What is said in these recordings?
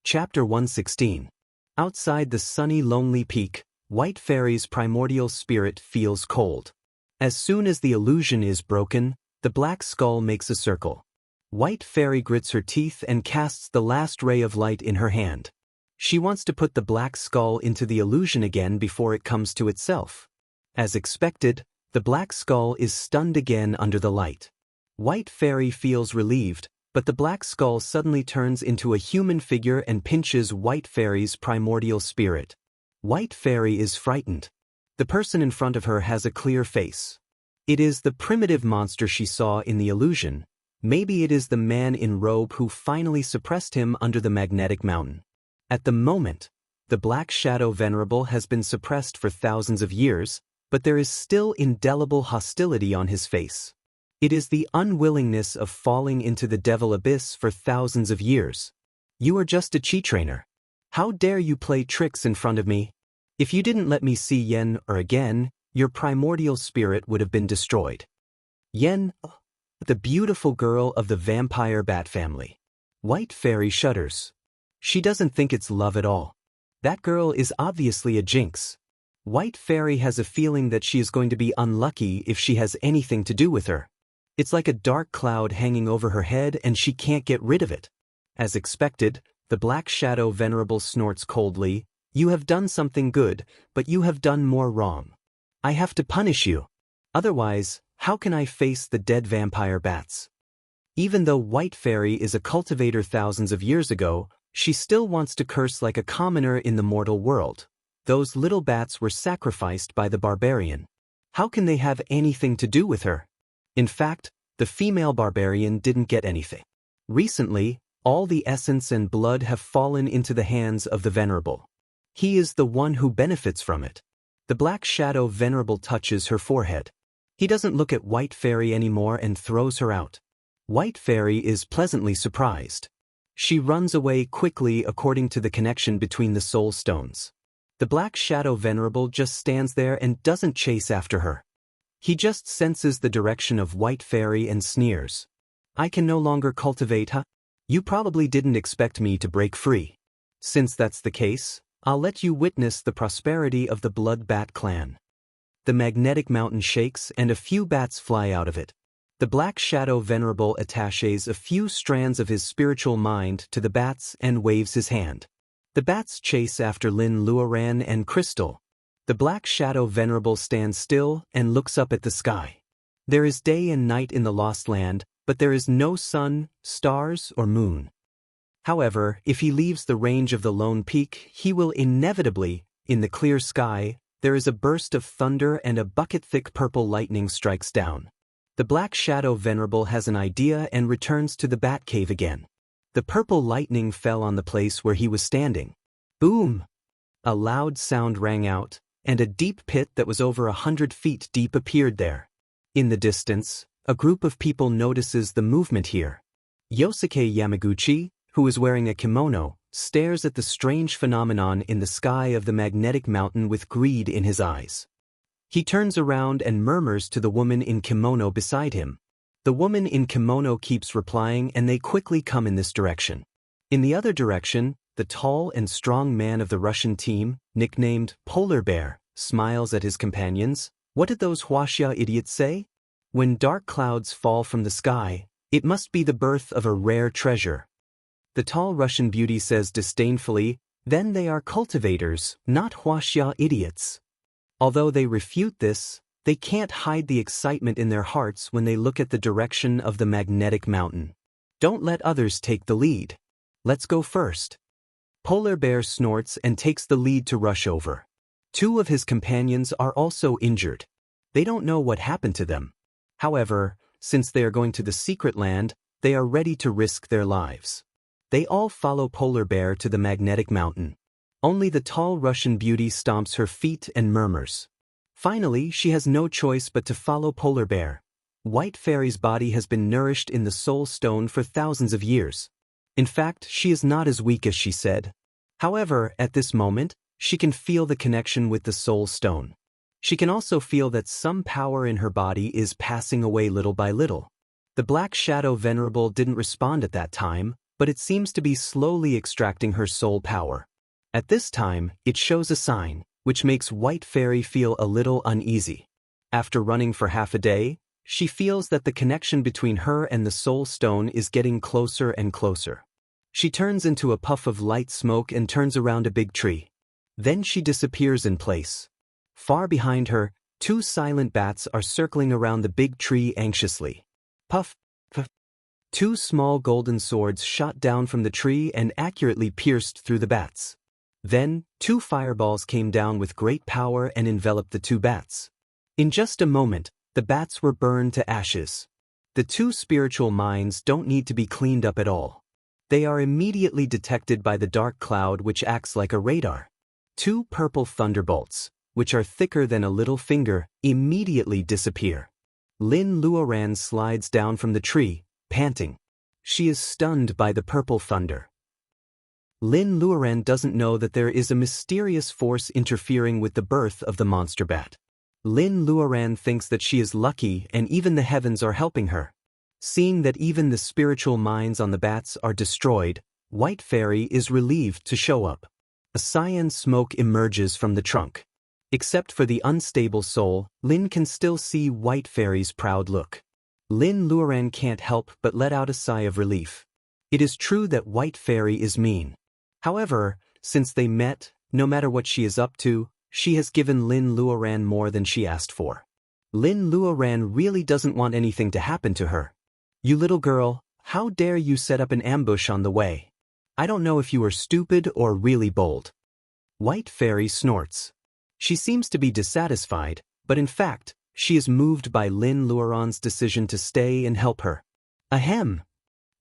Chapter 116. Outside the sunny lonely peak, White Fairy's primordial spirit feels cold. As soon as the illusion is broken, the black skull makes a circle. White Fairy grits her teeth and casts the last ray of light in her hand. She wants to put the black skull into the illusion again before it comes to itself. As expected, the black skull is stunned again under the light. White Fairy feels relieved, but the black skull suddenly turns into a human figure and pinches White Fairy's primordial spirit. White Fairy is frightened. The person in front of her has a clear face. It is the primitive monster she saw in the illusion. Maybe it is the man in robe who finally suppressed him under the magnetic mountain. At the moment, the Black Shadow Venerable has been suppressed for thousands of years, but there is still indelible hostility on his face. It is the unwillingness of falling into the devil abyss for thousands of years. You are just a chi trainer. How dare you play tricks in front of me? If you didn't let me see Yen or again, your primordial spirit would have been destroyed. Yen, the beautiful girl of the vampire bat family. White Fairy shudders. She doesn't think it's love at all. That girl is obviously a jinx. White Fairy has a feeling that she is going to be unlucky if she has anything to do with her. It's like a dark cloud hanging over her head and she can't get rid of it. As expected, the Black Shadow Venerable snorts coldly. You have done something good, but you have done more wrong. I have to punish you. Otherwise, how can I face the dead vampire bats? Even though White Fairy is a cultivator thousands of years ago, she still wants to curse like a commoner in the mortal world. Those little bats were sacrificed by the barbarian. How can they have anything to do with her? In fact, the female barbarian didn't get anything. Recently, all the essence and blood have fallen into the hands of the Venerable. He is the one who benefits from it. The Black Shadow Venerable touches her forehead. He doesn't look at White Fairy anymore and throws her out. White Fairy is pleasantly surprised. She runs away quickly according to the connection between the soul stones. The Black Shadow Venerable just stands there and doesn't chase after her. He just senses the direction of White Fairy and sneers. I can no longer cultivate, huh? You probably didn't expect me to break free. Since that's the case, I'll let you witness the prosperity of the Blood Bat clan. The magnetic mountain shakes and a few bats fly out of it. The Black Shadow Venerable attaches a few strands of his spiritual mind to the bats and waves his hand. The bats chase after Lin Luoran and Crystal. The Black Shadow Venerable stands still and looks up at the sky. There is day and night in the Lost Land, but there is no sun, stars, or moon. However, if he leaves the range of the lone peak, he will inevitably, in the clear sky, there is a burst of thunder and a bucket-thick purple lightning strikes down. The Black Shadow Venerable has an idea and returns to the bat cave again. The purple lightning fell on the place where he was standing. Boom! A loud sound rang out, and a deep pit that was over 100 feet deep appeared there. In the distance, a group of people notices the movement here. Yosuke Yamaguchi, who is wearing a kimono, stares at the strange phenomenon in the sky of the magnetic mountain with greed in his eyes. He turns around and murmurs to the woman in kimono beside him. The woman in kimono keeps replying and they quickly come in this direction. In the other direction, the tall and strong man of the Russian team, nicknamed Polar Bear, smiles at his companions. What did those Huaxia idiots say? When dark clouds fall from the sky, it must be the birth of a rare treasure. The tall Russian beauty says disdainfully, then they are cultivators, not Huaxia idiots. Although they refute this, they can't hide the excitement in their hearts when they look at the direction of the magnetic mountain. Don't let others take the lead. Let's go first. Polar Bear snorts and takes the lead to rush over. Two of his companions are also injured. They don't know what happened to them. However, since they are going to the secret land, they are ready to risk their lives. They all follow Polar Bear to the magnetic mountain. Only the tall Russian beauty stomps her feet and murmurs. Finally, she has no choice but to follow Polar Bear. White Fairy's body has been nourished in the soul stone for thousands of years. In fact, she is not as weak as she said. However, at this moment, she can feel the connection with the soul stone. She can also feel that some power in her body is passing away little by little. The Black Shadow Venerable didn't respond at that time, but it seems to be slowly extracting her soul power. At this time, it shows a sign, which makes White Fairy feel a little uneasy. After running for half a day, she feels that the connection between her and the soul stone is getting closer and closer. She turns into a puff of light smoke and turns around a big tree. Then she disappears in place. Far behind her, two silent bats are circling around the big tree anxiously. Puff, puff. Two small golden swords shot down from the tree and accurately pierced through the bats. Then, two fireballs came down with great power and enveloped the two bats. In just a moment, the bats were burned to ashes. The two spiritual minds don't need to be cleaned up at all. They are immediately detected by the dark cloud which acts like a radar. Two purple thunderbolts, which are thicker than a little finger, immediately disappear. Lin Luoran slides down from the tree, panting. She is stunned by the purple thunder. Lin Luoran doesn't know that there is a mysterious force interfering with the birth of the monster bat. Lin Luoran thinks that she is lucky and even the heavens are helping her. Seeing that even the spiritual minds on the bats are destroyed, White Fairy is relieved to show up. A cyan smoke emerges from the trunk. Except for the unstable soul, Lin can still see White Fairy's proud look. Lin Luoran can't help but let out a sigh of relief. It is true that White Fairy is mean. However, since they met, no matter what she is up to, she has given Lin Luoran more than she asked for. Lin Luoran really doesn't want anything to happen to her. You little girl, how dare you set up an ambush on the way? I don't know if you are stupid or really bold. White Fairy snorts. She seems to be dissatisfied, but in fact, she is moved by Lin Luoran's decision to stay and help her. Ahem!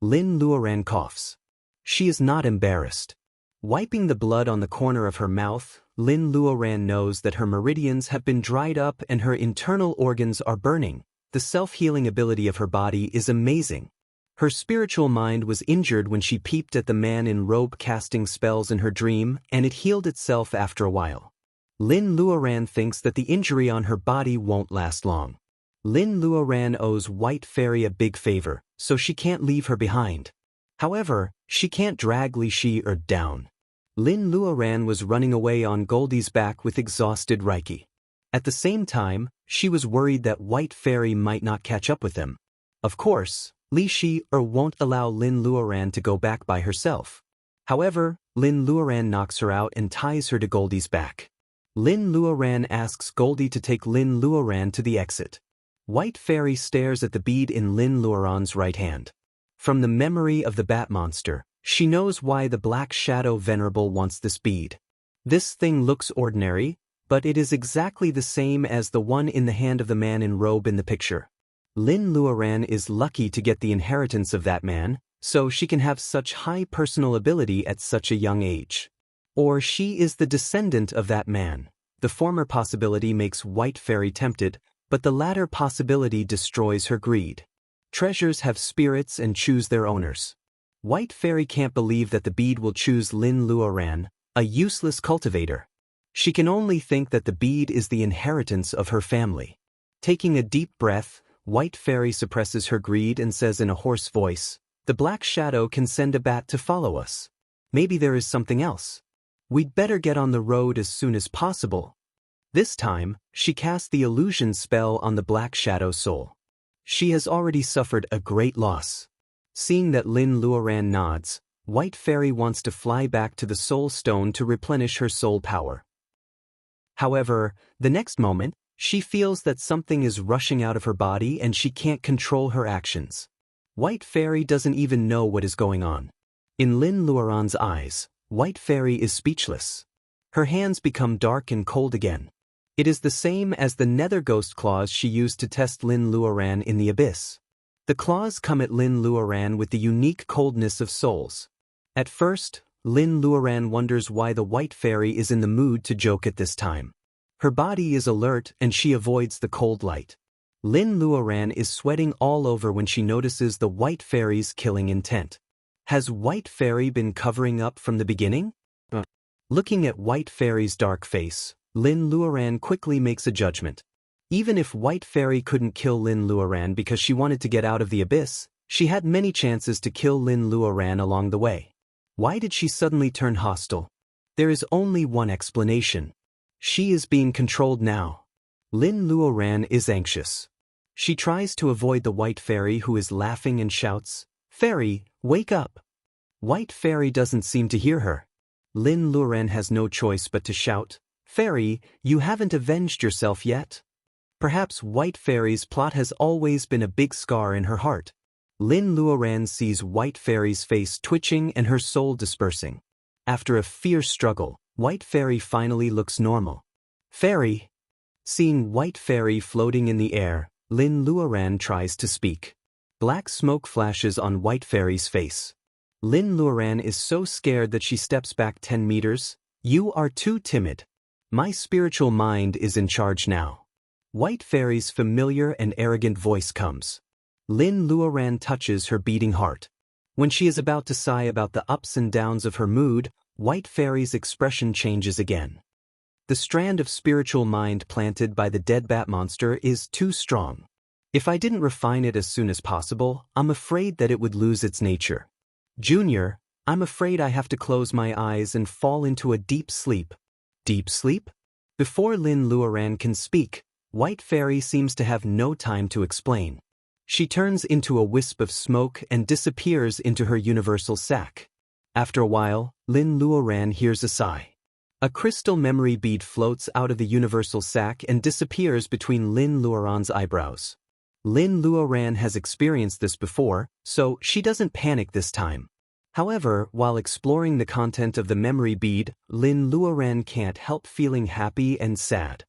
Lin Luoran coughs. She is not embarrassed. Wiping the blood on the corner of her mouth, Lin Luoran knows that her meridians have been dried up and her internal organs are burning. The self-healing ability of her body is amazing. Her spiritual mind was injured when she peeped at the man in robe casting spells in her dream, and it healed itself after a while. Lin Luoran thinks that the injury on her body won't last long. Lin Luoran owes White Fairy a big favor, so she can't leave her behind. However, she can't drag Li Shi down. Lin Luoran was running away on Goldie's back with exhausted Reiki. At the same time, she was worried that White Fairy might not catch up with them. Of course, Li Shi won't allow Lin Luoran to go back by herself. However, Lin Luoran knocks her out and ties her to Goldie's back. Lin Luoran asks Goldie to take Lin Luoran to the exit. White Fairy stares at the bead in Lin Luoran's right hand. From the memory of the bat monster, she knows why the Black Shadow Venerable wants this bead. This thing looks ordinary, but it is exactly the same as the one in the hand of the man in robe in the picture. Lin Luoran is lucky to get the inheritance of that man, so she can have such high personal ability at such a young age. Or she is the descendant of that man. The former possibility makes White Fairy tempted, but the latter possibility destroys her greed. Treasures have spirits and choose their owners. White Fairy can't believe that the bead will choose Lin Luoran, a useless cultivator. She can only think that the bead is the inheritance of her family. Taking a deep breath, White Fairy suppresses her greed and says in a hoarse voice, "The Black Shadow can send a bat to follow us. Maybe there is something else. We'd better get on the road as soon as possible." This time, she casts the illusion spell on the Black Shadow soul. She has already suffered a great loss. Seeing that Lin Luoran nods, White Fairy wants to fly back to the Soul Stone to replenish her soul power. However, the next moment, she feels that something is rushing out of her body and she can't control her actions. White Fairy doesn't even know what is going on. In Lin Luoran's eyes, White Fairy is speechless. Her hands become dark and cold again. It is the same as the nether ghost claws she used to test Lin Luoran in the abyss. The claws come at Lin Luoran with the unique coldness of souls. At first, Lin Luoran wonders why the White Fairy is in the mood to joke at this time. Her body is alert and she avoids the cold light. Lin Luoran is sweating all over when she notices the White Fairy's killing intent. Has White Fairy been covering up from the beginning? Looking at White Fairy's dark face, Lin Luoran quickly makes a judgment. Even if White Fairy couldn't kill Lin Luoran because she wanted to get out of the abyss, She had many chances to kill Lin Luoran along the way. Why did she suddenly turn hostile? There is only one explanation. She is being controlled now. Lin Luoran is anxious. She tries to avoid the White Fairy, who is laughing and shouts, "Fairy, wake up!" White Fairy doesn't seem to hear her. Lin Luoran has no choice but to shout, "Fairy, you haven't avenged yourself yet?" Perhaps White Fairy's plot has always been a big scar in her heart. Lin Luoran sees White Fairy's face twitching and her soul dispersing. After a fierce struggle, White Fairy finally looks normal. "Fairy!" Seeing White Fairy floating in the air, Lin Luoran tries to speak. Black smoke flashes on White Fairy's face. Lin Luoran is so scared that she steps back 10 meters. "You are too timid. My spiritual mind is in charge now." White Fairy's familiar and arrogant voice comes. Lin Luoran touches her beating heart. When she is about to sigh about the ups and downs of her mood, White Fairy's expression changes again. The strand of spiritual mind planted by the dead bat monster is too strong. If I didn't refine it as soon as possible, I'm afraid that it would lose its nature. Junior, I'm afraid I have to close my eyes and fall into a deep sleep. Deep sleep? Before Lin Luoran can speak, White Fairy seems to have no time to explain. She turns into a wisp of smoke and disappears into her universal sac. After a while, Lin Luoran hears a sigh. A crystal memory bead floats out of the universal sac and disappears between Lin Luoran's eyebrows. Lin Luoran has experienced this before, so she doesn't panic this time. However, while exploring the content of the memory bead, Lin Luoran can't help feeling happy and sad.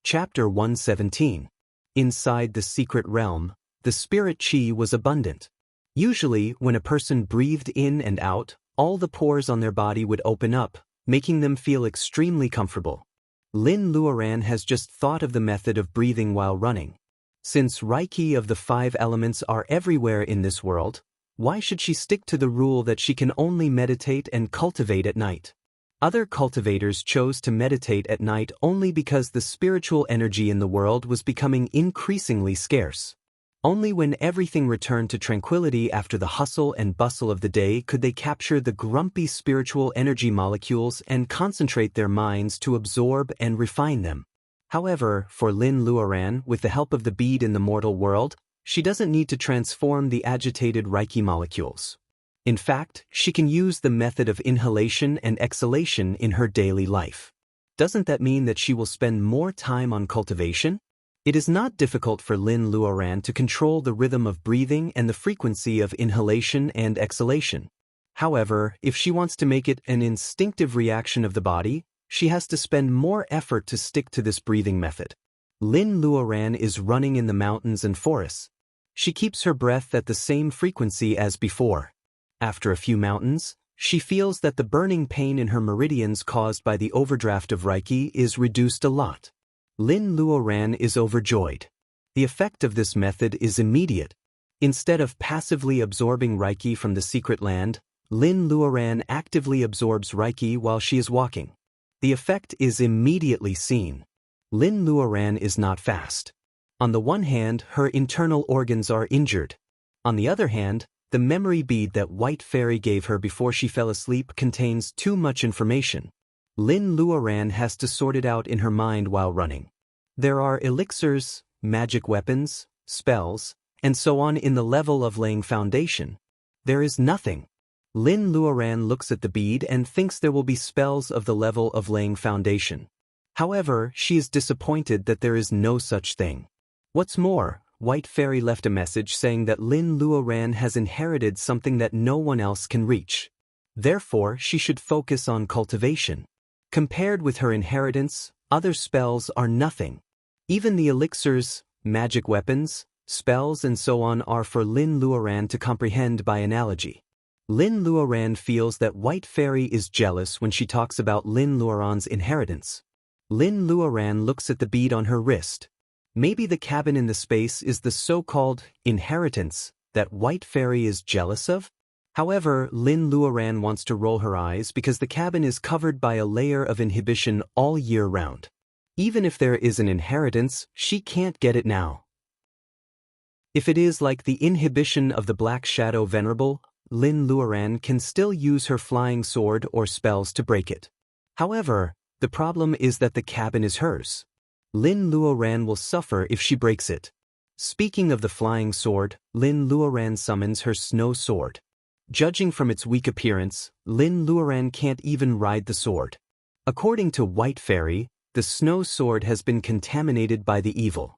Chapter 117. Inside the secret realm, the spirit chi was abundant. Usually, when a person breathed in and out, all the pores on their body would open up, making them feel extremely comfortable. Lin Luoran has just thought of the method of breathing while running. Since Reiki of the 5 elements are everywhere in this world, why should she stick to the rule that she can only meditate and cultivate at night? Other cultivators chose to meditate at night only because the spiritual energy in the world was becoming increasingly scarce. Only when everything returned to tranquility after the hustle and bustle of the day could they capture the grumpy spiritual energy molecules and concentrate their minds to absorb and refine them. However, for Lin Luoran, with the help of the bead in the mortal world, she doesn't need to transform the agitated Reiki molecules. In fact, she can use the method of inhalation and exhalation in her daily life. Doesn't that mean that she will spend more time on cultivation? It is not difficult for Lin Luoran to control the rhythm of breathing and the frequency of inhalation and exhalation. However, if she wants to make it an instinctive reaction of the body, she has to spend more effort to stick to this breathing method. Lin Luoran is running in the mountains and forests. She keeps her breath at the same frequency as before. After a few mountains, she feels that the burning pain in her meridians caused by the overdraft of Reiki is reduced a lot. Lin Luoran is overjoyed. The effect of this method is immediate. Instead of passively absorbing Reiki from the secret land, Lin Luoran actively absorbs Reiki while she is walking. The effect is immediately seen. Lin Luoran is not fast. On the one hand, her internal organs are injured. On the other hand, the memory bead that White Fairy gave her before she fell asleep contains too much information. Lin Luoran has to sort it out in her mind while running. There are elixirs, magic weapons, spells, and so on in the level of laying foundation. There is nothing. Lin Luoran looks at the bead and thinks there will be spells of the level of laying foundation. However, she is disappointed that there is no such thing. What's more, White Fairy left a message saying that Lin Luoran has inherited something that no one else can reach. Therefore, she should focus on cultivation. Compared with her inheritance, other spells are nothing. Even the elixirs, magic weapons, spells and so on are for Lin Luoran to comprehend by analogy. Lin Luoran feels that White Fairy is jealous when she talks about Lin Luoran's inheritance. Lin Luoran looks at the bead on her wrist. Maybe the cabin in the space is the so-called inheritance that White Fairy is jealous of? However, Lin Luoran wants to roll her eyes because the cabin is covered by a layer of inhibition all year round. Even if there is an inheritance, she can't get it now. If it is like the inhibition of the Black Shadow Venerable, Lin Luoran can still use her flying sword or spells to break it. However, the problem is that the cabin is hers. Lin Luoran will suffer if she breaks it. Speaking of the flying sword, Lin Luoran summons her snow sword. Judging from its weak appearance, Lin Luoran can't even ride the sword. According to White Fairy, the snow sword has been contaminated by the evil.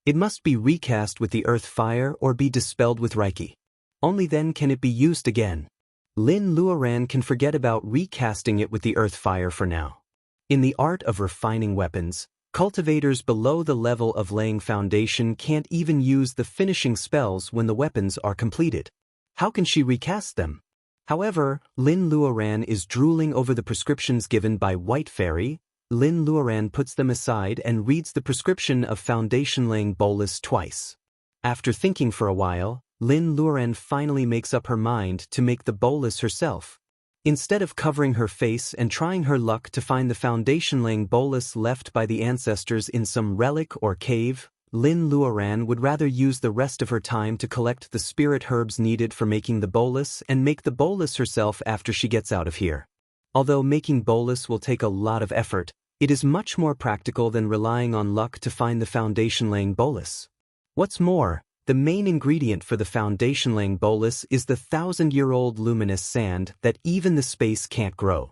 It must be recast with the earth fire or be dispelled with Reiki. Only then can it be used again. Lin Luoran can forget about recasting it with the earth fire for now. In the art of refining weapons, cultivators below the level of laying foundation can't even use the finishing spells when the weapons are completed. How can she recast them? However, Lin Luoran is drooling over the prescriptions given by White Fairy. Lin Luoran puts them aside and reads the prescription of foundation-laying bolus twice. After thinking for a while, Lin Luoran finally makes up her mind to make the bolus herself. Instead of covering her face and trying her luck to find the foundation-laying bolus left by the ancestors in some relic or cave, Lin Luoran would rather use the rest of her time to collect the spirit herbs needed for making the bolus and make the bolus herself after she gets out of here. Although making bolus will take a lot of effort, it is much more practical than relying on luck to find the foundation-laying bolus. What's more, the main ingredient for the foundation-laying bolus is the 1,000-year-old luminous sand that even the space can't grow.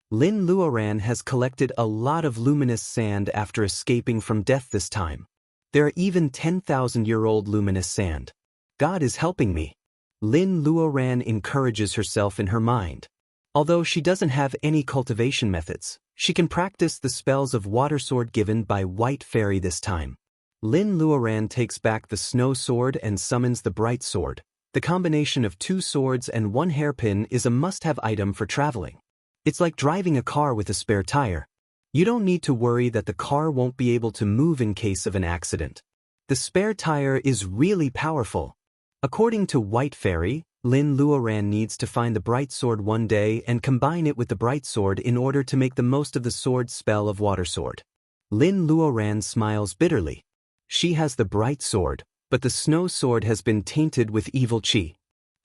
Lin Luoran has collected a lot of luminous sand after escaping from death this time. There are even 10,000-year-old luminous sand. God is helping me. Lin Luoran encourages herself in her mind. Although she doesn't have any cultivation methods, she can practice the spells of water sword given by White Fairy this time. Lin Luoran takes back the snow sword and summons the bright sword. The combination of 2 swords and 1 hairpin is a must-have item for traveling. It's like driving a car with a spare tire. You don't need to worry that the car won't be able to move in case of an accident. The spare tire is really powerful. According to White Fairy, Lin Luoran needs to find the bright sword one day and combine it with the bright sword in order to make the most of the sword spell of water sword. Lin Luoran smiles bitterly. She has the bright sword, but the snow sword has been tainted with evil chi.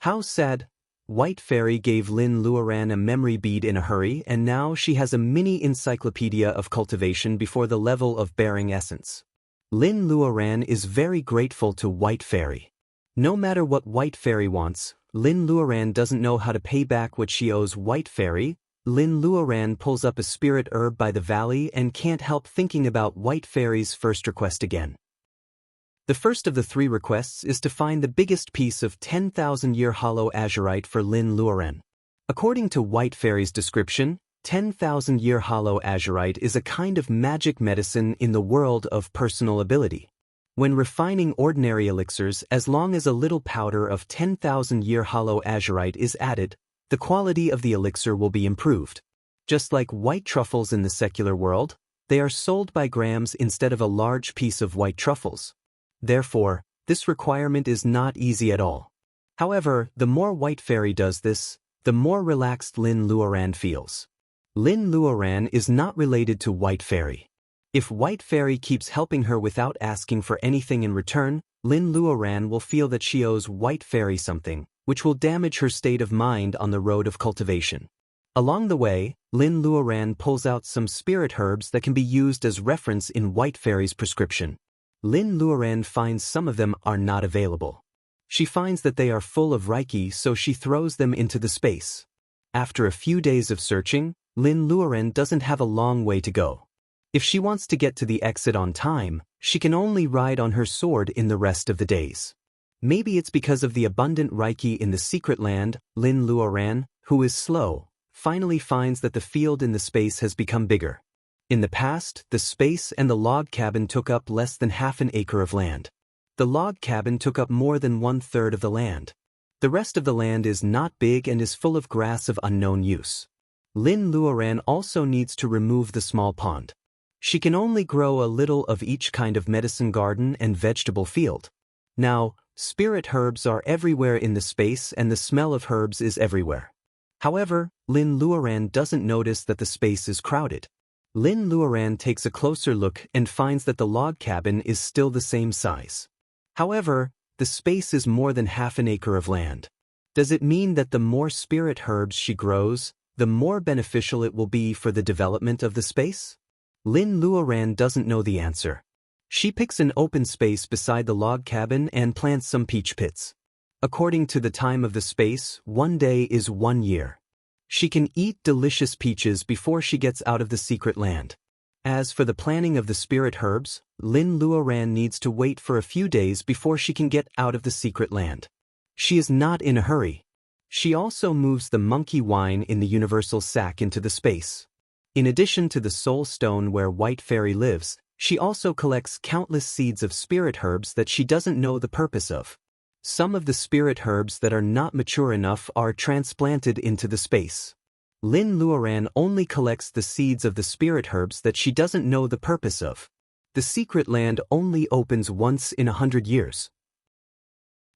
How sad. White Fairy gave Lin Luoran a memory bead in a hurry, and now she has a mini encyclopedia of cultivation before the level of bearing essence. Lin Luoran is very grateful to White Fairy. No matter what White Fairy wants, Lin Luoran doesn't know how to pay back what she owes White Fairy. Lin Luoran pulls up a spirit herb by the valley and can't help thinking about White Fairy's first request again. The first of the 3 requests is to find the biggest piece of 10,000-year hollow azurite for Lin Luoran. According to White Fairy's description, 10,000-year hollow azurite is a kind of magic medicine in the world of personal ability. When refining ordinary elixirs, as long as a little powder of 10,000-year hollow azurite is added, the quality of the elixir will be improved. Just like white truffles in the secular world, they are sold by grams instead of a large piece of white truffles. Therefore, this requirement is not easy at all. However, the more White Fairy does this, the more relaxed Lin Luoran feels. Lin Luoran is not related to White Fairy. If White Fairy keeps helping her without asking for anything in return, Lin Luoran will feel that she owes White Fairy something, which will damage her state of mind on the road of cultivation. Along the way, Lin Luoran pulls out some spirit herbs that can be used as reference in White Fairy's prescription. Lin Luoran finds some of them are not available. She finds that they are full of Reiki, so she throws them into the space. After a few days of searching, Lin Luoran doesn't have a long way to go. If she wants to get to the exit on time, she can only ride on her sword in the rest of the days. Maybe it's because of the abundant Reiki in the secret land. Lin Luoran, who is slow, finally finds that the field in the space has become bigger. In the past, the space and the log cabin took up less than half an acre of land. The log cabin took up more than 1/3 of the land. The rest of the land is not big and is full of grass of unknown use. Lin Luoran also needs to remove the small pond. She can only grow a little of each kind of medicine garden and vegetable field. Now, spirit herbs are everywhere in the space and the smell of herbs is everywhere. However, Lin Luoran doesn't notice that the space is crowded. Lin Luoran takes a closer look and finds that the log cabin is still the same size. However, The space is more than half an acre of land. Does it mean that the more spirit herbs she grows, the more beneficial it will be for the development of the space? Lin Luoran doesn't know the answer. She picks an open space beside the log cabin and plants some peach pits. According to the time of the space, 1 day is 1 year. She can eat delicious peaches before she gets out of the secret land. As for the planting of the spirit herbs, Lin Luoran needs to wait for a few days before she can get out of the secret land. She is not in a hurry. She also moves the monkey wine in the universal sack into the space. In addition to the soul stone where White Fairy lives, she also collects countless seeds of spirit herbs that she doesn't know the purpose of. Some of the spirit herbs that are not mature enough are transplanted into the space. Lin Luoran only collects the seeds of the spirit herbs that she doesn't know the purpose of. The secret land only opens once in 100 years.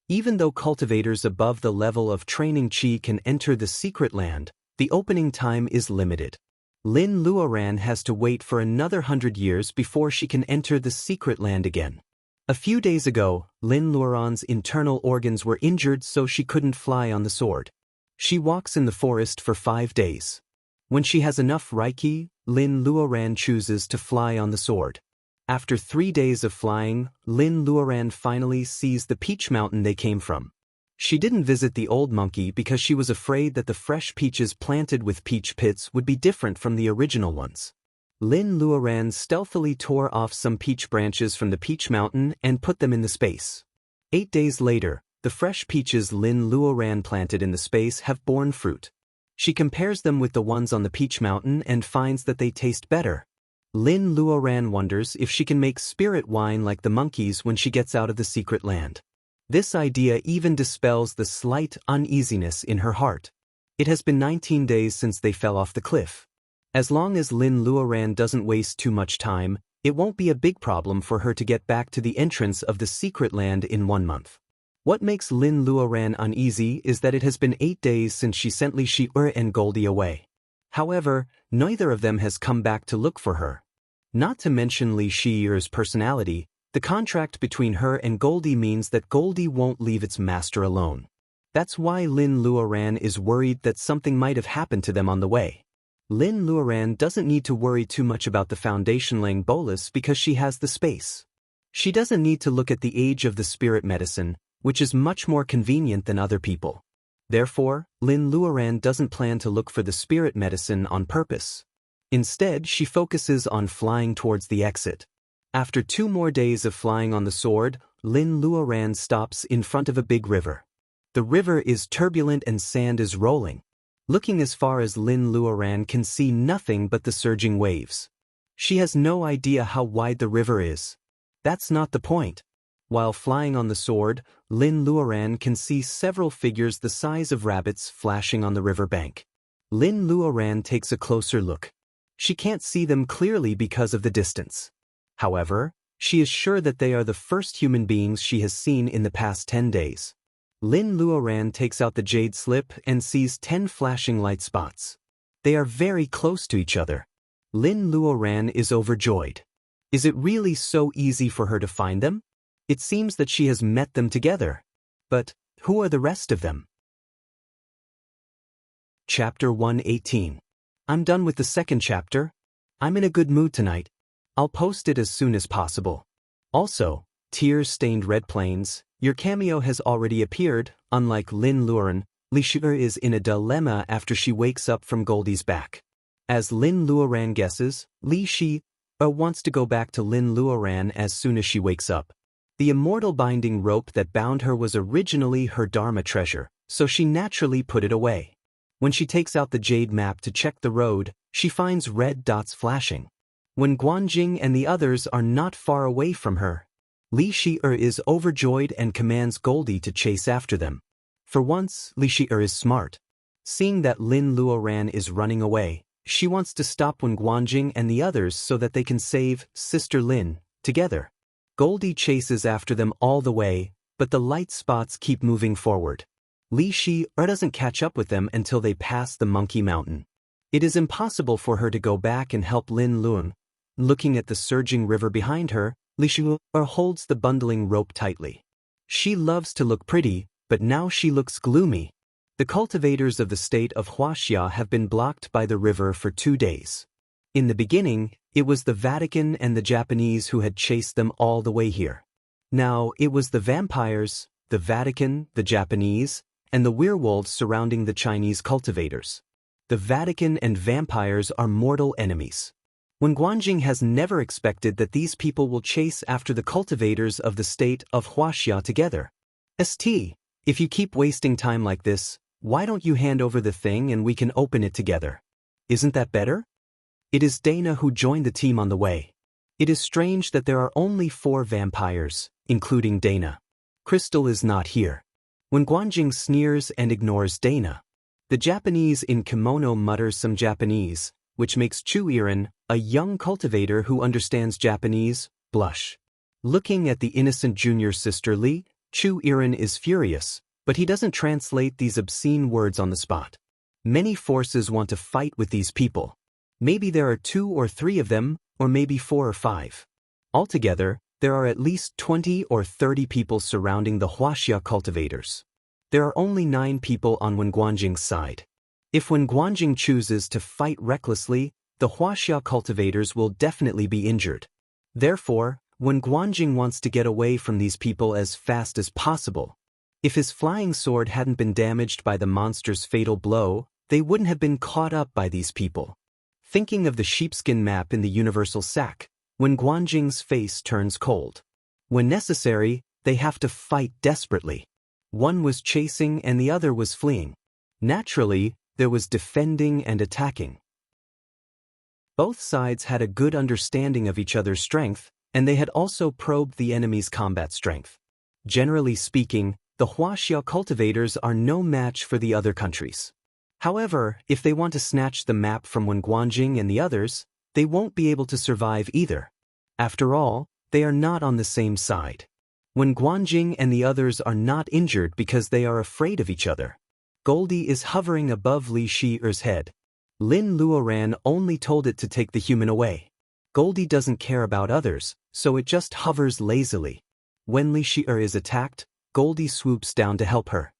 Even though cultivators above the level of training Qi can enter the secret land, the opening time is limited. Lin Luoran has to wait for another 100 years before she can enter the secret land again. A few days ago, Lin Luoran's internal organs were injured so she couldn't fly on the sword. She walks in the forest for 5 days. When she has enough Reiki, Lin Luoran chooses to fly on the sword. After 3 days of flying, Lin Luoran finally sees the peach mountain they came from. She didn't visit the old monkey because she was afraid that the fresh peaches planted with peach pits would be different from the original ones. Lin Luoran stealthily tore off some peach branches from the peach mountain and put them in the space. 8 days later, the fresh peaches Lin Luoran planted in the space have borne fruit. She compares them with the ones on the peach mountain and finds that they taste better. Lin Luoran wonders if she can make spirit wine like the monkeys when she gets out of the secret land. This idea even dispels the slight uneasiness in her heart. It has been 19 days since they fell off the cliff. As long as Lin Luoran doesn't waste too much time, it won't be a big problem for her to get back to the entrance of the secret land in 1 month. What makes Lin Luoran uneasy is that it has been 8 days since she sent Li Shi'er and Goldie away. However, neither of them has come back to look for her. Not to mention Li Shi'er's personality, the contract between her and Goldie means that Goldie won't leave its master alone. That's why Lin Luoran is worried that something might have happened to them on the way. Lin Luoran doesn't need to worry too much about the Foundation Lang bolus because she has the space. She doesn't need to look at the age of the spirit medicine, which is much more convenient than other people. Therefore, Lin Luoran doesn't plan to look for the spirit medicine on purpose. Instead, she focuses on flying towards the exit. After 2 more days of flying on the sword, Lin Luoran stops in front of a big river. The river is turbulent and sand is rolling. Looking as far as Lin Luoran can see nothing but the surging waves. She has no idea how wide the river is. That's not the point. While flying on the sword, Lin Luoran can see several figures the size of rabbits flashing on the river bank. Lin Luoran takes a closer look. She can't see them clearly because of the distance. However, she is sure that they are the first human beings she has seen in the past 10 days. Lin Luoran takes out the jade slip and sees 10 flashing light spots. They are very close to each other. Lin Luoran is overjoyed. Is it really so easy for her to find them? It seems that she has met them together. But who are the rest of them? Chapter 118. I'm done with the second chapter. I'm in a good mood tonight. I'll post it as soon as possible. Also, Tears-Stained Red Plains, your cameo has already appeared. Unlike Lin Luoran, Li Shi'er is in a dilemma after she wakes up from Goldie's back. As Lin Luoran guesses, Li Shi'er wants to go back to Lin Luoran as soon as she wakes up. The immortal binding rope that bound her was originally her Dharma treasure, so she naturally put it away. When she takes out the jade map to check the road, she finds red dots flashing. When Guanjing and the others are not far away from her, Li Shi'er is overjoyed and commands Goldie to chase after them. For once, Li Shi'er is smart. Seeing that Lin Luoran is running away, she wants to stop when Guanjing and the others so that they can save Sister Lin together. Goldie chases after them all the way, but the light spots keep moving forward. Li Shi'er doesn't catch up with them until they pass the Monkey Mountain. It is impossible for her to go back and help Lin Luoran. Looking at the surging river behind her, Li Shi'er holds the bundling rope tightly. She loves to look pretty, but now she looks gloomy. The cultivators of the state of Huaxia have been blocked by the river for 2 days. In the beginning, it was the Vatican and the Japanese who had chased them all the way here. Now, it was the vampires, the Vatican, the Japanese, and the werewolves surrounding the Chinese cultivators. The Vatican and vampires are mortal enemies. Wen Guanjing has never expected that these people will chase after the cultivators of the state of Huaxia together. St. If you keep wasting time like this, why don't you hand over the thing and we can open it together? Isn't that better? It is Dana who joined the team on the way. It is strange that there are only 4 vampires, including Dana. Crystal is not here. Wen Guanjing sneers and ignores Dana. The Japanese in kimono mutters some Japanese, which makes Chu Irin, a young cultivator who understands Japanese, blush. Looking at the innocent junior sister Li, Chu Irin is furious, but he doesn't translate these obscene words on the spot. Many forces want to fight with these people. Maybe there are 2 or 3 of them, or maybe 4 or 5. Altogether, there are at least 20 or 30 people surrounding the Huaxia cultivators. There are only 9 people on Wen Guanjing's side. If Wen Guanjing chooses to fight recklessly, the Huaxia cultivators will definitely be injured. Therefore, Wen Guanjing wants to get away from these people as fast as possible. If his flying sword hadn't been damaged by the monster's fatal blow, they wouldn't have been caught up by these people. Thinking of the sheepskin map in the universal sack, Wen Guanjing's face turns cold. When necessary, they have to fight desperately. One was chasing and the other was fleeing. Naturally, there was defending and attacking. Both sides had a good understanding of each other's strength, and they had also probed the enemy's combat strength. Generally speaking, the Huaxia cultivators are no match for the other countries. However, if they want to snatch the map from Wen Guanjing and the others, they won't be able to survive either. After all, they are not on the same side. Wen Guanjing and the others are not injured because they are afraid of each other. Goldie is hovering above Li Shi'er's head. Lin Luoran only told it to take the human away. Goldie doesn't care about others, so it just hovers lazily. When Li Shi'er is attacked, Goldie swoops down to help her.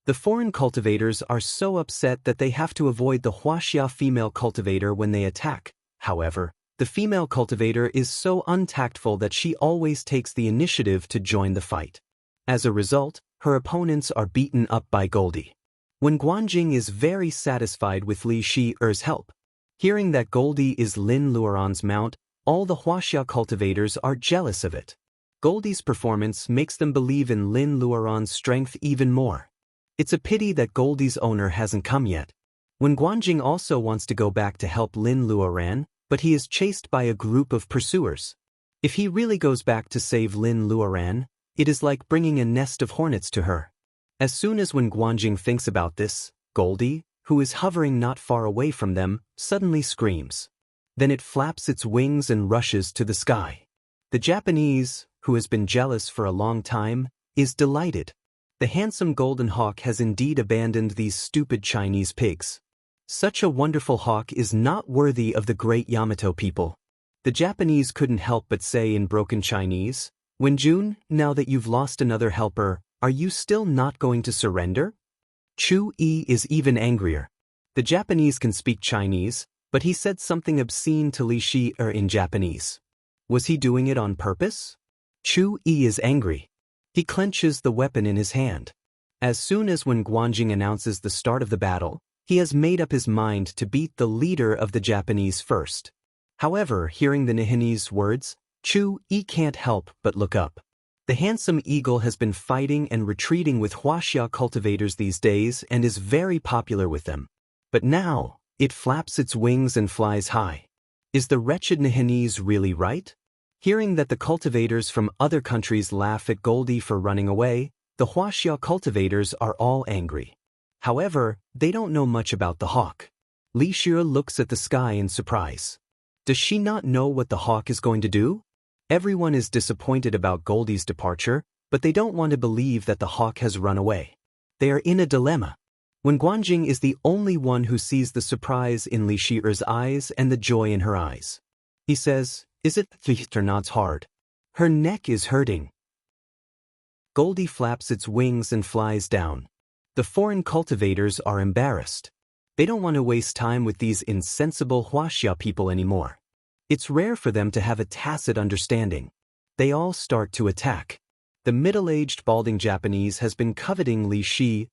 The foreign cultivators are so upset that they have to avoid the Huaxia female cultivator when they attack. However, the female cultivator is so untactful that she always takes the initiative to join the fight. As a result, her opponents are beaten up by Goldie. Wen Guanjing is very satisfied with Li Shi'er's help. Hearing that Goldie is Lin Luoran's mount, all the Huaxia cultivators are jealous of it. Goldie's performance makes them believe in Lin Luoran's strength even more. It's a pity that Goldie's owner hasn't come yet. Wen Guanjing also wants to go back to help Lin Luoran, but he is chased by a group of pursuers. If he really goes back to save Lin Luoran, it is like bringing a nest of hornets to her. As soon as Wen Guanjing thinks about this, Goldie, who is hovering not far away from them, suddenly screams. Then it flaps its wings and rushes to the sky. The Japanese, who has been jealous for a long time, is delighted. The handsome golden hawk has indeed abandoned these stupid Chinese pigs. Such a wonderful hawk is not worthy of the great Yamato people. The Japanese couldn't help but say in broken Chinese, "Wenjun, now that you've lost another helper, are you still not going to surrender?" Chu Yi is even angrier. The Japanese can speak Chinese, but he said something obscene to Li Shi'er in Japanese. Was he doing it on purpose? Chu Yi is angry. He clenches the weapon in his hand. As soon as Wen Guanjing announces the start of the battle, he has made up his mind to beat the leader of the Japanese first. However, hearing the Nihinese words, Chu Yi can't help but look up. The handsome eagle has been fighting and retreating with Huaxia cultivators these days and is very popular with them. But now, it flaps its wings and flies high. Is the wretched Nihinese really right? Hearing that the cultivators from other countries laugh at Goldie for running away, the Huaxia cultivators are all angry. However, they don't know much about the hawk. Li Shi'er looks at the sky in surprise. Does she not know what the hawk is going to do? Everyone is disappointed about Goldie's departure, but they don't want to believe that the hawk has run away. They are in a dilemma. Wen Guanjing is the only one who sees the surprise in Li Shi'er's eyes and the joy in her eyes. He says, "Is it?" Lichter nods hard. Her neck is hurting. Goldie flaps its wings and flies down. The foreign cultivators are embarrassed. They don't want to waste time with these insensible Huaxia people anymore. It's rare for them to have a tacit understanding. They all start to attack. The middle-aged balding Japanese has been coveting Li Shi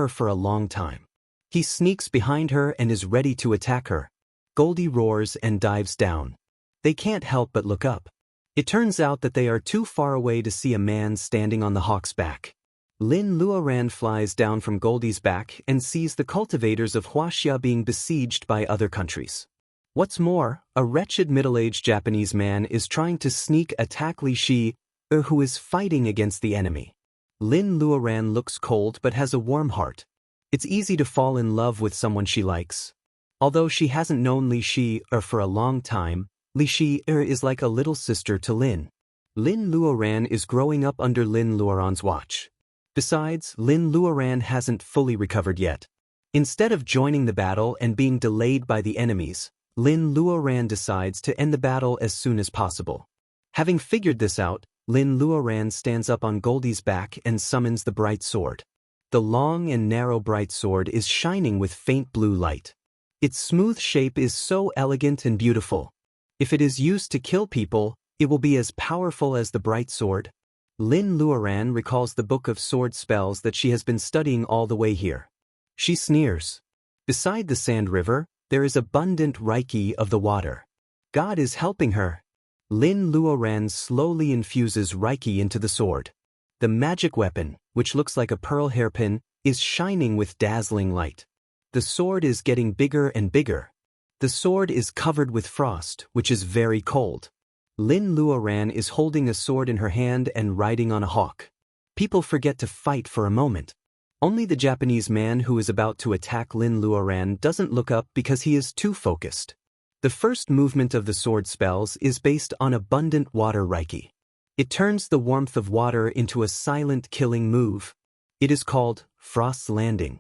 for a long time. He sneaks behind her and is ready to attack her. Goldie roars and dives down. They can't help but look up. It turns out that they are too far away to see a man standing on the hawk's back. Lin Luoran flies down from Goldie's back and sees the cultivators of Huaxia being besieged by other countries. What's more, a wretched middle-aged Japanese man is trying to sneak attack Li Shi, who is fighting against the enemy. Lin Luoran looks cold but has a warm heart. It's easy to fall in love with someone she likes. Although she hasn't known Li Shi for a long time, Li Shi is like a little sister to Lin. Lin Luoran is growing up under Lin Luoran's watch. Besides, Lin Luoran hasn't fully recovered yet. Instead of joining the battle and being delayed by the enemies, Lin Luoran decides to end the battle as soon as possible. Having figured this out, Lin Luoran stands up on Goldie's back and summons the bright sword. The long and narrow bright sword is shining with faint blue light. Its smooth shape is so elegant and beautiful. If it is used to kill people, it will be as powerful as the bright sword. Lin Luoran recalls the book of sword spells that she has been studying all the way here. She sneers. Beside the sand river, there is abundant reiki of the water. God is helping her. Lin Luoran slowly infuses reiki into the sword. The magic weapon, which looks like a pearl hairpin, is shining with dazzling light. The sword is getting bigger and bigger. The sword is covered with frost, which is very cold. Lin Luoran is holding a sword in her hand and riding on a hawk. People forget to fight for a moment. Only the Japanese man who is about to attack Lin Luoran doesn't look up because he is too focused. The first movement of the sword spells is based on abundant water reiki. It turns the warmth of water into a silent killing move. It is called Frost's Landing.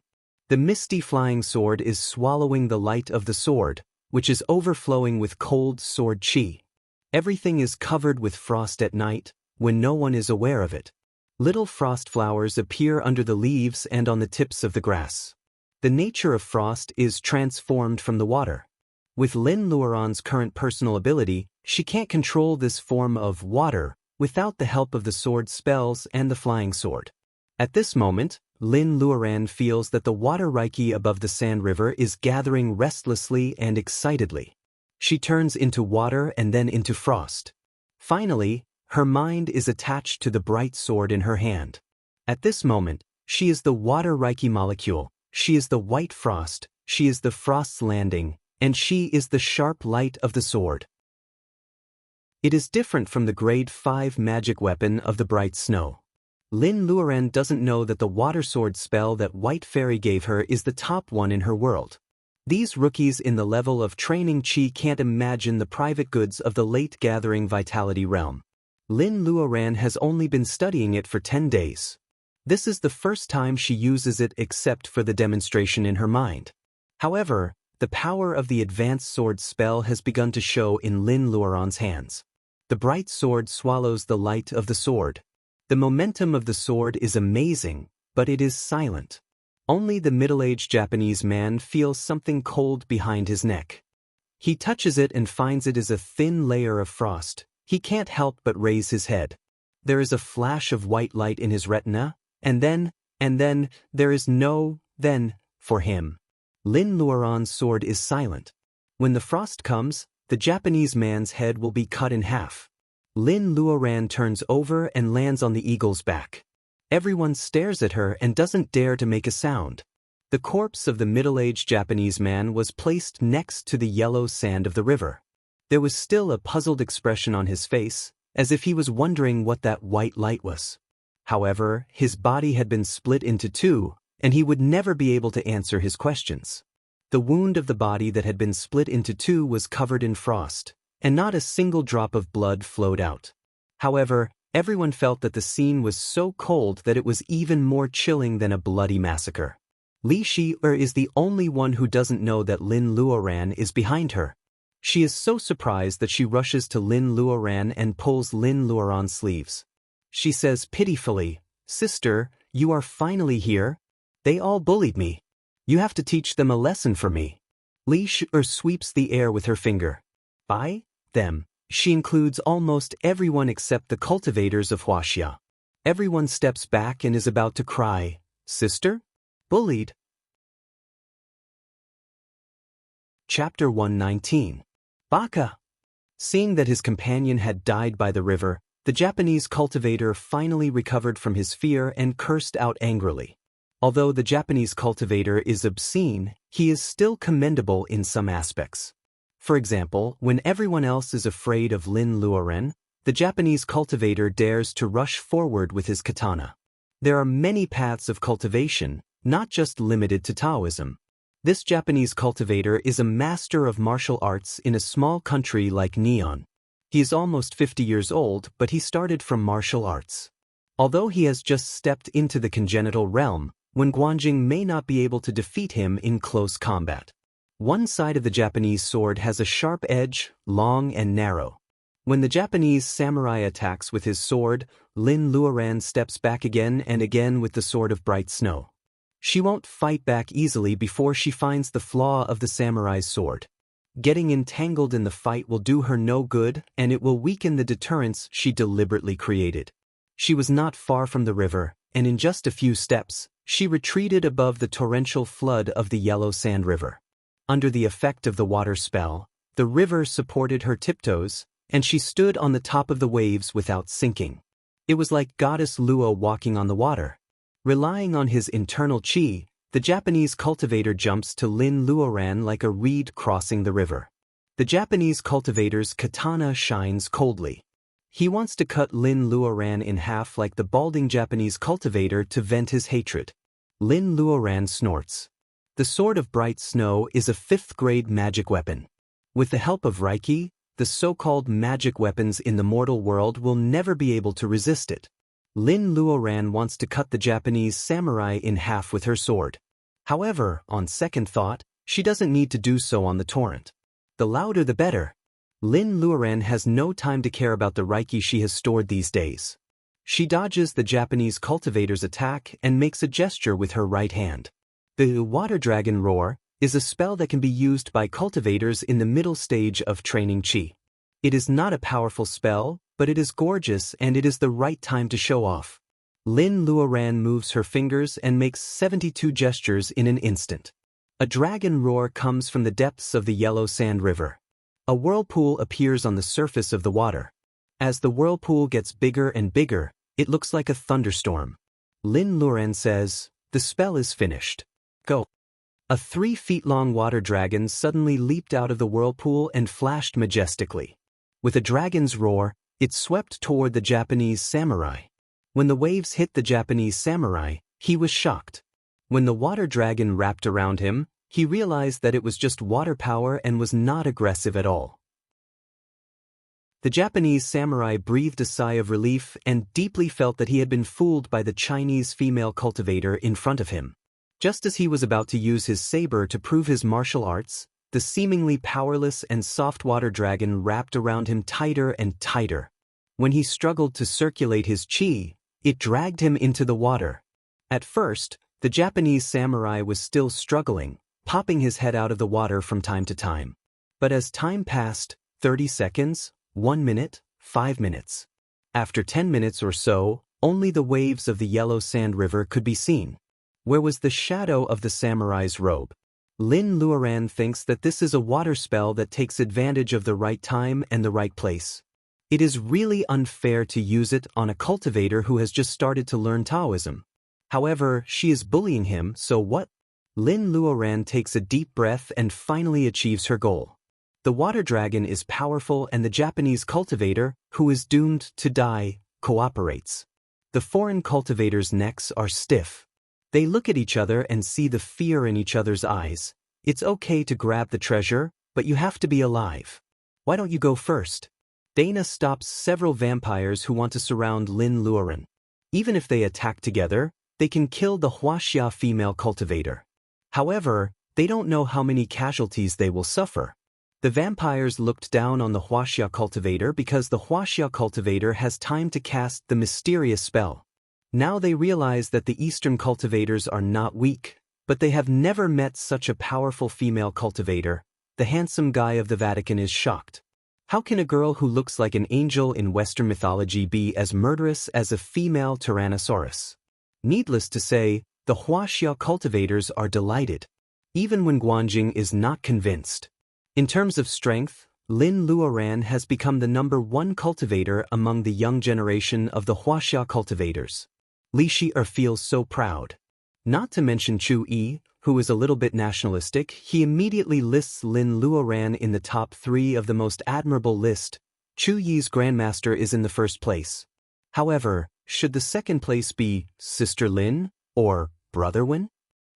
The misty flying sword is swallowing the light of the sword, which is overflowing with cold sword chi. Everything is covered with frost at night, when no one is aware of it. Little frost flowers appear under the leaves and on the tips of the grass. The nature of frost is transformed from the water. With Lin Luoran's current personal ability, she can't control this form of water without the help of the sword spells and the flying sword. At this moment, Lin Luoran feels that the water reiki above the sand river is gathering restlessly and excitedly. She turns into water and then into frost. Finally, her mind is attached to the bright sword in her hand. At this moment, she is the water reiki molecule, she is the white frost, she is the frost's landing, and she is the sharp light of the sword. It is different from the grade 5 magic weapon of the bright snow. Lin Luoran doesn't know that the water sword spell that White Fairy gave her is the top one in her world. These rookies in the level of training chi can't imagine the private goods of the late gathering vitality realm. Lin Luoran has only been studying it for 10 days. This is the first time she uses it except for the demonstration in her mind. However, the power of the advanced sword spell has begun to show in Lin Luoran's hands. The bright sword swallows the light of the sword. The momentum of the sword is amazing, but it is silent. Only the middle-aged Japanese man feels something cold behind his neck. He touches it and finds it is a thin layer of frost. He can't help but raise his head. There is a flash of white light in his retina, and then, there is no then for him. Lin Luoran's sword is silent. When the frost comes, the Japanese man's head will be cut in half. Lin Luoran turns over and lands on the eagle's back. Everyone stares at her and doesn't dare to make a sound. The corpse of the middle-aged Japanese man was placed next to the yellow sand of the river. There was still a puzzled expression on his face, as if he was wondering what that white light was. However, his body had been split into two, and he would never be able to answer his questions. The wound of the body that had been split into two was covered in frost, and not a single drop of blood flowed out. However, everyone felt that the scene was so cold that it was even more chilling than a bloody massacre. Li Shi is the only one who doesn't know that Lin Luoran is behind her. She is so surprised that she rushes to Lin Luoran and pulls Lin Luoran's sleeves. She says pitifully, Sister, you are finally here? They all bullied me. You have to teach them a lesson for me. Li Shu'er sweeps the air with her finger. By them, she includes almost everyone except the cultivators of Huaxia. Everyone steps back and is about to cry. Sister? Bullied? Chapter 119. Baka. Seeing that his companion had died by the river, the Japanese cultivator finally recovered from his fear and cursed out angrily. Although the Japanese cultivator is obscene, he is still commendable in some aspects. For example, when everyone else is afraid of Lin Luoren, the Japanese cultivator dares to rush forward with his katana. There are many paths of cultivation, not just limited to Taoism. This Japanese cultivator is a master of martial arts in a small country like Neon. He is almost 50 years old, but he started from martial arts. Although he has just stepped into the congenital realm, Wen Guanjing may not be able to defeat him in close combat. One side of the Japanese sword has a sharp edge, long and narrow. When the Japanese samurai attacks with his sword, Lin Luoran steps back again and again with the sword of bright snow. She won't fight back easily before she finds the flaw of the samurai's sword. Getting entangled in the fight will do her no good, and it will weaken the deterrence she deliberately created. She was not far from the river, and in just a few steps, she retreated above the torrential flood of the Yellow Sand River. Under the effect of the water spell, the river supported her tiptoes, and she stood on the top of the waves without sinking. It was like Goddess Lua walking on the water. Relying on his internal chi, the Japanese cultivator jumps to Lin Luoran like a reed crossing the river. The Japanese cultivator's katana shines coldly. He wants to cut Lin Luoran in half like the balding Japanese cultivator to vent his hatred. Lin Luoran snorts. The sword of bright snow is a 5th-grade magic weapon. With the help of Reiki, the so-called magic weapons in the mortal world will never be able to resist it. Lin Luoran wants to cut the Japanese samurai in half with her sword. However, on second thought, she doesn't need to do so on the torrent. The louder the better. Lin Luoran has no time to care about the Reiki she has stored these days. She dodges the Japanese cultivator's attack and makes a gesture with her right hand. The Water Dragon Roar is a spell that can be used by cultivators in the middle stage of training Qi. It is not a powerful spell, but it is gorgeous and it is the right time to show off. Lin Luoran moves her fingers and makes 72 gestures in an instant. A dragon roar comes from the depths of the Yellow Sand River. A whirlpool appears on the surface of the water. As the whirlpool gets bigger and bigger, it looks like a thunderstorm. Lin Luoran says, "The spell is finished. Go." A 3-feet-long water dragon suddenly leaped out of the whirlpool and flashed majestically. With a dragon's roar, it swept toward the Japanese samurai. When the waves hit the Japanese samurai, he was shocked. When the water dragon wrapped around him, he realized that it was just water power and was not aggressive at all. The Japanese samurai breathed a sigh of relief and deeply felt that he had been fooled by the Chinese female cultivator in front of him. Just as he was about to use his saber to prove his martial arts, the seemingly powerless and soft water dragon wrapped around him tighter and tighter. When he struggled to circulate his chi, it dragged him into the water. At first, the Japanese samurai was still struggling, popping his head out of the water from time to time. But as time passed, 30 seconds, 1 minute, 5 minutes. After 10 minutes or so, only the waves of the Yellow Sand River could be seen. Where was the shadow of the samurai's robe? Lin Luoran thinks that this is a water spell that takes advantage of the right time and the right place. It is really unfair to use it on a cultivator who has just started to learn Taoism. However, she is bullying him, so what? Lin Luoran takes a deep breath and finally achieves her goal. The water dragon is powerful and the Japanese cultivator, who is doomed to die, cooperates. The foreign cultivators' necks are stiff. They look at each other and see the fear in each other's eyes. It's okay to grab the treasure, but you have to be alive. Why don't you go first? Dana stops several vampires who want to surround Lin Luoran. Even if they attack together, they can kill the Huaxia female cultivator. However, they don't know how many casualties they will suffer. The vampires looked down on the Huaxia cultivator because the Huaxia cultivator has time to cast the mysterious spell. Now they realize that the Eastern cultivators are not weak, but they have never met such a powerful female cultivator. The handsome guy of the Vatican is shocked. How can a girl who looks like an angel in Western mythology be as murderous as a female Tyrannosaurus? Needless to say, the Huaxia cultivators are delighted, even when Guanjing is not convinced. In terms of strength, Lin Luoran has become the #1 cultivator among the young generation of the Huaxia cultivators. Li Shi'er feels so proud. Not to mention Chu Yi, who is a little bit nationalistic, he immediately lists Lin Luoran in the top 3 of the most admirable list. Chu Yi's grandmaster is in the first place. However, should the second place be Sister Lin or Brother Wen?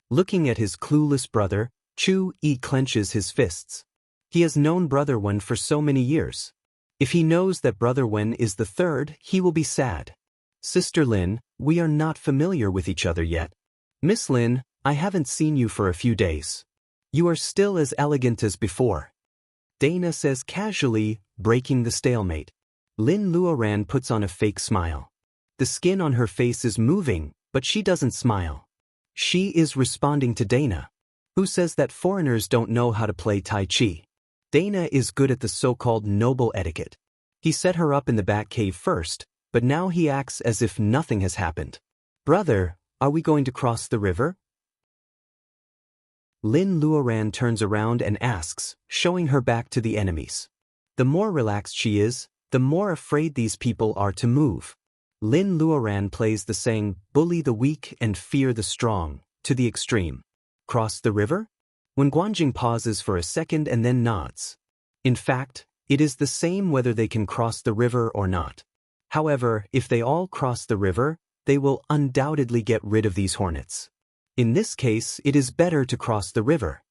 Looking at his clueless brother, Chu Yi clenches his fists. He has known Brother Wen for so many years. If he knows that Brother Wen is the third, he will be sad. Sister Lin, we are not familiar with each other yet. Miss Lin, I haven't seen you for a few days. You are still as elegant as before. Dana says casually, breaking the stalemate. Lin Luoran puts on a fake smile. The skin on her face is moving, but she doesn't smile. She is responding to Dana, who says that foreigners don't know how to play Tai Chi. Dana is good at the so-called noble etiquette. He set her up in the Bat Cave first, but now he acts as if nothing has happened. Brother, are we going to cross the river? Lin Luoran turns around and asks, showing her back to the enemies. The more relaxed she is, the more afraid these people are to move. Lin Luoran plays the saying, bully the weak and fear the strong, to the extreme. Cross the river? When Guanjing pauses for a second and then nods. In fact, it is the same whether they can cross the river or not. However, if they all cross the river, they will undoubtedly get rid of these hornets. In this case, it is better to cross the river.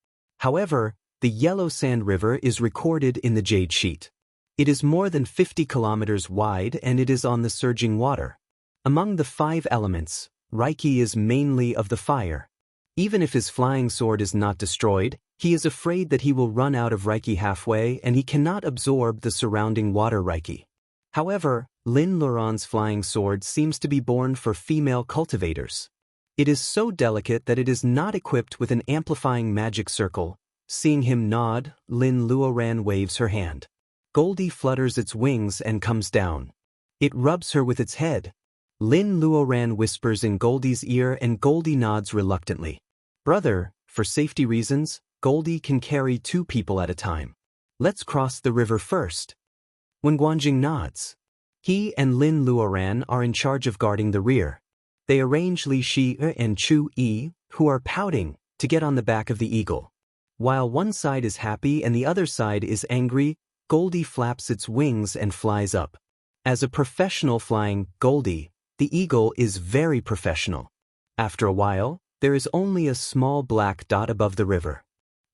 However, the Yellow Sand River is recorded in the Jade Sheet. It is more than 50 kilometers wide and it is on the surging water. Among the 5 elements, Reiki is mainly of the fire. Even if his flying sword is not destroyed, he is afraid that he will run out of Reiki halfway and he cannot absorb the surrounding water Reiki. However, Lin Luoran's flying sword seems to be born for female cultivators. It is so delicate that it is not equipped with an amplifying magic circle. Seeing him nod, Lin Luoran waves her hand. Goldie flutters its wings and comes down. It rubs her with its head. Lin Luoran whispers in Goldie's ear and Goldie nods reluctantly. Brother, for safety reasons, Goldie can carry 2 people at a time. Let's cross the river first. When Guanjing nods, he and Lin Luoran are in charge of guarding the rear. They arrange Li Shi'er and Chu Yi, who are pouting, to get on the back of the eagle. While one side is happy and the other side is angry, Goldie flaps its wings and flies up. As a professional flying Goldie, the eagle is very professional. After a while, there is only a small black dot above the river.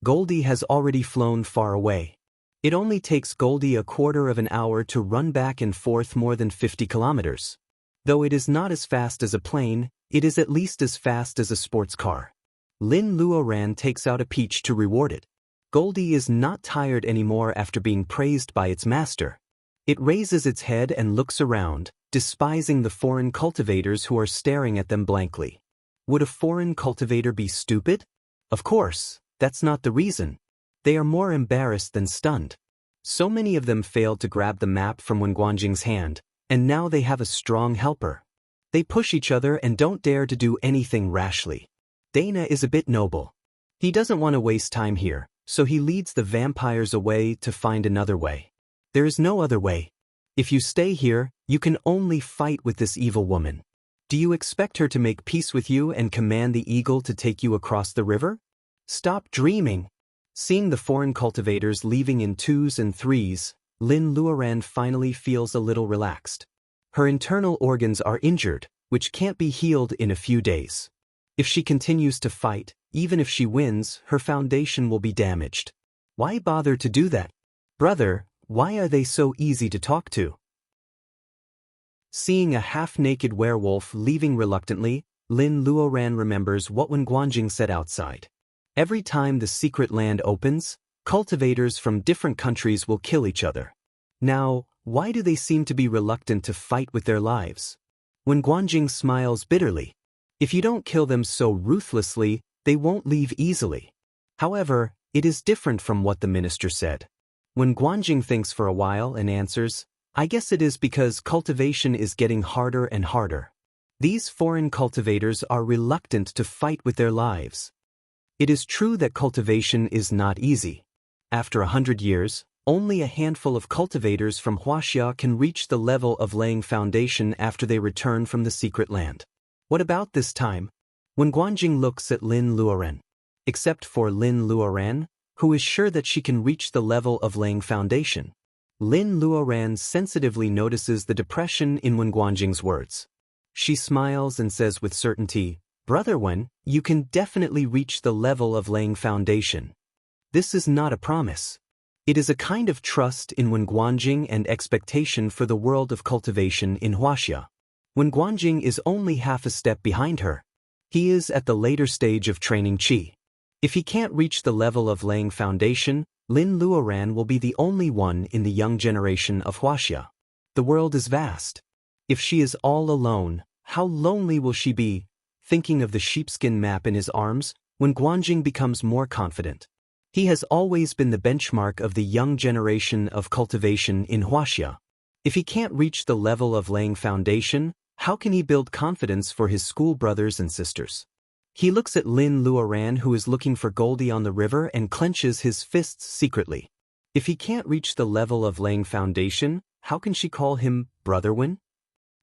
Goldie has already flown far away. It only takes Goldie a quarter of an hour to run back and forth more than 50 kilometers. Though it is not as fast as a plane, it is at least as fast as a sports car. Lin Luoran takes out a peach to reward it. Goldie is not tired anymore after being praised by its master. It raises its head and looks around, despising the foreign cultivators who are staring at them blankly. Would a foreign cultivator be stupid? Of course, that's not the reason. They are more embarrassed than stunned. So many of them failed to grab the map from Wen Guanjing's hand, and now they have a strong helper. They push each other and don't dare to do anything rashly. Dana is a bit noble. He doesn't want to waste time here, so he leads the vampires away to find another way. There is no other way. If you stay here, you can only fight with this evil woman. Do you expect her to make peace with you and command the eagle to take you across the river? Stop dreaming. Seeing the foreign cultivators leaving in 2s and 3s, Lin Luoran finally feels a little relaxed. Her internal organs are injured, which can't be healed in a few days. If she continues to fight, even if she wins, her foundation will be damaged. Why bother to do that? Brother, why are they so easy to talk to? Seeing a half-naked werewolf leaving reluctantly, Lin Luoran remembers what Wen Guanjing said outside. Every time the secret land opens, cultivators from different countries will kill each other. Now, why do they seem to be reluctant to fight with their lives? When Guanjing smiles bitterly. If you don't kill them so ruthlessly, they won't leave easily. However, it is different from what the minister said. When Guanjing thinks for a while and answers, I guess it is because cultivation is getting harder and harder. These foreign cultivators are reluctant to fight with their lives. It is true that cultivation is not easy. After 100 years, only a handful of cultivators from Huaxia can reach the level of laying foundation after they return from the secret land. What about this time? When Guanjing looks at Lin Luoren. Except for Lin Luoren, who is sure that she can reach the level of laying foundation. Lin Luoren sensitively notices the depression in Wen Guanjing's words. She smiles and says with certainty, Brother Wen, you can definitely reach the level of laying foundation. This is not a promise. It is a kind of trust in Wen Guanjing and expectation for the world of cultivation in Huaxia. Wen Guanjing is only half a step behind her. He is at the later stage of training qi. If he can't reach the level of laying foundation, Lin Luoren will be the only one in the young generation of Huaxia. The world is vast. If she is all alone, how lonely will she be? Thinking of the sheepskin map in his arms, Wen Guanjing becomes more confident. He has always been the benchmark of the young generation of cultivation in Huaxia. If he can't reach the level of laying foundation, how can he build confidence for his school brothers and sisters? He looks at Lin Luoren, who is looking for Goldie on the river, and clenches his fists secretly. If he can't reach the level of laying foundation, how can she call him Brother Wen?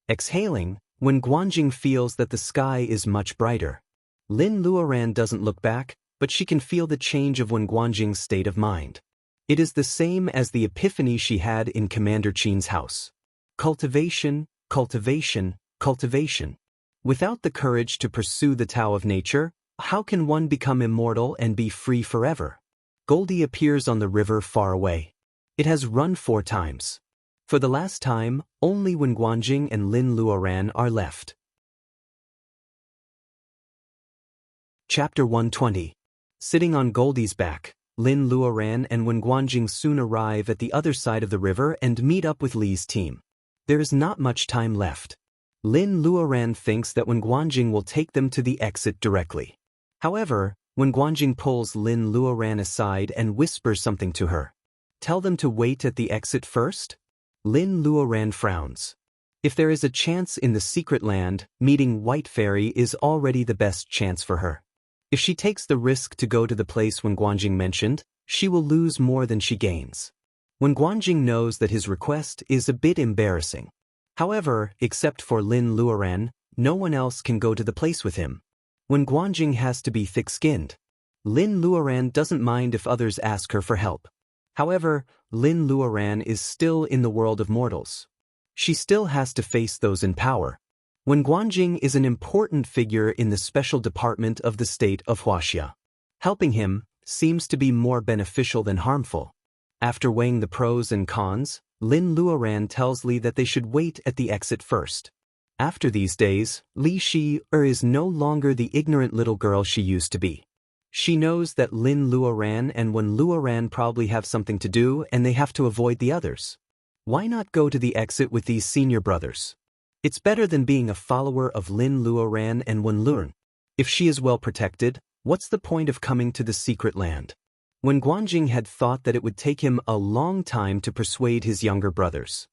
Exhaling, Wen Guanjing feels that the sky is much brighter. Lin Luoren doesn't look back, but she can feel the change of Wen Guanjing's state of mind. It is the same as the epiphany she had in Commander Qin's house. Cultivation, cultivation, cultivation. Without the courage to pursue the Tao of nature, how can one become immortal and be free forever? Goldie appears on the river far away. It has run 4 times. For the last time, only Wen Guanjing and Lin Luoren are left. Chapter 120. Sitting on Goldie's back, Lin Luoren and Wen Guanjing soon arrive at the other side of the river and meet up with Li's team. There is not much time left. Lin Luoren thinks that Wen Guanjing will take them to the exit directly. However, Wen Guanjing pulls Lin Luoren aside and whispers something to her. Tell them to wait at the exit first? Lin Luoren frowns. If there is a chance in the secret land, meeting White Fairy is already the best chance for her. If she takes the risk to go to the place Wen Guanjing mentioned, she will lose more than she gains. Wen Guanjing knows that his request is a bit embarrassing. However, except for Lin Luoren, no one else can go to the place with him. Wen Guanjing has to be thick-skinned. Lin Luoren doesn't mind if others ask her for help. However, Lin Luoren is still in the world of mortals. She still has to face those in power. Wen Guanjing is an important figure in the special department of the state of Huaxia. Helping him seems to be more beneficial than harmful. After weighing the pros and cons, Lin Luoren tells Li that they should wait at the exit first. After these days, Li Shi-er is no longer the ignorant little girl she used to be. She knows that Lin Luoren and Wen Luoren probably have something to do and they have to avoid the others. Why not go to the exit with these senior brothers? It's better than being a follower of Lin Luoren and Wen Luoren. If she is well protected, what's the point of coming to the secret land? Wen Guanjing had thought that it would take him a long time to persuade his younger brothers.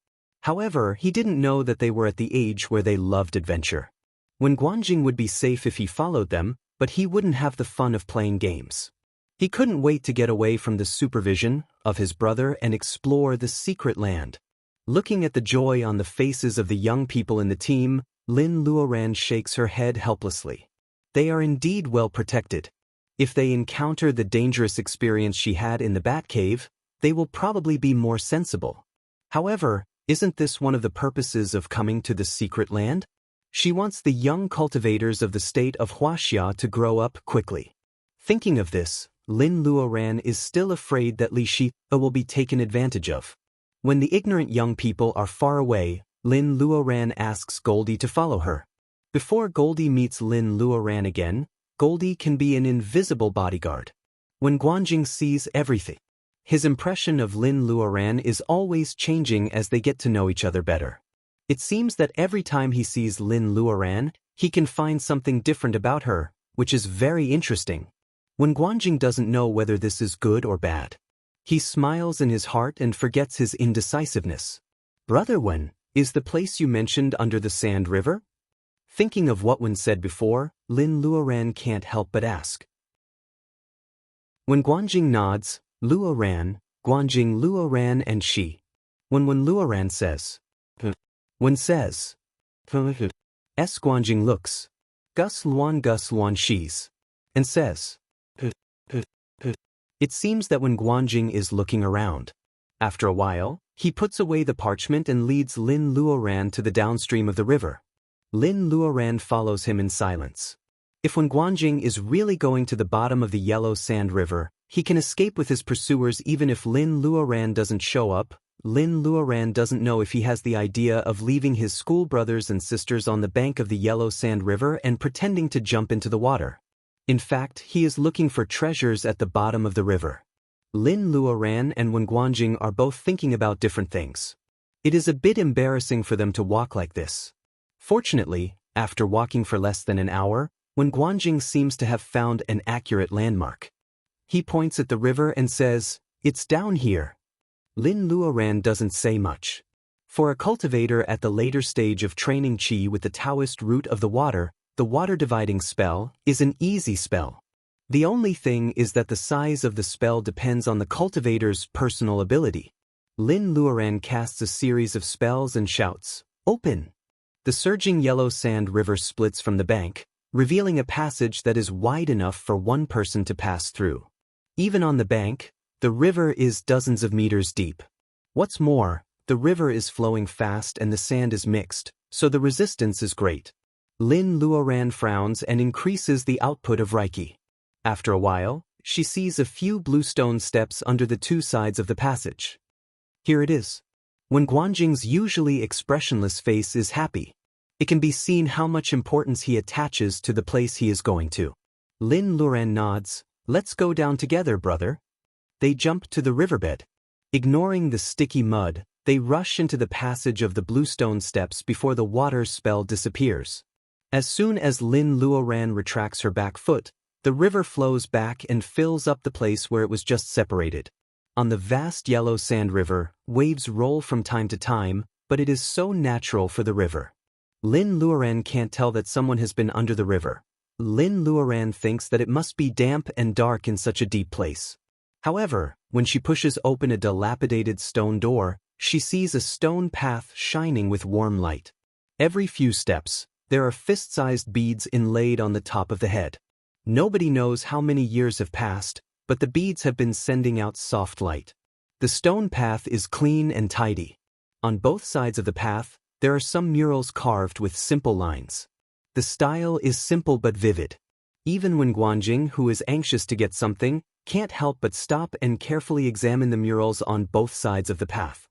However, he didn't know that they were at the age where they loved adventure. Wen Guanjing would be safe if he followed them, but he wouldn't have the fun of playing games. He couldn't wait to get away from the supervision of his brother and explore the secret land. Looking at the joy on the faces of the young people in the team, Lin Luoren shakes her head helplessly. They are indeed well protected. If they encounter the dangerous experience she had in the Batcave, they will probably be more sensible. However, isn't this one of the purposes of coming to the secret land? She wants the young cultivators of the state of Huaxia to grow up quickly. Thinking of this, Lin Luoren is still afraid that Li Shi will be taken advantage of. When the ignorant young people are far away, Lin Luoren asks Goldie to follow her. Before Goldie meets Lin Luoren again, Goldie can be an invisible bodyguard. Wen Guanjing sees everything. His impression of Lin Luoren is always changing as they get to know each other better. It seems that every time he sees Lin Luoran, he can find something different about her, which is very interesting. When Guanjing doesn't know whether this is good or bad, he smiles in his heart and forgets his indecisiveness. Brother Wen, is the place you mentioned under the Sand River? Thinking of what Wen said before, Lin Luoran can't help but ask. When Guanjing nods, Luoran, Guanjing Luoran and she. When Luoran says, Wen says, S. Guanjing looks, Gus Luan she's, and says, It seems that when Guanjing is looking around. After a while, he puts away the parchment and leads Lin Luoran to the downstream of the river. Lin Luoran follows him in silence. If when Guanjing is really going to the bottom of the Yellow Sand River, he can escape with his pursuers even if Lin Luoran doesn't show up. Lin Luoran doesn't know if he has the idea of leaving his school brothers and sisters on the bank of the Yellow Sand River and pretending to jump into the water. In fact, he is looking for treasures at the bottom of the river. Lin Luoran and Wen Guanjing are both thinking about different things. It is a bit embarrassing for them to walk like this. Fortunately, after walking for less than an hour, Wen Guanjing seems to have found an accurate landmark. He points at the river and says, It's down here. Lin Luoran doesn't say much. For a cultivator at the later stage of training qi with the Taoist root of the water dividing spell is an easy spell. The only thing is that the size of the spell depends on the cultivator's personal ability. Lin Luoran casts a series of spells and shouts, Open! The surging Yellow Sand River splits from the bank, revealing a passage that is wide enough for one person to pass through. Even on the bank, the river is dozens of meters deep. What's more, the river is flowing fast and the sand is mixed, so the resistance is great. Lin Luoran frowns and increases the output of Reiki. After a while, she sees a few bluestone steps under the two sides of the passage. Here it is. When Guanjing's usually expressionless face is happy, it can be seen how much importance he attaches to the place he is going to. Lin Luoran nods, Let's go down together, brother. They jump to the riverbed. Ignoring the sticky mud, they rush into the passage of the bluestone steps before the water spell disappears. As soon as Lin Luoran retracts her back foot, the river flows back and fills up the place where it was just separated. On the vast Yellow Sand River, waves roll from time to time, but it is so natural for the river. Lin Luoran can't tell that someone has been under the river. Lin Luoran thinks that it must be damp and dark in such a deep place. However, when she pushes open a dilapidated stone door, she sees a stone path shining with warm light. Every few steps, there are fist-sized beads inlaid on the top of the head. Nobody knows how many years have passed, but the beads have been sending out soft light. The stone path is clean and tidy. On both sides of the path, there are some murals carved with simple lines. The style is simple but vivid. Even when Guanjing, who is anxious to get something, can't help but stop and carefully examine the murals on both sides of the path.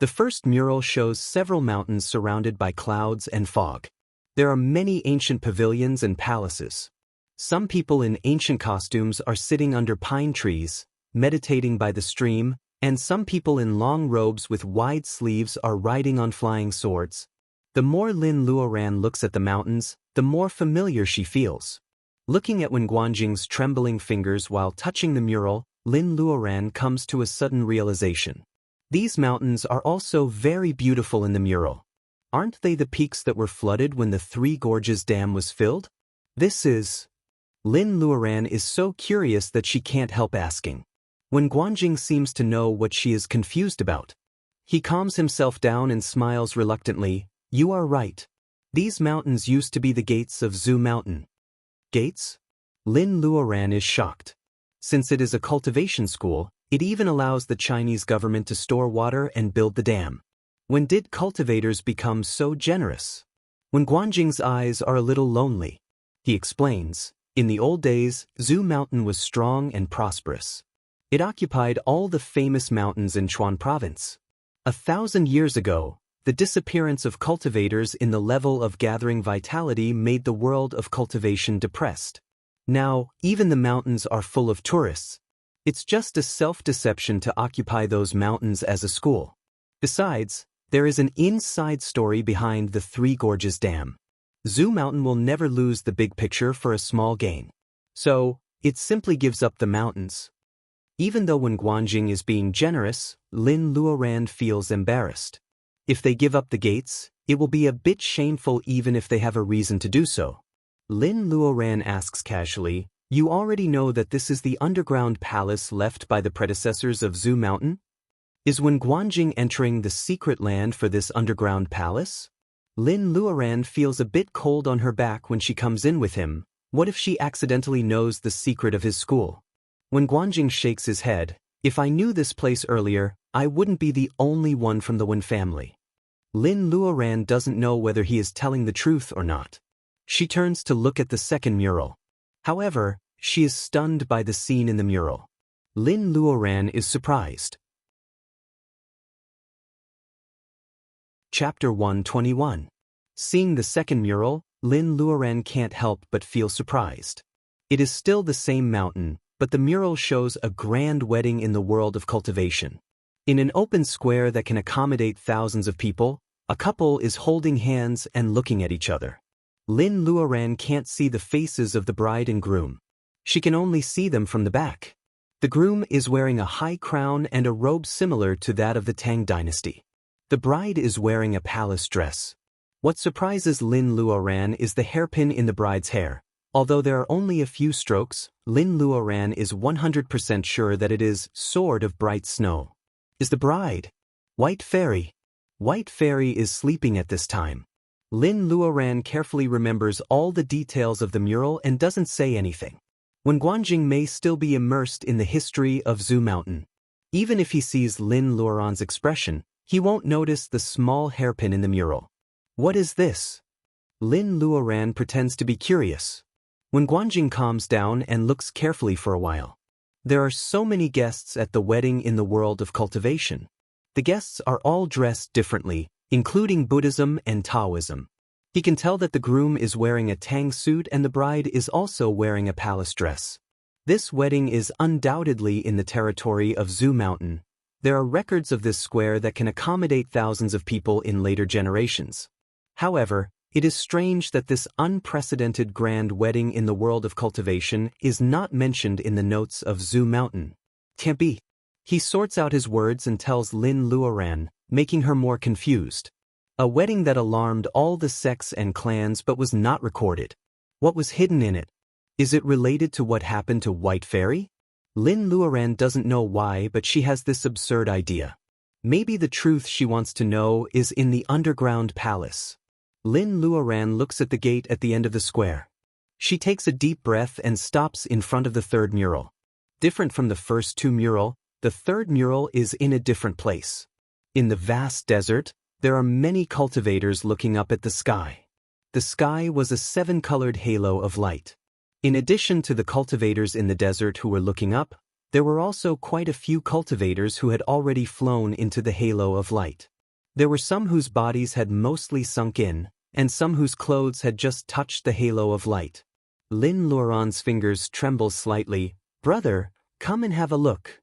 The first mural shows several mountains surrounded by clouds and fog. There are many ancient pavilions and palaces. Some people in ancient costumes are sitting under pine trees, meditating by the stream, and some people in long robes with wide sleeves are riding on flying swords. The more Lin Luoran looks at the mountains, the more familiar she feels. Looking at Wen Guanjing's trembling fingers while touching the mural, Lin Luoran comes to a sudden realization. These mountains are also very beautiful in the mural. Aren't they the peaks that were flooded when the Three Gorges Dam was filled? This is... Lin Luoran is so curious that she can't help asking. Wen Guanjing seems to know what she is confused about. He calms himself down and smiles reluctantly. You are right. These mountains used to be the gates of Zhu Mountain. Gates? Lin Luoran is shocked. Since it is a cultivation school, it even allows the Chinese government to store water and build the dam. When did cultivators become so generous? Wen Guanjing's eyes are a little lonely. He explains, in the old days, Zhu Mountain was strong and prosperous. It occupied all the famous mountains in Chuan province. 1,000 years ago, the disappearance of cultivators in the level of gathering vitality made the world of cultivation depressed. Now, even the mountains are full of tourists. It's just a self-deception to occupy those mountains as a school. Besides, There is an inside story behind the Three Gorges Dam. Zoo Mountain will never lose the big picture for a small gain. So, it simply gives up the mountains. Even though when Guanjing is being generous, Lin Luoran feels embarrassed. If they give up the gates, it will be a bit shameful even if they have a reason to do so. Lin Luoran asks casually, "You already know that this is the underground palace left by the predecessors of Zoo Mountain? Is Wen Guanjing entering the secret land for this underground palace?" Lin Luoran feels a bit cold on her back when she comes in with him. What if she accidentally knows the secret of his school? When Guanjing shakes his head, "If I knew this place earlier, I wouldn't be the only one from the Wen family." Lin Luoran doesn't know whether he is telling the truth or not. She turns to look at the second mural. However, she is stunned by the scene in the mural. Lin Luoran is surprised. Chapter 121. Seeing the second mural, Lin Luoran can't help but feel surprised. It is still the same mountain, but the mural shows a grand wedding in the world of cultivation. In an open square that can accommodate thousands of people, a couple is holding hands and looking at each other. Lin Luoran can't see the faces of the bride and groom. She can only see them from the back. The groom is wearing a high crown and a robe similar to that of the Tang dynasty. The bride is wearing a palace dress. What surprises Lin Luoran is the hairpin in the bride's hair. Although there are only a few strokes, Lin Luoran is 100% sure that it is Sword of Bright Snow. Is the bride White Fairy? White Fairy is sleeping at this time. Lin Luoran carefully remembers all the details of the mural and doesn't say anything. Wen Guanjing may still be immersed in the history of Zoo Mountain. Even if he sees Lin Luoran's expression, he won't notice the small hairpin in the mural. What is this? Lin Luoran pretends to be curious. Wen Guanjing calms down and looks carefully for a while. There are so many guests at the wedding in the world of cultivation. The guests are all dressed differently, including Buddhism and Taoism. He can tell that the groom is wearing a Tang suit and the bride is also wearing a palace dress. This wedding is undoubtedly in the territory of Zoo Mountain. There are records of this square that can accommodate thousands of people in later generations. However, it is strange that this unprecedented grand wedding in the world of cultivation is not mentioned in the notes of Zoo Mountain. Can't be. He sorts out his words and tells Lin Luoran, making her more confused. A wedding that alarmed all the sects and clans but was not recorded. What was hidden in it? Is it related to what happened to White Fairy? Lin Luoran doesn't know why, but she has this absurd idea. Maybe the truth she wants to know is in the underground palace. Lin Luoran looks at the gate at the end of the square. She takes a deep breath and stops in front of the third mural. Different from the first two mural, the third mural is in a different place. In the vast desert, there are many cultivators looking up at the sky. The sky was a seven-colored halo of light. In addition to the cultivators in the desert who were looking up, there were also quite a few cultivators who had already flown into the halo of light. There were some whose bodies had mostly sunk in, and some whose clothes had just touched the halo of light. Lin Luoran's fingers tremble slightly. "Brother, come and have a look."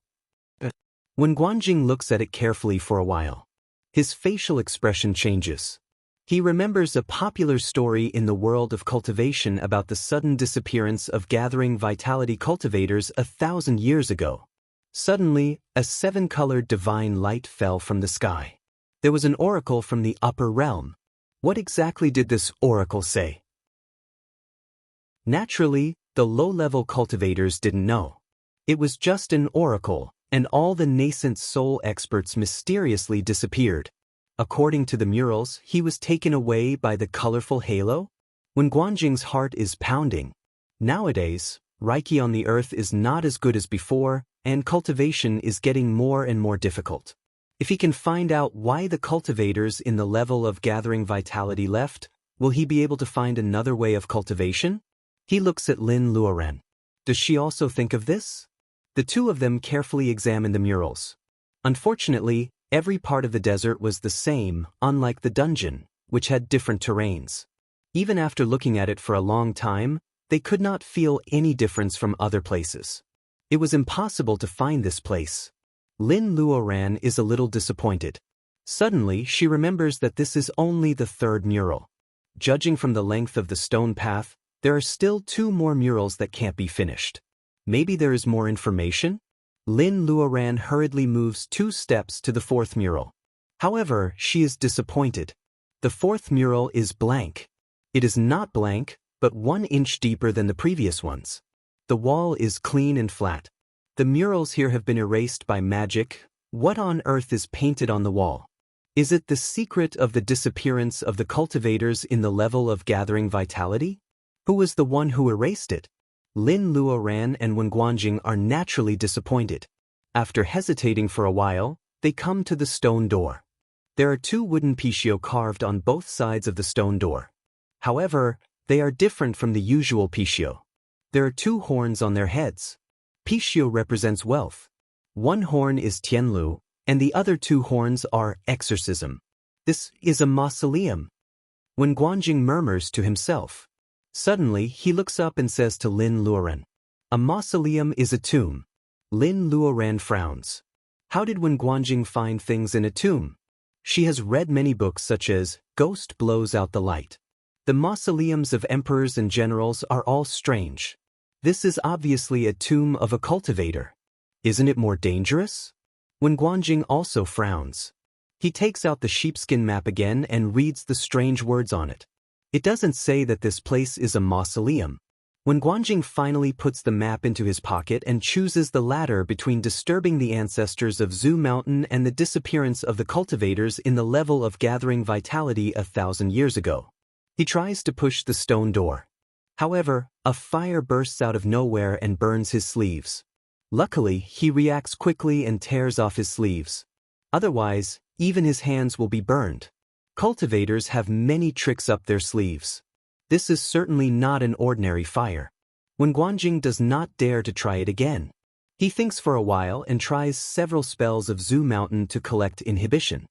When Guanjing looks at it carefully for a while, his facial expression changes. He remembers a popular story in the world of cultivation about the sudden disappearance of gathering vitality cultivators 1,000 years ago. Suddenly, a seven-colored divine light fell from the sky. There was an oracle from the upper realm. What exactly did this oracle say? Naturally, the low-level cultivators didn't know. It was just an oracle, and all the nascent soul experts mysteriously disappeared. According to the murals, he was taken away by the colorful halo? When Guanjing's heart is pounding. Nowadays, Reiki on the earth is not as good as before, and cultivation is getting more and more difficult. If he can find out why the cultivators in the level of gathering vitality left, will he be able to find another way of cultivation? He looks at Lin Luoran. Does she also think of this? The two of them carefully examine the murals. Unfortunately, every part of the desert was the same, unlike the dungeon, which had different terrains. Even after looking at it for a long time, they could not feel any difference from other places. It was impossible to find this place. Lin Luoran is a little disappointed. Suddenly, she remembers that this is only the third mural. Judging from the length of the stone path, there are still 2 more murals that can't be finished. Maybe there is more information? Lin Luoran hurriedly moves 2 steps to the 4th mural. However, she is disappointed. The 4th mural is blank. It is not blank, but 1 inch deeper than the previous ones. The wall is clean and flat. The murals here have been erased by magic. What on earth is painted on the wall? Is it the secret of the disappearance of the cultivators in the level of gathering vitality? Who was the one who erased it? Lin Luoran and Wen Guanjing are naturally disappointed. After hesitating for a while, they come to the stone door. There are 2 wooden pishio carved on both sides of the stone door. However, they are different from the usual pishio. There are 2 horns on their heads. Pishio represents wealth. 1 horn is Tianlu, and the other 2 horns are exorcism. This is a mausoleum. When Guanjing murmurs to himself. Suddenly, he looks up and says to Lin Luoran, "A mausoleum is a tomb." Lin Luoran frowns. How did Wen Guanjing find things in a tomb? She has read many books such as Ghost Blows Out the Light. The mausoleums of emperors and generals are all strange. This is obviously a tomb of a cultivator. Isn't it more dangerous? Wen Guanjing also frowns. He takes out the sheepskin map again and reads the strange words on it. It doesn't say that this place is a mausoleum. When Guanjing finally puts the map into his pocket and chooses the latter between disturbing the ancestors of Zhu Mountain and the disappearance of the cultivators in the level of gathering vitality 1,000 years ago, he tries to push the stone door. However, a fire bursts out of nowhere and burns his sleeves. Luckily, he reacts quickly and tears off his sleeves. Otherwise, even his hands will be burned. Cultivators have many tricks up their sleeves. This is certainly not an ordinary fire. Wen Guanjing does not dare to try it again. He thinks for a while and tries several spells of Zhu Mountain to collect inhibition.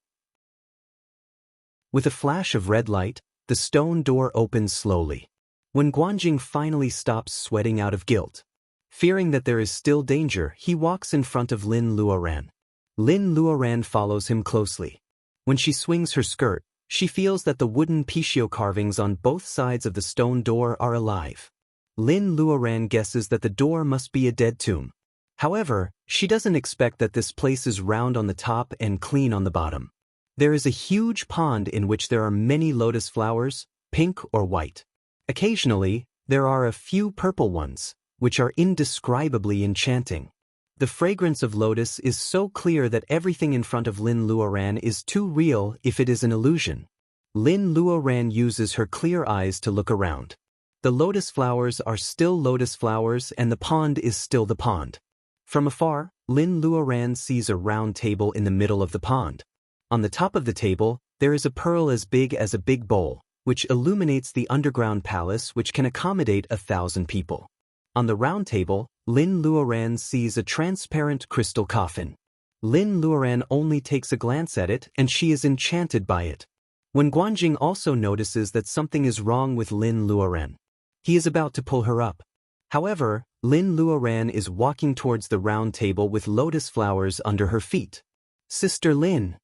With a flash of red light, the stone door opens slowly. When Guanjing finally stops sweating out of guilt. Fearing that there is still danger, he walks in front of Lin Luoran. Lin Luoran follows him closely. When she swings her skirt, she feels that the wooden pishio carvings on both sides of the stone door are alive. Lin Luoran guesses that the door must be a dead tomb. However, she doesn't expect that this place is round on the top and clean on the bottom. There is a huge pond in which there are many lotus flowers, pink or white. Occasionally, there are a few purple ones, which are indescribably enchanting. The fragrance of lotus is so clear that everything in front of Lin Luoran is too real if it is an illusion. Lin Luoran uses her clear eyes to look around. The lotus flowers are still lotus flowers and the pond is still the pond. From afar, Lin Luoran sees a round table in the middle of the pond. On the top of the table, there is a pearl as big as a big bowl, which illuminates the underground palace which can accommodate 1,000 people. On the round table, Lin Luoran sees a transparent crystal coffin. Lin Luoran only takes a glance at it and she is enchanted by it. When Guanjing also notices that something is wrong with Lin Luoran. He is about to pull her up. However, Lin Luoran is walking towards the round table with lotus flowers under her feet. "Sister Lin!"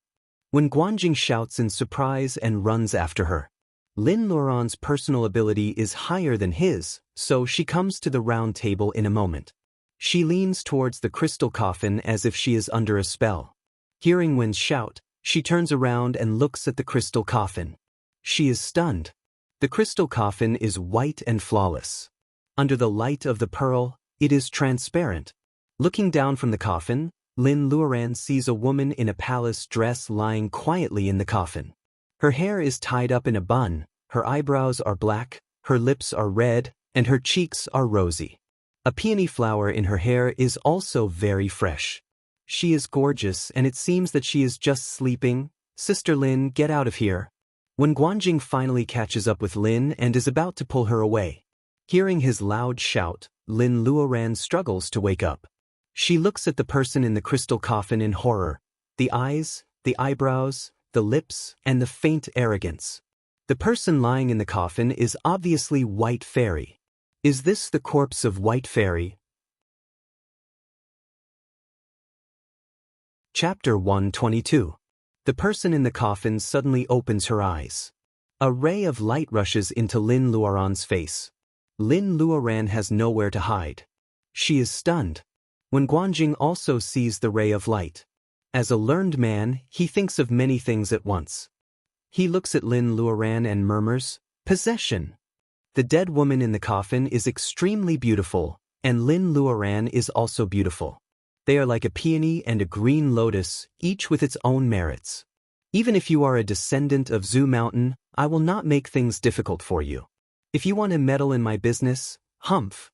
When Guanjing shouts in surprise and runs after her. Lin Luoran's personal ability is higher than his, so she comes to the round table in a moment. She leans towards the crystal coffin as if she is under a spell. Hearing Wen's shout, she turns around and looks at the crystal coffin. She is stunned. The crystal coffin is white and flawless. Under the light of the pearl, it is transparent. Looking down from the coffin, Lin Luoran sees a woman in a palace dress lying quietly in the coffin. Her hair is tied up in a bun, her eyebrows are black, her lips are red, and her cheeks are rosy. A peony flower in her hair is also very fresh. She is gorgeous and it seems that she is just sleeping. "Sister Lin, get out of here." When Guanjing finally catches up with Lin and is about to pull her away. Hearing his loud shout, Lin Luoran struggles to wake up. She looks at the person in the crystal coffin in horror. The eyes, the eyebrows, the lips, and the faint arrogance. The person lying in the coffin is obviously White Fairy. Is this the corpse of White Fairy? Chapter 122. The person in the coffin suddenly opens her eyes. A ray of light rushes into Lin Luoran's face. Lin Luoran has nowhere to hide. She is stunned. When Guanjing also sees the ray of light. As a learned man, he thinks of many things at once. He looks at Lin Luoran and murmurs, "Possession." The dead woman in the coffin is extremely beautiful, and Lin Luoran is also beautiful. They are like a peony and a green lotus, each with its own merits. Even if you are a descendant of Zhu Mountain, I will not make things difficult for you. If you want to meddle in my business, humph.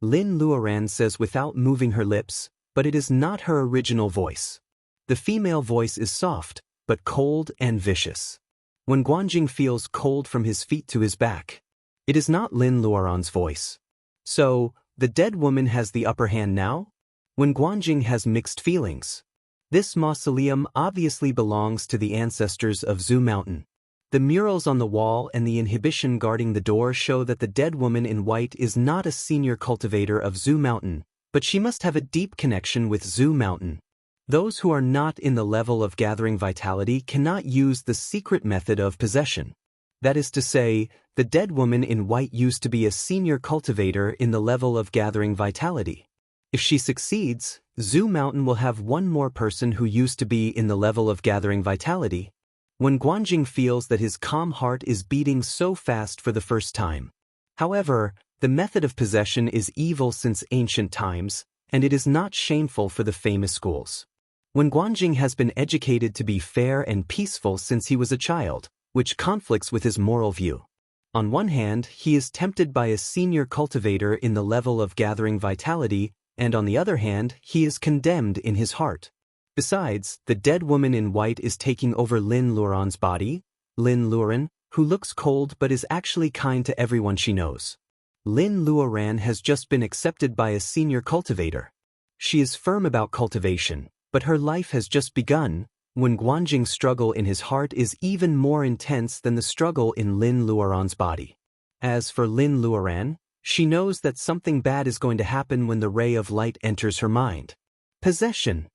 Lin Luoran says without moving her lips, but it is not her original voice. The female voice is soft, but cold and vicious. When Guanjing feels cold from his feet to his back, it is not Lin Luoran's voice. So, the dead woman has the upper hand now? When Guanjing has mixed feelings. This mausoleum obviously belongs to the ancestors of Zhu Mountain. The murals on the wall and the inhibition guarding the door show that the dead woman in white is not a senior cultivator of Zhu Mountain, but she must have a deep connection with Zhu Mountain. Those who are not in the level of gathering vitality cannot use the secret method of possession. That is to say, the dead woman in white used to be a senior cultivator in the level of gathering vitality. If she succeeds, Zhu Mountain will have one more person who used to be in the level of gathering vitality. When Guanjing feels that his calm heart is beating so fast for the first time. However, the method of possession is evil since ancient times, and it is not shameful for the famous schools. When Guanjing has been educated to be fair and peaceful since he was a child, which conflicts with his moral view. On one hand, he is tempted by a senior cultivator in the level of gathering vitality, and on the other hand, he is condemned in his heart. Besides, the dead woman in white is taking over Lin Luoran's body, Lin Luoran, who looks cold but is actually kind to everyone she knows. Lin Luoran has just been accepted by a senior cultivator. She is firm about cultivation, but her life has just begun, when Guanjing's struggle in his heart is even more intense than the struggle in Lin Luoran's body. As for Lin Luoran, she knows that something bad is going to happen when the ray of light enters her mind. Possession.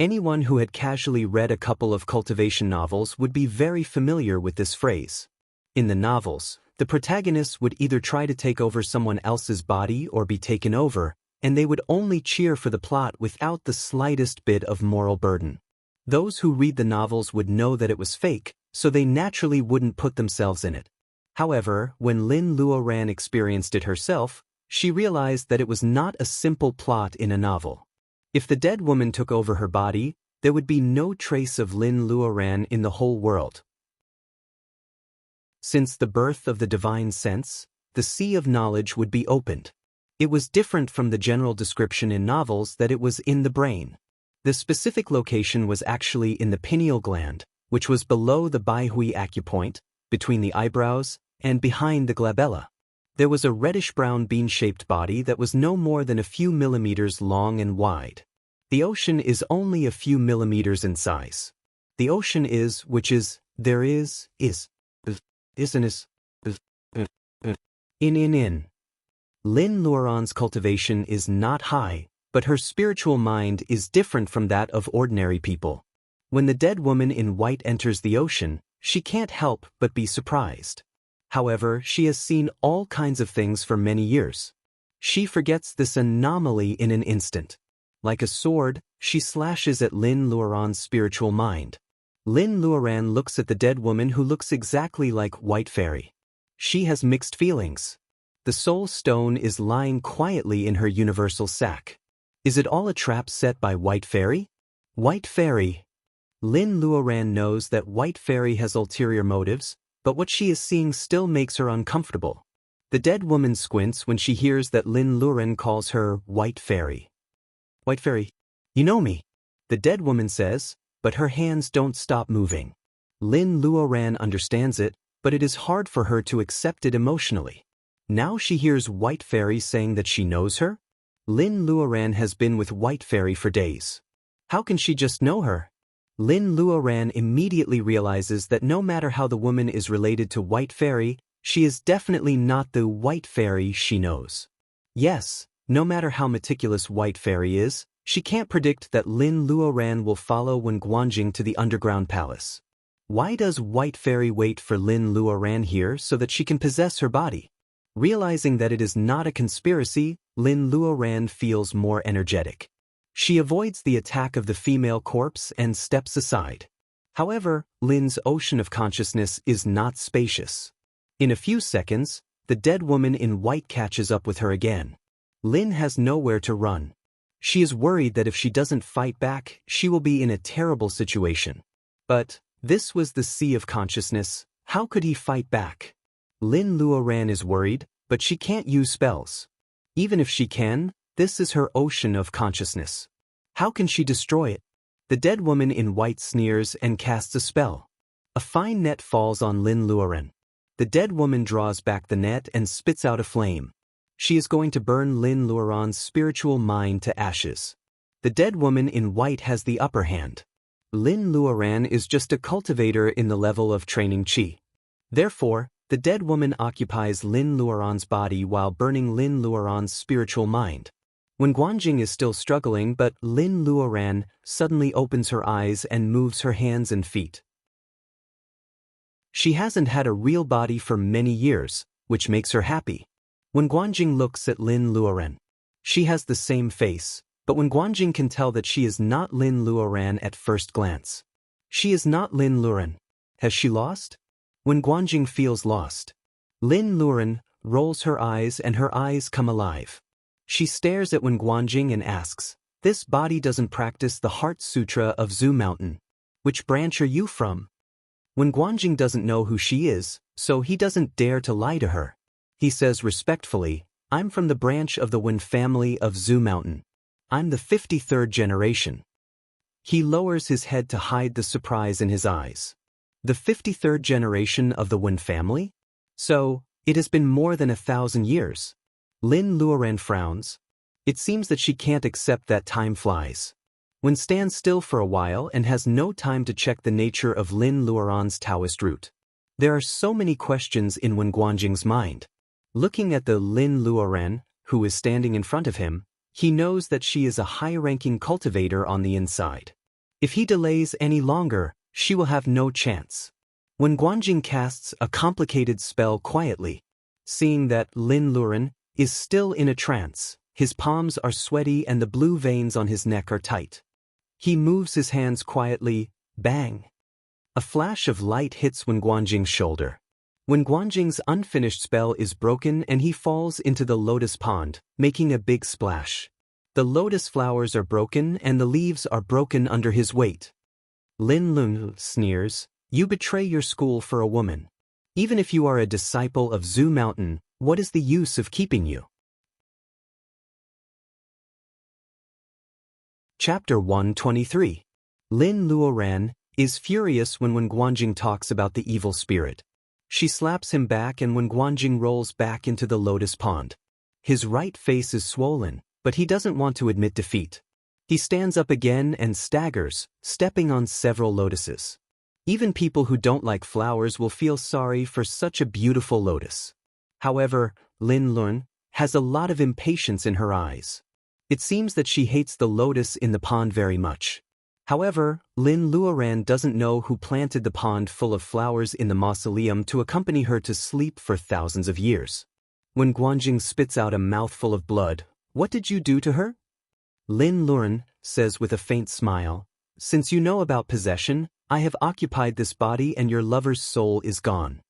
Anyone who had casually read a couple of cultivation novels would be very familiar with this phrase. In the novels, the protagonists would either try to take over someone else's body or be taken over, and they would only cheer for the plot without the slightest bit of moral burden. Those who read the novels would know that it was fake, so they naturally wouldn't put themselves in it. However, when Lin Luoran experienced it herself, she realized that it was not a simple plot in a novel. If the dead woman took over her body, there would be no trace of Lin Luoran in the whole world. Since the birth of the divine sense, the sea of knowledge would be opened. It was different from the general description in novels that it was in the brain. The specific location was actually in the pineal gland, which was below the Baihui acupoint, between the eyebrows, and behind the glabella. There was a reddish-brown bean-shaped body that was no more than a few millimeters long and wide. The ocean is only a few millimeters in size. The ocean is, which is, there is and is, in. Lin Luoran's cultivation is not high, but her spiritual mind is different from that of ordinary people. When the dead woman in white enters the ocean, she can't help but be surprised. However, she has seen all kinds of things for many years. She forgets this anomaly in an instant. Like a sword, she slashes at Lin Luoran's spiritual mind. Lin Luoran looks at the dead woman who looks exactly like White Fairy. She has mixed feelings. The soul stone is lying quietly in her universal sac. Is it all a trap set by White Fairy? White Fairy. Lin Luoran knows that White Fairy has ulterior motives, but what she is seeing still makes her uncomfortable. The dead woman squints when she hears that Lin Luoran calls her White Fairy. White Fairy, you know me, the dead woman says, but her hands don't stop moving. Lin Luoran understands it, but it is hard for her to accept it emotionally. Now she hears White Fairy saying that she knows her? Lin Luoran has been with White Fairy for days. How can she just know her? Lin Luoran immediately realizes that no matter how the woman is related to White Fairy, she is definitely not the White Fairy she knows. Yes, no matter how meticulous White Fairy is, She can't predict that Lin Luoran will follow Wen Guanjing to the underground palace. Why does White Fairy wait for Lin Luoran here so that she can possess her body? Realizing that it is not a conspiracy, Lin Luoran feels more energetic. She avoids the attack of the female corpse and steps aside. However, Lin's ocean of consciousness is not spacious. In a few seconds, the dead woman in white catches up with her again. Lin has nowhere to run. She is worried that if she doesn't fight back, she will be in a terrible situation. But this was the sea of consciousness. How could he fight back? Lin Luoran is worried, but she can't use spells. Even if she can, this is her ocean of consciousness. How can she destroy it? The dead woman in white sneers and casts a spell. A fine net falls on Lin Luoran. The dead woman draws back the net and spits out a flame. She is going to burn Lin Luoran's spiritual mind to ashes. The dead woman in white has the upper hand. Lin Luoran is just a cultivator in the level of training qi. Therefore, the dead woman occupies Lin Luoran's body while burning Lin Luoran's spiritual mind. Wen Guanjing is still struggling, but Lin Luoran suddenly opens her eyes and moves her hands and feet. She hasn't had a real body for many years, which makes her happy. Wen Guanjing looks at Lin Luoran. She has the same face, but Wen Guanjing can tell that she is not Lin Luoran at first glance. She is not Lin Luoran. Has she lost? Wen Guanjing feels lost. Lin Luoran rolls her eyes and her eyes come alive. She stares at Wen Guanjing and asks, "This body doesn't practice the Heart Sutra of Zhu Mountain. Which branch are you from?" Wen Guanjing doesn't know who she is, so he doesn't dare to lie to her. He says respectfully, "I'm from the branch of the Wen family of Zhu Mountain. I'm the 53rd generation." He lowers his head to hide the surprise in his eyes. The 53rd generation of the Wen family? So, it has been more than 1,000 years. Lin Luoran frowns. It seems that she can't accept that time flies. Wen stands still for a while and has no time to check the nature of Lin Luoran's Taoist root. There are so many questions in Wen Guanjing's mind. Looking at the Lin Luoran, who is standing in front of him, he knows that she is a high-ranking cultivator on the inside. If he delays any longer, she will have no chance. Wen Guanjing casts a complicated spell quietly. Seeing that Lin Luoran is still in a trance, his palms are sweaty and the blue veins on his neck are tight. He moves his hands quietly, bang. A flash of light hits Wen Guanjing's shoulder. Wen Guanjing's unfinished spell is broken and he falls into the lotus pond, making a big splash. The lotus flowers are broken and the leaves are broken under his weight. Lin Luoran sneers, "You betray your school for a woman. Even if you are a disciple of Zhu Mountain, what is the use of keeping you?" Chapter 123. Lin Luoran is furious when Wen Guanjing talks about the evil spirit. She slaps him back and Wen Guanjing rolls back into the lotus pond. His right face is swollen, but he doesn't want to admit defeat. He stands up again and staggers, stepping on several lotuses. Even people who don't like flowers will feel sorry for such a beautiful lotus. However, Lin Luoran has a lot of impatience in her eyes. It seems that she hates the lotus in the pond very much. However, Lin Luoran doesn't know who planted the pond full of flowers in the mausoleum to accompany her to sleep for thousands of years. When Guanjing spits out a mouthful of blood, "What did you do to her?" Lin Luoran says with a faint smile, "Since you know about possession, I have occupied this body and your lover's soul is gone."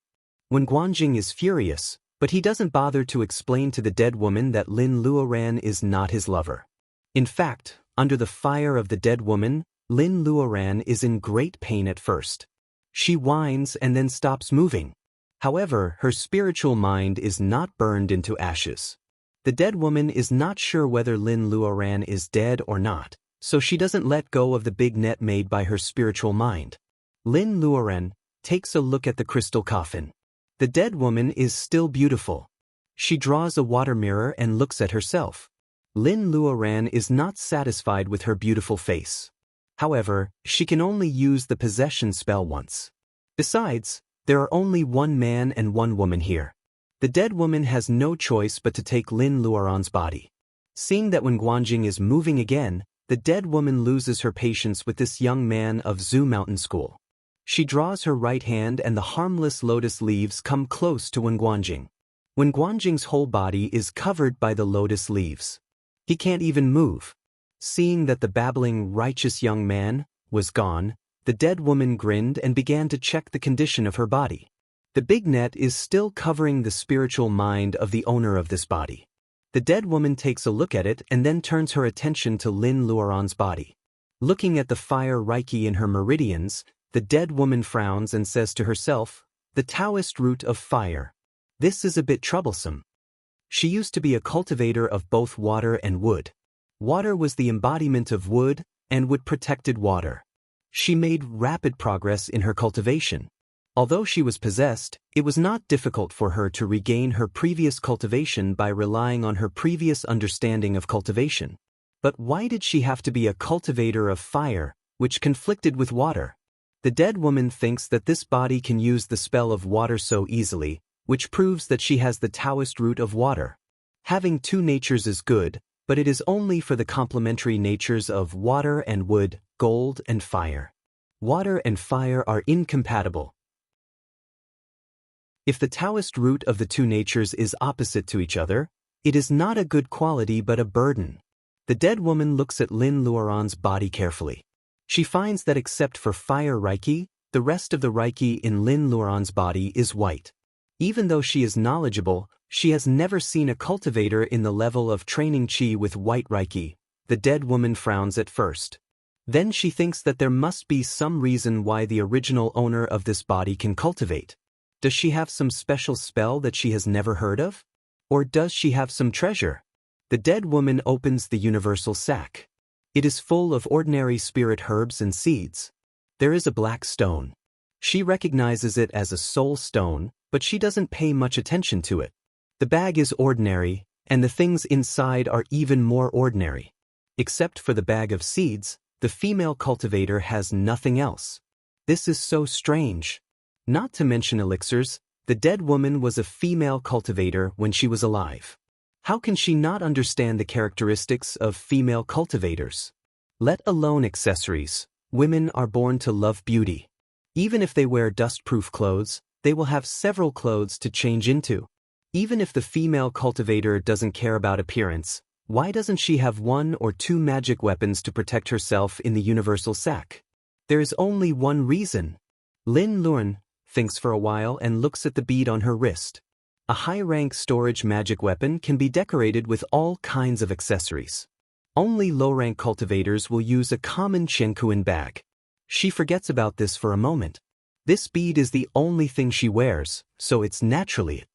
When Guanjing is furious, but he doesn't bother to explain to the dead woman that Lin Luoran is not his lover. In fact, under the fire of the dead woman, Lin Luoran is in great pain at first. She whines and then stops moving. However, her spiritual mind is not burned into ashes. The dead woman is not sure whether Lin Luoran is dead or not, so she doesn't let go of the big net made by her spiritual mind. Lin Luoran takes a look at the crystal coffin. The dead woman is still beautiful. She draws a water mirror and looks at herself. Lin Luoran is not satisfied with her beautiful face. However, she can only use the possession spell once. Besides, there are only one man and one woman here. The dead woman has no choice but to take Lin Luoran's body. Seeing that Wen Guanjing is moving again, the dead woman loses her patience with this young man of Zhu Mountain School. She draws her right hand and the harmless lotus leaves come close to Wen Guanjing. Wen Guanjing's whole body is covered by the lotus leaves. He can't even move. Seeing that the babbling, righteous young man was gone, the dead woman grinned and began to check the condition of her body. The big net is still covering the spiritual mind of the owner of this body. The dead woman takes a look at it and then turns her attention to Lin Luoran's body. Looking at the fire Reiki in her meridians, the dead woman frowns and says to herself, "The Taoist root of fire. This is a bit troublesome." She used to be a cultivator of both water and wood. Water was the embodiment of wood, and wood protected water. She made rapid progress in her cultivation. Although she was possessed, it was not difficult for her to regain her previous cultivation by relying on her previous understanding of cultivation. But why did she have to be a cultivator of fire, which conflicted with water? The dead woman thinks that this body can use the spell of water so easily, which proves that she has the Taoist root of water. Having two natures is good, but it is only for the complementary natures of water and wood, gold and fire. Water and fire are incompatible. If the Taoist root of the two natures is opposite to each other, it is not a good quality but a burden. The dead woman looks at Lin Luoran's body carefully. She finds that except for fire Reiki, the rest of the Reiki in Lin Luoran's body is white. Even though she is knowledgeable, she has never seen a cultivator in the level of training Qi with white Reiki. The dead woman frowns at first. Then she thinks that there must be some reason why the original owner of this body can cultivate. Does she have some special spell that she has never heard of? Or does she have some treasure? The dead woman opens the universal sack. It is full of ordinary spirit herbs and seeds. There is a black stone. She recognizes it as a soul stone, but she doesn't pay much attention to it. The bag is ordinary, and the things inside are even more ordinary. Except for the bag of seeds, the female cultivator has nothing else. This is so strange. Not to mention elixirs, the dead woman was a female cultivator when she was alive. How can she not understand the characteristics of female cultivators? Let alone accessories, women are born to love beauty. Even if they wear dust-proof clothes, they will have several clothes to change into. Even if the female cultivator doesn't care about appearance, why doesn't she have one or two magic weapons to protect herself in the universal sack? There is only one reason. Lin Luoran thinks for a while and looks at the bead on her wrist. A high-rank storage magic weapon can be decorated with all kinds of accessories. Only low-rank cultivators will use a common Qiankuan bag. She forgets about this for a moment. This bead is the only thing she wears, so it's naturally it.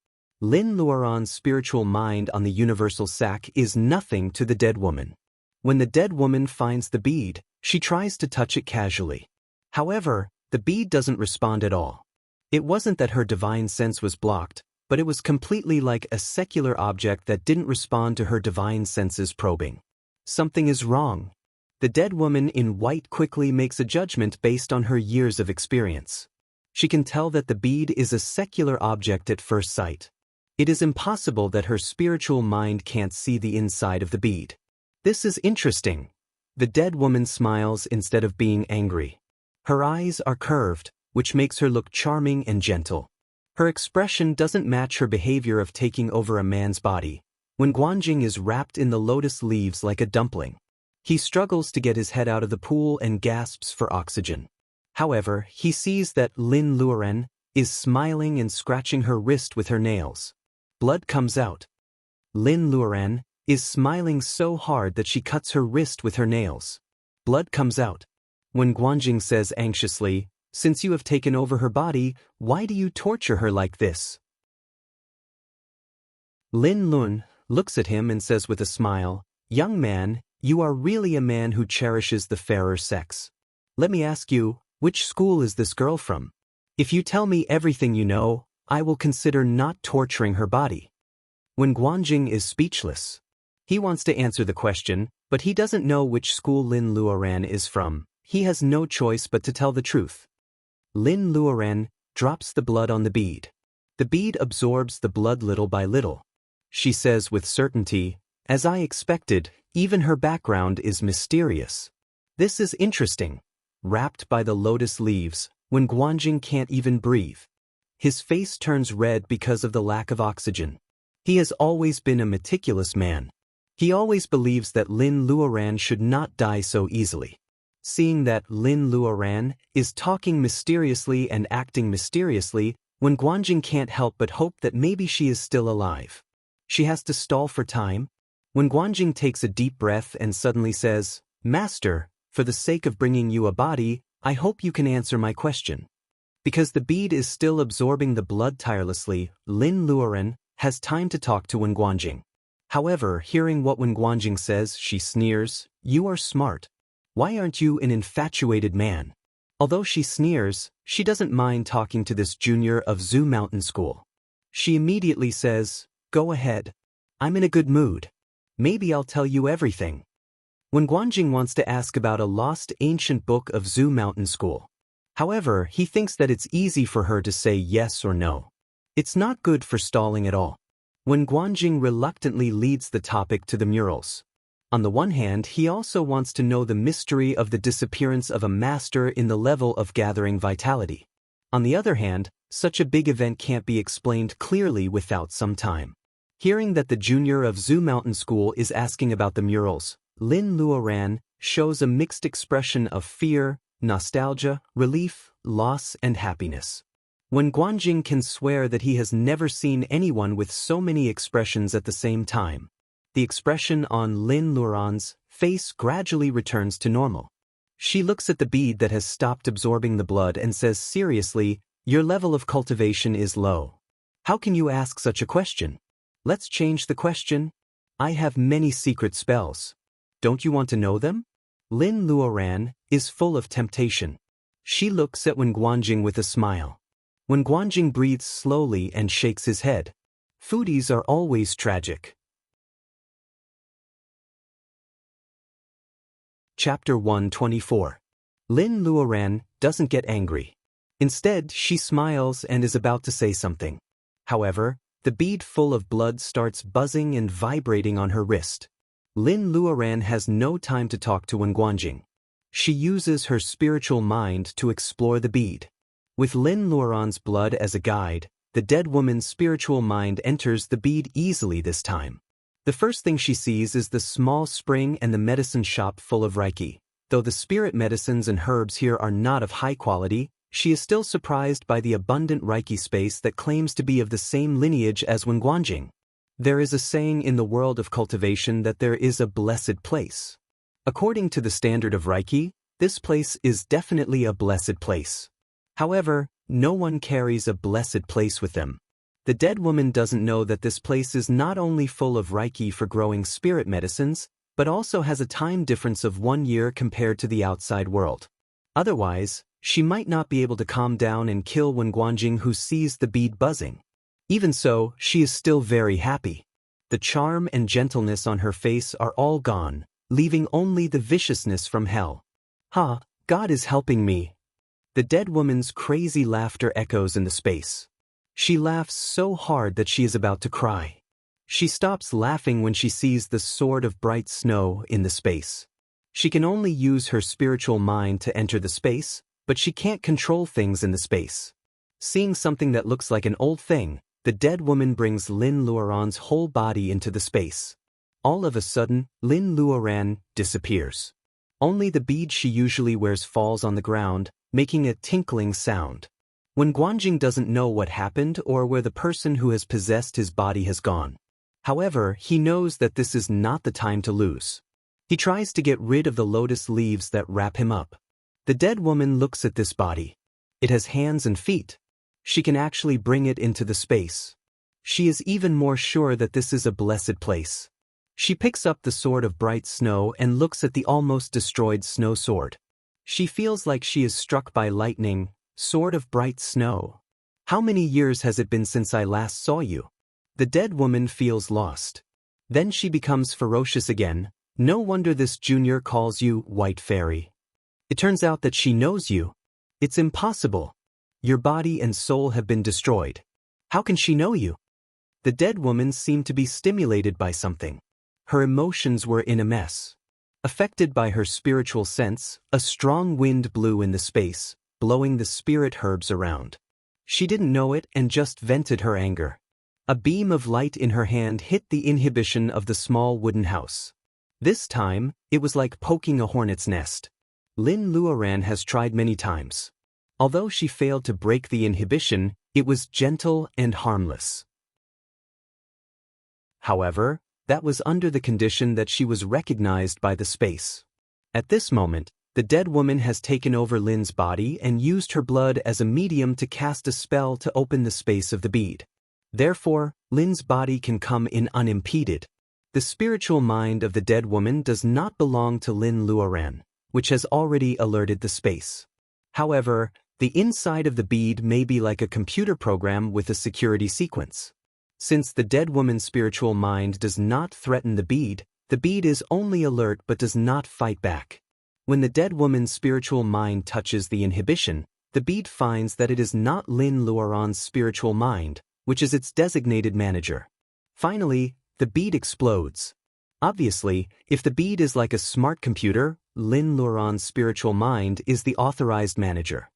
Lin Luoran's spiritual mind on the universal sack is nothing to the dead woman. When the dead woman finds the bead, she tries to touch it casually. However, the bead doesn't respond at all. It wasn't that her divine sense was blocked, but it was completely like a secular object that didn't respond to her divine senses probing. Something is wrong. The dead woman in white quickly makes a judgment based on her years of experience. She can tell that the bead is a secular object at first sight. It is impossible that her spiritual mind can't see the inside of the bead. This is interesting. The dead woman smiles instead of being angry. Her eyes are curved, which makes her look charming and gentle. Her expression doesn't match her behavior of taking over a man's body. When Guanjing is wrapped in the lotus leaves like a dumpling. He struggles to get his head out of the pool and gasps for oxygen. However, he sees that Lin Luoran is smiling and scratching her wrist with her nails. Blood comes out. Lin Luoran is smiling so hard that she cuts her wrist with her nails. Blood comes out. When Guanjing says anxiously, "Since you have taken over her body, why do you torture her like this?" Lin Luoran looks at him and says with a smile, "Young man, you are really a man who cherishes the fairer sex. Let me ask you, which school is this girl from? If you tell me everything you know, I will consider not torturing her body." When Guanjing is speechless. He wants to answer the question, but he doesn't know which school Lin Luoran is from. He has no choice but to tell the truth. Lin Luoran drops the blood on the bead. The bead absorbs the blood little by little. She says with certainty, "As I expected, Even her background is mysterious. This is interesting. Wrapped by the lotus leaves, when Guanjing can't even breathe. His face turns red because of the lack of oxygen. He has always been a meticulous man. He always believes that Lin Luoran should not die so easily. Seeing that Lin Luoran is talking mysteriously and acting mysteriously, when Guanjing can't help but hope that maybe she is still alive. She has to stall for time. When Guanjing takes a deep breath and suddenly says, "Master, for the sake of bringing you a body, I hope you can answer my question." Because the bead is still absorbing the blood tirelessly, Lin Luoran has time to talk to Wen Guanjing. However, hearing what Wen Guanjing says, she sneers, "You are smart. Why aren't you an infatuated man?" Although she sneers, she doesn't mind talking to this junior of Zhu Mountain School. She immediately says, "Go ahead. I'm in a good mood. Maybe I'll tell you everything." When Guanjing wants to ask about a lost ancient book of Zhu Mountain School. However, he thinks that it's easy for her to say yes or no. It's not good for stalling at all. When Guanjing reluctantly leads the topic to the murals. On the one hand, he also wants to know the mystery of the disappearance of a master in the level of gathering vitality. On the other hand, such a big event can't be explained clearly without some time. Hearing that the junior of Zhu Mountain School is asking about the murals, Lin Luoran shows a mixed expression of fear, nostalgia, relief, loss, and happiness. When Guanjing can swear that he has never seen anyone with so many expressions at the same time, the expression on Lin Luoran's face gradually returns to normal. She looks at the bead that has stopped absorbing the blood and says seriously, "Your level of cultivation is low. How can you ask such a question? Let's change the question. I have many secret spells. Don't you want to know them?" Lin Luoran is full of temptation. She looks at Wen Guanjing with a smile. Wen Guanjing breathes slowly and shakes his head. Foodies are always tragic. Chapter 124. Lin Luoran doesn't get angry. Instead, she smiles and is about to say something. However, the bead full of blood starts buzzing and vibrating on her wrist. Lin Luoran has no time to talk to Wen Guanjing. She uses her spiritual mind to explore the bead. With Lin Luoran's blood as a guide, the dead woman's spiritual mind enters the bead easily this time. The first thing she sees is the small spring and the medicine shop full of Reiki. Though the spirit medicines and herbs here are not of high quality, she is still surprised by the abundant Reiki space that claims to be of the same lineage as Wen Guanjing. There is a saying in the world of cultivation that there is a blessed place. According to the standard of Reiki, this place is definitely a blessed place. However, no one carries a blessed place with them. The dead woman doesn't know that this place is not only full of Reiki for growing spirit medicines, but also has a time difference of 1 year compared to the outside world. Otherwise, she might not be able to calm down and kill Wen Guanjing, who sees the bead buzzing. Even so, she is still very happy. The charm and gentleness on her face are all gone, leaving only the viciousness from hell. "Ha, God is helping me." The dead woman's crazy laughter echoes in the space. She laughs so hard that she is about to cry. She stops laughing when she sees the sword of bright snow in the space. She can only use her spiritual mind to enter the space, but she can't control things in the space. Seeing something that looks like an old thing, the dead woman brings Lin Luoran's whole body into the space. All of a sudden, Lin Luoran disappears. Only the bead she usually wears falls on the ground, making a tinkling sound. Wen Guanjing doesn't know what happened or where the person who has possessed his body has gone. However, he knows that this is not the time to lose. He tries to get rid of the lotus leaves that wrap him up. The dead woman looks at this body. It has hands and feet. She can actually bring it into the space. She is even more sure that this is a blessed place. She picks up the sword of bright snow and looks at the almost destroyed snow sword. She feels like she is struck by lightning. "Sword of bright snow. How many years has it been since I last saw you?" The dead woman feels lost. Then she becomes ferocious again. "No wonder this junior calls you White Fairy. It turns out that she knows you. It's impossible. Your body and soul have been destroyed. How can she know you?" The dead woman seemed to be stimulated by something. Her emotions were in a mess. Affected by her spiritual sense, a strong wind blew in the space, blowing the spirit herbs around. She didn't know it and just vented her anger. A beam of light in her hand hit the inhibition of the small wooden house. This time, it was like poking a hornet's nest. Lin Luoran has tried many times. Although she failed to break the inhibition, it was gentle and harmless. However, that was under the condition that she was recognized by the space. At this moment, the dead woman has taken over Lin's body and used her blood as a medium to cast a spell to open the space of the bead. Therefore, Lin's body can come in unimpeded. The spiritual mind of the dead woman does not belong to Lin Luoran, which has already alerted the space. However, the inside of the bead may be like a computer program with a security sequence. Since the dead woman's spiritual mind does not threaten the bead is only alert but does not fight back. When the dead woman's spiritual mind touches the inhibition, the bead finds that it is not Lin Luoran's spiritual mind, which is its designated manager. Finally, the bead explodes. Obviously, if the bead is like a smart computer, Lin Luoran's spiritual mind is the authorized manager.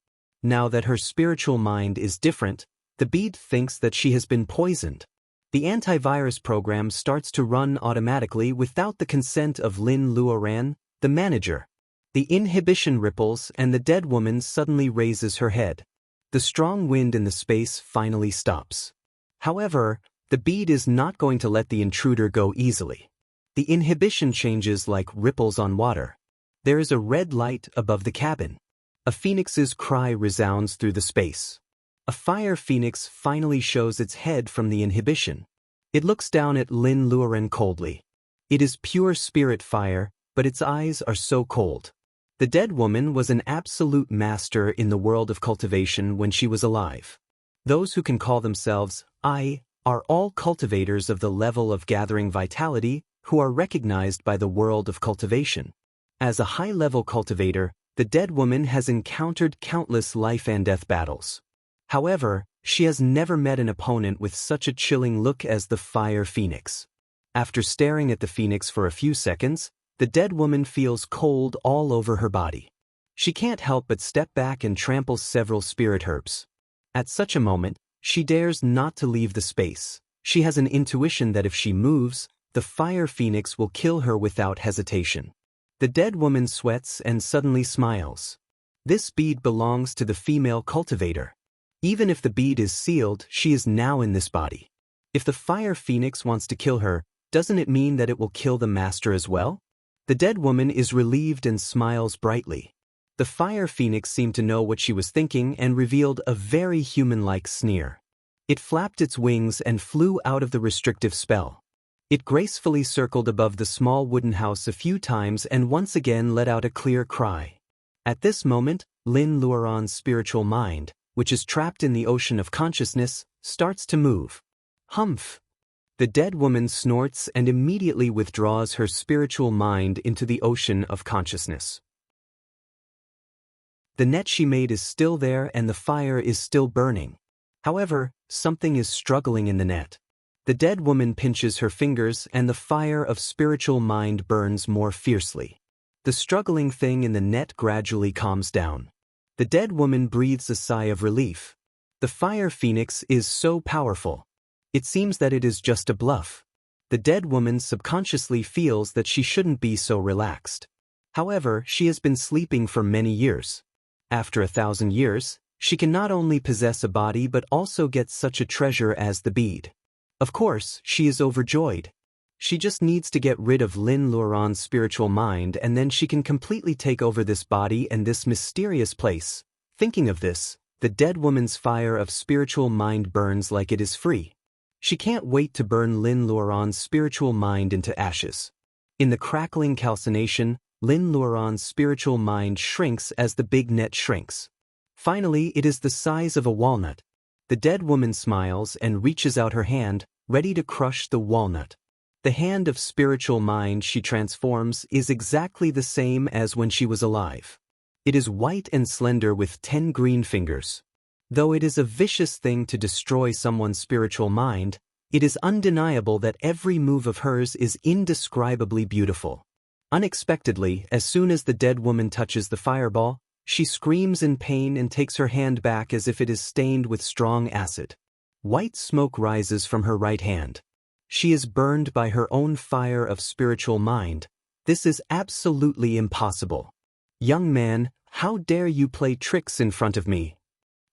Now that her spiritual mind is different, the bead thinks that she has been poisoned. The antivirus program starts to run automatically without the consent of Lin Luoran, the manager. The inhibition ripples and the dead woman suddenly raises her head. The strong wind in the space finally stops. However, the bead is not going to let the intruder go easily. The inhibition changes like ripples on water. There is a red light above the cabin. A phoenix's cry resounds through the space. A fire phoenix finally shows its head from the inhibition. It looks down at Lin Luoran coldly. It is pure spirit fire, but its eyes are so cold. The dead woman was an absolute master in the world of cultivation when she was alive. Those who can call themselves I are all cultivators of the level of gathering vitality who are recognized by the world of cultivation. As a high-level cultivator, the dead woman has encountered countless life and death battles. However, she has never met an opponent with such a chilling look as the fire phoenix. After staring at the phoenix for a few seconds, the dead woman feels cold all over her body. She can't help but step back and trample several spirit herbs. At such a moment, she dares not to leave the space. She has an intuition that if she moves, the fire phoenix will kill her without hesitation. The dead woman sweats and suddenly smiles. This bead belongs to the female cultivator. Even if the bead is sealed, she is now in this body. If the fire phoenix wants to kill her, doesn't it mean that it will kill the master as well? The dead woman is relieved and smiles brightly. The fire phoenix seemed to know what she was thinking and revealed a very human-like sneer. It flapped its wings and flew out of the restrictive spell. It gracefully circled above the small wooden house a few times and once again let out a clear cry. At this moment, Lin Luoran's spiritual mind, which is trapped in the ocean of consciousness, starts to move. Humph! The dead woman snorts and immediately withdraws her spiritual mind into the ocean of consciousness. The net she made is still there and the fire is still burning. However, something is struggling in the net. The dead woman pinches her fingers and the fire of spiritual mind burns more fiercely. The struggling thing in the net gradually calms down. The dead woman breathes a sigh of relief. The fire phoenix is so powerful. It seems that it is just a bluff. The dead woman subconsciously feels that she shouldn't be so relaxed. However, she has been sleeping for many years. After 1,000 years, she can not only possess a body but also get such a treasure as the bead. Of course, she is overjoyed. She just needs to get rid of Lin Luoran's spiritual mind and then she can completely take over this body and this mysterious place. Thinking of this, the dead woman's fire of spiritual mind burns like it is free. She can't wait to burn Lin Luoran's spiritual mind into ashes. In the crackling calcination, Lin Luoran's spiritual mind shrinks as the big net shrinks. Finally, it is the size of a walnut. The dead woman smiles and reaches out her hand, ready to crush the walnut. The hand of spiritual mind she transforms is exactly the same as when she was alive. It is white and slender with 10 green fingers. Though it is a vicious thing to destroy someone's spiritual mind, It is undeniable that every move of hers is indescribably beautiful. Unexpectedly, as soon as the dead woman touches the fireball, she screams in pain and takes her hand back as if it is stained with strong acid. White smoke rises from her right hand. She is burned by her own fire of spiritual mind. This is absolutely impossible. Young man, how dare you play tricks in front of me?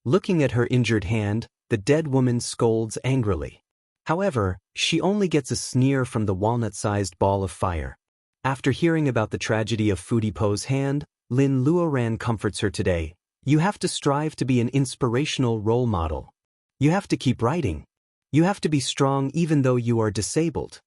Looking at her injured hand, the dead woman scolds angrily. However, she only gets a sneer from the walnut-sized ball of fire. After hearing about the tragedy of Fudipo's hand, Lin Luoran comforts her today. You have to strive to be an inspirational role model. You have to keep writing. You have to be strong even though you are disabled.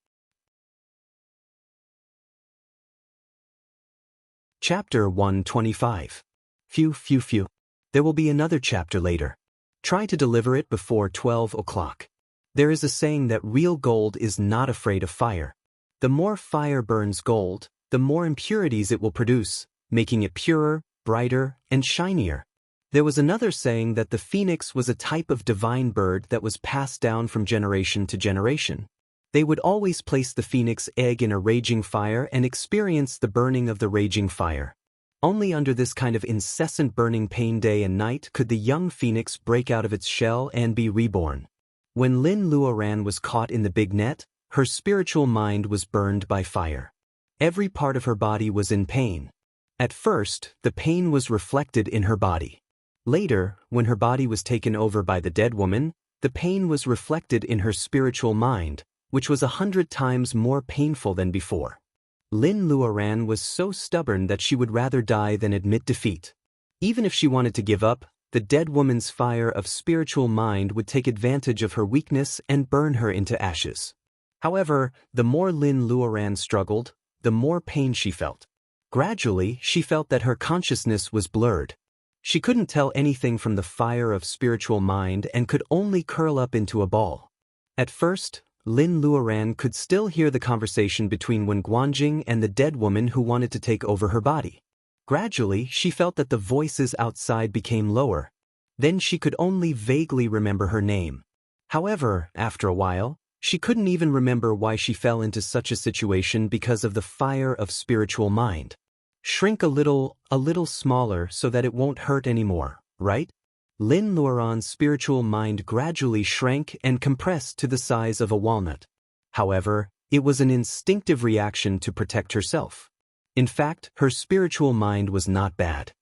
Chapter 125. Phew. There will be another chapter later. Try to deliver it before 12 o'clock. There is a saying that real gold is not afraid of fire. The more fire burns gold, the more impurities it will produce, making it purer, brighter, and shinier. There was another saying that the phoenix was a type of divine bird that was passed down from generation to generation. They would always place the phoenix egg in a raging fire and experience the burning of the raging fire. Only under this kind of incessant burning pain day and night could the young phoenix break out of its shell and be reborn. When Lin Luoran was caught in the big net, her spiritual mind was burned by fire. Every part of her body was in pain. At first, the pain was reflected in her body. Later, when her body was taken over by the dead woman, the pain was reflected in her spiritual mind, which was 100 times more painful than before. Lin Luoran was so stubborn that she would rather die than admit defeat. Even if she wanted to give up, the dead woman's fire of spiritual mind would take advantage of her weakness and burn her into ashes. However, the more Lin Luoran struggled, the more pain she felt. Gradually, she felt that her consciousness was blurred. She couldn't tell anything from the fire of spiritual mind and could only curl up into a ball. At first, Lin Luoran could still hear the conversation between Wen Guanjing and the dead woman who wanted to take over her body. Gradually, she felt that the voices outside became lower. Then she could only vaguely remember her name. However, after a while, she couldn't even remember why she fell into such a situation because of the fire of spiritual mind. Shrink a little smaller so that it won't hurt anymore, right? Lin Luoran's spiritual mind gradually shrank and compressed to the size of a walnut. However, it was an instinctive reaction to protect herself. In fact, her spiritual mind was not bad.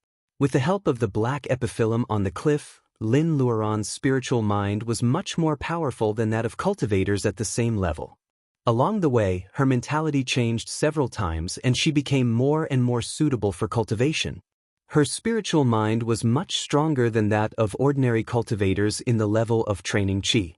With the help of the black epiphyllum on the cliff, Lin Luoran's spiritual mind was much more powerful than that of cultivators at the same level. Along the way, her mentality changed several times and she became more and more suitable for cultivation. Her spiritual mind was much stronger than that of ordinary cultivators in the level of training qi.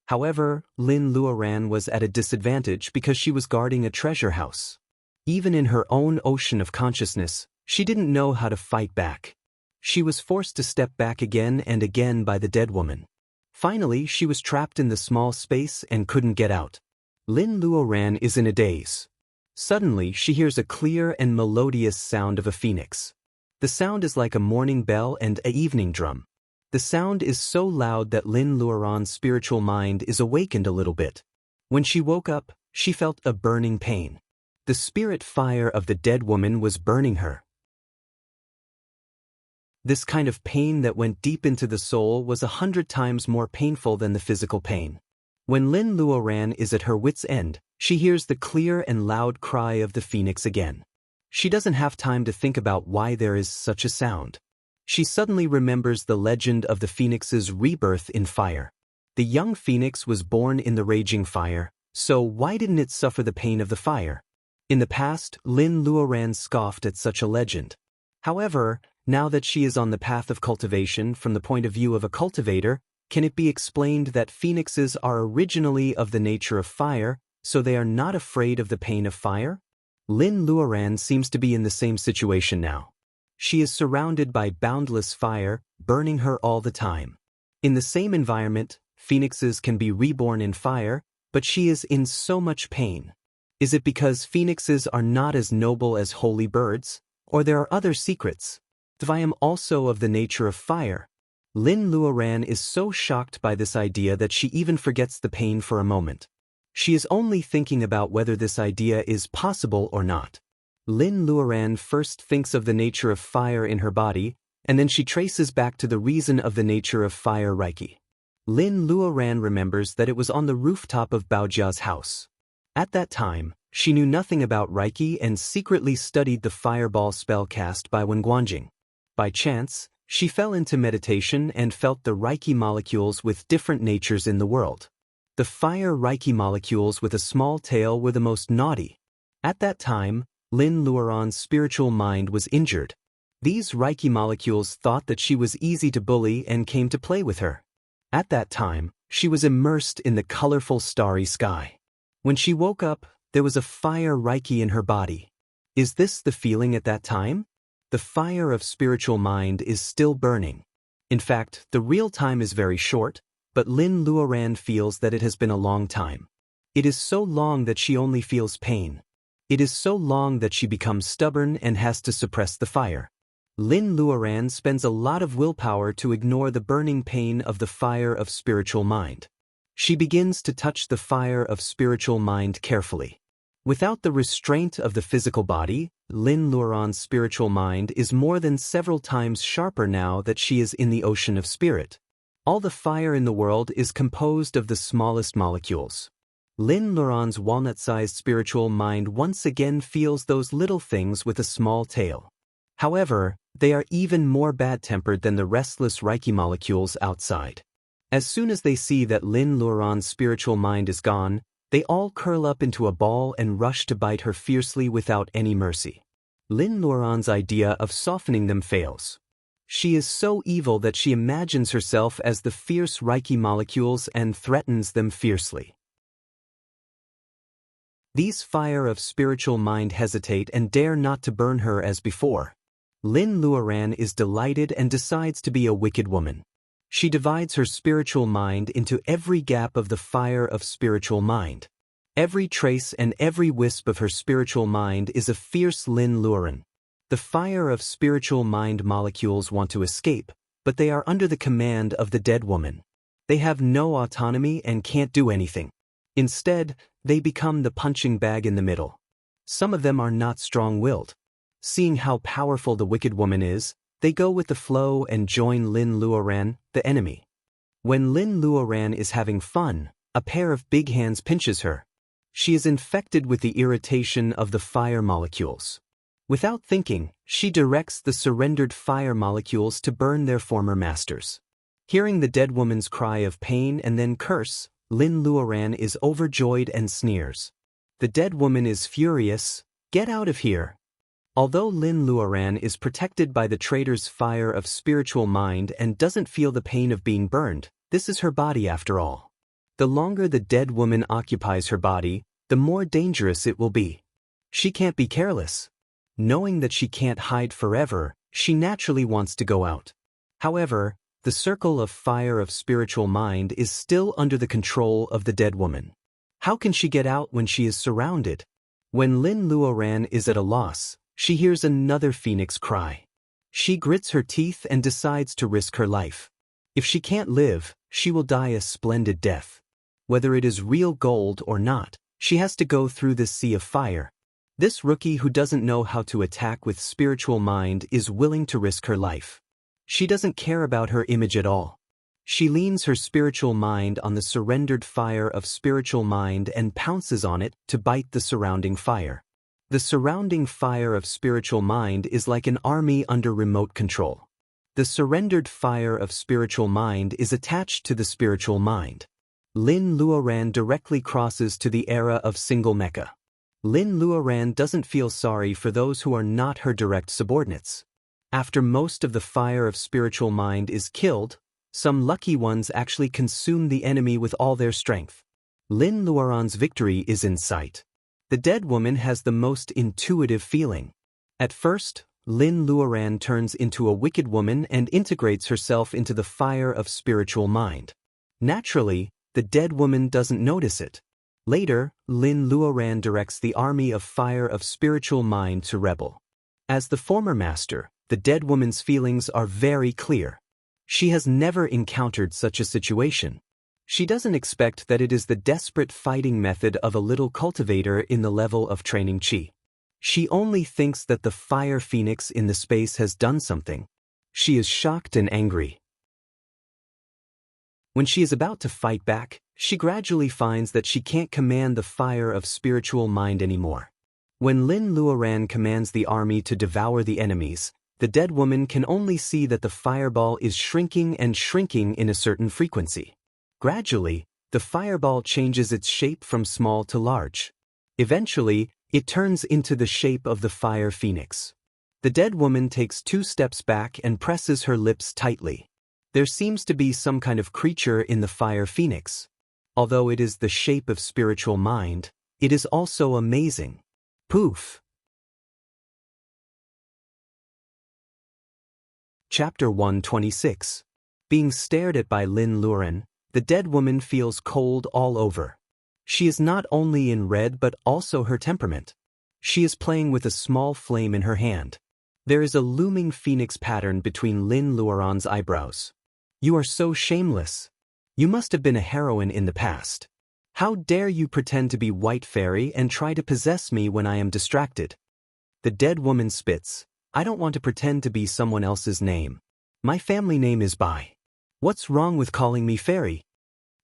However, Lin Luoran was at a disadvantage because she was guarding a treasure house. Even in her own ocean of consciousness, she didn't know how to fight back. She was forced to step back again and again by the dead woman. Finally, she was trapped in the small space and couldn't get out. Lin Luoran is in a daze. Suddenly, she hears a clear and melodious sound of a phoenix. The sound is like a morning bell and an evening drum. The sound is so loud that Lin Luoran's spiritual mind is awakened a little bit. When she woke up, she felt a burning pain. The spirit fire of the dead woman was burning her. This kind of pain that went deep into the soul was 100 times more painful than the physical pain. When Lin Luoran is at her wit's end, she hears the clear and loud cry of the phoenix again. She doesn't have time to think about why there is such a sound. She suddenly remembers the legend of the phoenix's rebirth in fire. The young phoenix was born in the raging fire, so why didn't it suffer the pain of the fire? In the past, Lin Luoran scoffed at such a legend. However, now that she is on the path of cultivation from the point of view of a cultivator, can it be explained that phoenixes are originally of the nature of fire, so they are not afraid of the pain of fire? Lin Luoran seems to be in the same situation now. She is surrounded by boundless fire, burning her all the time. In the same environment, phoenixes can be reborn in fire, but she is in so much pain. Is it because phoenixes are not as noble as holy birds, or there are other secrets? If I am also of the nature of fire, Lin Luoran is so shocked by this idea that she even forgets the pain for a moment. She is only thinking about whether this idea is possible or not. Lin Luoran first thinks of the nature of fire in her body, and then she traces back to the reason of the nature of fire Reiki. Lin Luoran remembers that it was on the rooftop of Baojia's house. At that time, she knew nothing about Reiki and secretly studied the fireball spell cast by Wen Guanjing. By chance, she fell into meditation and felt the Reiki molecules with different natures in the world. The fire Reiki molecules with a small tail were the most naughty. At that time, Lin Luoran's spiritual mind was injured. These Reiki molecules thought that she was easy to bully and came to play with her. At that time, she was immersed in the colorful starry sky. When she woke up, there was a fire Reiki in her body. Is this the feeling at that time? The fire of spiritual mind is still burning. In fact, the real time is very short, but Lin Luoran feels that it has been a long time. It is so long that she only feels pain. It is so long that she becomes stubborn and has to suppress the fire. Lin Luoran spends a lot of willpower to ignore the burning pain of the fire of spiritual mind. She begins to touch the fire of spiritual mind carefully. Without the restraint of the physical body, Lin Luoran's spiritual mind is more than several times sharper now that she is in the ocean of spirit. All the fire in the world is composed of the smallest molecules. Lin Luoran's walnut-sized spiritual mind once again feels those little things with a small tail. However, they are even more bad-tempered than the restless Reiki molecules outside. As soon as they see that Lin Luoran's spiritual mind is gone, they all curl up into a ball and rush to bite her fiercely without any mercy. Lin Luoran's idea of softening them fails. She is so evil that she imagines herself as the fierce Reiki molecules and threatens them fiercely. These fire of spiritual mind hesitate and dare not to burn her as before. Lin Luoran is delighted and decides to be a wicked woman. She divides her spiritual mind into every gap of the fire of spiritual mind. Every trace and every wisp of her spiritual mind is a fierce Lin Luoran. The fire of spiritual mind molecules want to escape, but they are under the command of the dead woman. They have no autonomy and can't do anything. Instead, they become the punching bag in the middle. Some of them are not strong-willed. Seeing how powerful the wicked woman is, they go with the flow and join Lin Luoran, the enemy. When Lin Luoran is having fun, a pair of big hands pinches her. She is infected with the irritation of the fire molecules. Without thinking, she directs the surrendered fire molecules to burn their former masters. Hearing the dead woman's cry of pain and then curse, Lin Luoran is overjoyed and sneers. The dead woman is furious. "Get out of here." Although Lin Luoran is protected by the traitor's fire of spiritual mind and doesn't feel the pain of being burned, this is her body after all. The longer the dead woman occupies her body, the more dangerous it will be. She can't be careless. Knowing that she can't hide forever, she naturally wants to go out. However, the circle of fire of spiritual mind is still under the control of the dead woman. How can she get out when she is surrounded? When Lin Luoran is at a loss, she hears another phoenix cry. She grits her teeth and decides to risk her life. If she can't live, she will die a splendid death. Whether it is real gold or not, she has to go through this sea of fire. This rookie who doesn't know how to attack with spiritual mind is willing to risk her life. She doesn't care about her image at all. She leans her spiritual mind on the surrendered fire of spiritual mind and pounces on it to bite the surrounding fire. The surrounding fire of spiritual mind is like an army under remote control. The surrendered fire of spiritual mind is attached to the spiritual mind. Lin Luoran directly crosses to the era of single mecha. Lin Luoran doesn't feel sorry for those who are not her direct subordinates. After most of the fire of spiritual mind is killed, some lucky ones actually consume the enemy with all their strength. Lin Luoran's victory is in sight. The dead woman has the most intuitive feeling. At first, Lin Luoran turns into a wicked woman and integrates herself into the fire of spiritual mind. Naturally, the dead woman doesn't notice it. Later, Lin Luoran directs the army of fire of spiritual mind to rebel. As the former master, the dead woman's feelings are very clear. She has never encountered such a situation. She doesn't expect that it is the desperate fighting method of a little cultivator in the level of training chi. She only thinks that the fire phoenix in the space has done something. She is shocked and angry. When she is about to fight back, she gradually finds that she can't command the fire of spiritual mind anymore. When Lin Luoran commands the army to devour the enemies, the dead woman can only see that the fireball is shrinking and shrinking in a certain frequency. Gradually, the fireball changes its shape from small to large. Eventually, it turns into the shape of the fire phoenix. The dead woman takes 2 steps back and presses her lips tightly. There seems to be some kind of creature in the fire phoenix. Although it is the shape of spiritual mind, it is also amazing. Poof! Chapter 126. Being stared at by Lin Luoran, the dead woman feels cold all over. She is not only in red but also her temperament. She is playing with a small flame in her hand. There is a looming phoenix pattern between Lin Luoran's eyebrows. You are so shameless. You must have been a heroine in the past. How dare you pretend to be White Fairy and try to possess me when I am distracted? The dead woman spits. I don't want to pretend to be someone else's name. My family name is Bai. What's wrong with calling me Fairy?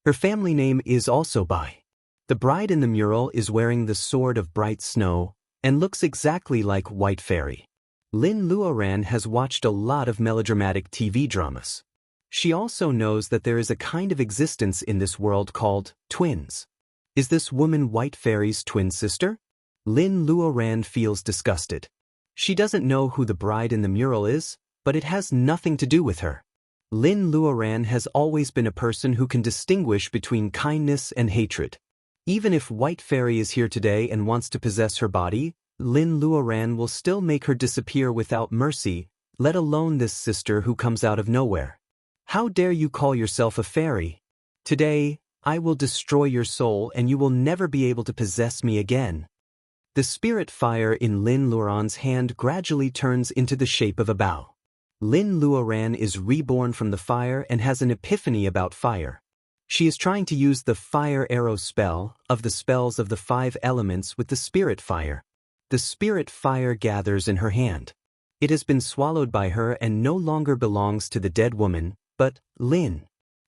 Her family name is also Bai. The bride in the mural is wearing the sword of bright snow and looks exactly like White Fairy. Lin Luoran has watched a lot of melodramatic TV dramas. She also knows that there is a kind of existence in this world called twins. Is this woman White Fairy's twin sister? Lin Luoran feels disgusted. She doesn't know who the bride in the mural is, but it has nothing to do with her. Lin Luoran has always been a person who can distinguish between kindness and hatred. Even if White Fairy is here today and wants to possess her body, Lin Luoran will still make her disappear without mercy, let alone this sister who comes out of nowhere. How dare you call yourself a fairy? Today, I will destroy your soul and you will never be able to possess me again. The spirit fire in Lin Luoran's hand gradually turns into the shape of a bow. Lin Luoran is reborn from the fire and has an epiphany about fire. She is trying to use the fire arrow spell of the spells of the 5 elements with the spirit fire. The spirit fire gathers in her hand. It has been swallowed by her and no longer belongs to the dead woman, but Lin.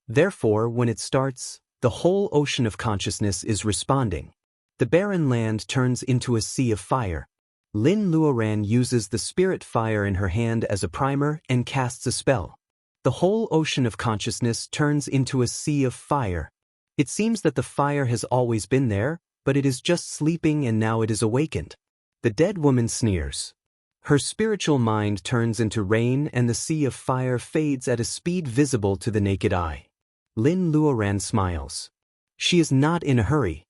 Therefore, when it starts, the whole ocean of consciousness is responding. The barren land turns into a sea of fire. Lin Luoran uses the spirit fire in her hand as a primer and casts a spell. The whole ocean of consciousness turns into a sea of fire. It seems that the fire has always been there, but it is just sleeping and now it is awakened. The dead woman sneers. Her spiritual mind turns into rain and the sea of fire fades at a speed visible to the naked eye. Lin Luoran smiles. She is not in a hurry.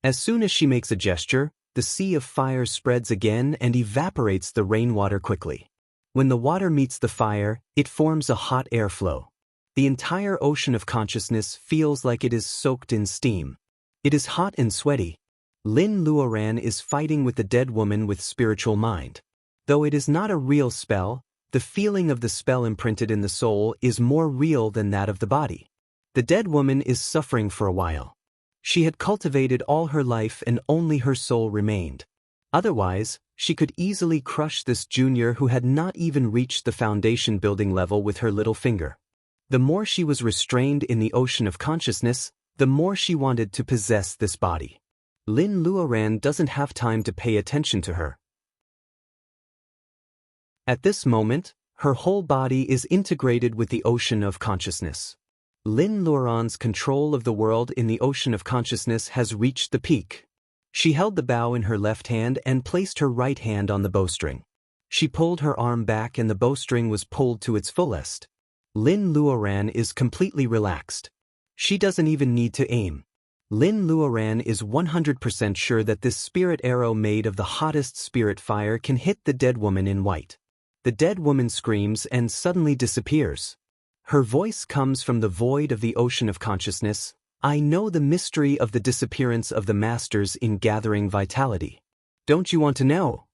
As soon as she makes a gesture, the sea of fire spreads again and evaporates the rainwater quickly. When the water meets the fire, it forms a hot airflow. The entire ocean of consciousness feels like it is soaked in steam. It is hot and sweaty. Lin Luoran is fighting with the dead woman with spiritual mind. Though it is not a real spell, the feeling of the spell imprinted in the soul is more real than that of the body. The dead woman is suffering for a while. She had cultivated all her life and only her soul remained. Otherwise, she could easily crush this junior who had not even reached the foundation building level with her little finger. The more she was restrained in the ocean of consciousness, the more she wanted to possess this body. Lin Luoran doesn't have time to pay attention to her. At this moment, her whole body is integrated with the ocean of consciousness. Lin Luoran's control of the world in the ocean of consciousness has reached the peak. She held the bow in her left hand and placed her right hand on the bowstring. She pulled her arm back and the bowstring was pulled to its fullest. Lin Luoran is completely relaxed. She doesn't even need to aim. Lin Luoran is 100% sure that this spirit arrow made of the hottest spirit fire can hit the dead woman in white. The dead woman screams and suddenly disappears. Her voice comes from the void of the ocean of consciousness. I know the mystery of the disappearance of the masters in gathering vitality. Don't you want to know?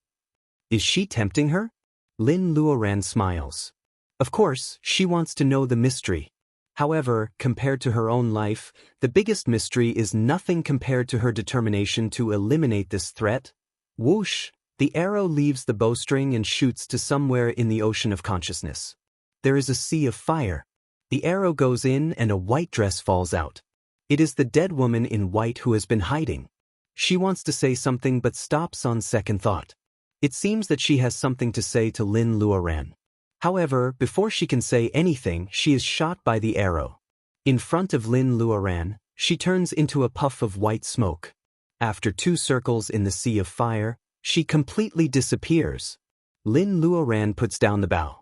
Is she tempting her? Lin Luoran smiles. Of course, she wants to know the mystery. However, compared to her own life, the biggest mystery is nothing compared to her determination to eliminate this threat. Whoosh! The arrow leaves the bowstring and shoots to somewhere in the ocean of consciousness. There is a sea of fire. The arrow goes in and a white dress falls out. It is the dead woman in white who has been hiding. She wants to say something but stops on second thought. It seems that she has something to say to Lin Luoran. However, before she can say anything, she is shot by the arrow. In front of Lin Luoran, she turns into a puff of white smoke. After 2 circles in the sea of fire, she completely disappears. Lin Luoran puts down the bow.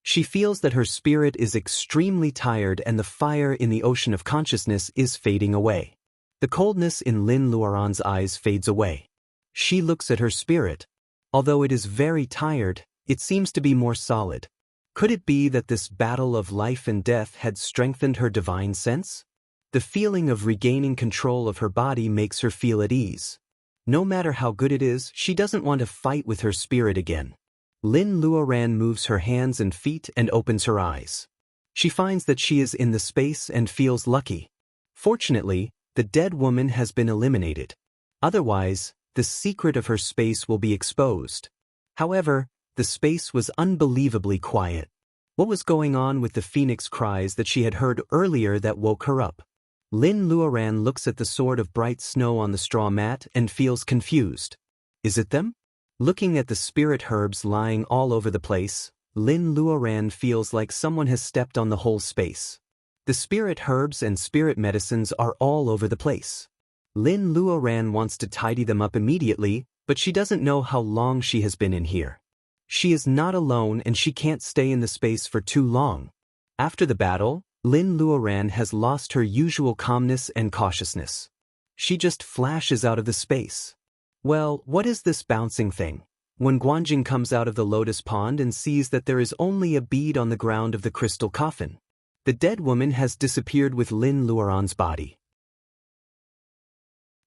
She feels that her spirit is extremely tired and the fire in the ocean of consciousness is fading away. The coldness in Lin Luoran's eyes fades away. She looks at her spirit. Although it is very tired, it seems to be more solid. Could it be that this battle of life and death had strengthened her divine sense? The feeling of regaining control of her body makes her feel at ease. No matter how good it is, she doesn't want to fight with her spirit again. Lin Luoran moves her hands and feet and opens her eyes. She finds that she is in the space and feels lucky. Fortunately, the dead woman has been eliminated. Otherwise, the secret of her space will be exposed. However, the space was unbelievably quiet. What was going on with the phoenix cries that she had heard earlier that woke her up? Lin Luoran looks at the sword of bright snow on the straw mat and feels confused. Is it them? Looking at the spirit herbs lying all over the place, Lin Luoran feels like someone has stepped on the whole space. The spirit herbs and spirit medicines are all over the place. Lin Luoran wants to tidy them up immediately, but she doesn't know how long she has been in here. She is not alone and she can't stay in the space for too long. After the battle, Lin Luoran has lost her usual calmness and cautiousness. She just flashes out of the space. Well, what is this bouncing thing? When Guanjing comes out of the lotus pond and sees that there is only a bead on the ground of the crystal coffin. The dead woman has disappeared with Lin Luoran's body.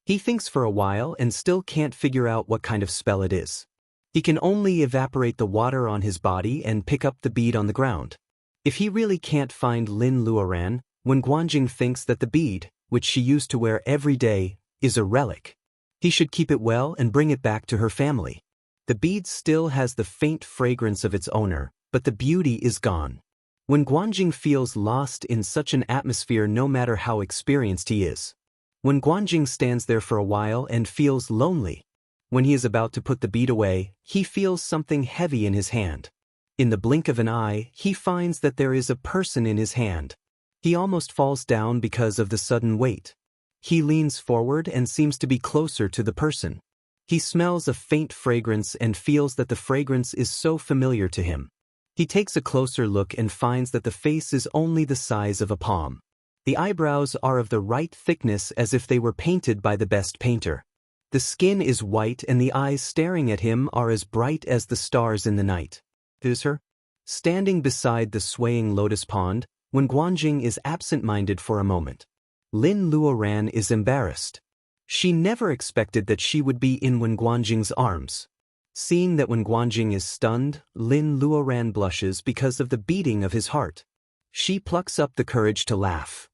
He thinks for a while and still can't figure out what kind of spell it is. He can only evaporate the water on his body and pick up the bead on the ground. If he really can't find Lin Luoran, when Guanjing thinks that the bead, which she used to wear every day, is a relic, he should keep it well and bring it back to her family. The bead still has the faint fragrance of its owner, but the beauty is gone. When Guanjing feels lost in such an atmosphere no matter how experienced he is. When Guanjing stands there for a while and feels lonely. When he is about to put the bead away, he feels something heavy in his hand. In the blink of an eye, he finds that there is a person in his hand. He almost falls down because of the sudden weight. He leans forward and seems to be closer to the person. He smells a faint fragrance and feels that the fragrance is so familiar to him. He takes a closer look and finds that the face is only the size of a palm. The eyebrows are of the right thickness as if they were painted by the best painter. The skin is white and the eyes staring at him are as bright as the stars in the night. Is her? Standing beside the swaying lotus pond, when Guanjing is absent-minded for a moment. Lin Luoran is embarrassed. She never expected that she would be in Wen Guanjing's arms. Seeing that Wen Guanjing is stunned, Lin Luoran blushes because of the beating of his heart. She plucks up the courage to laugh.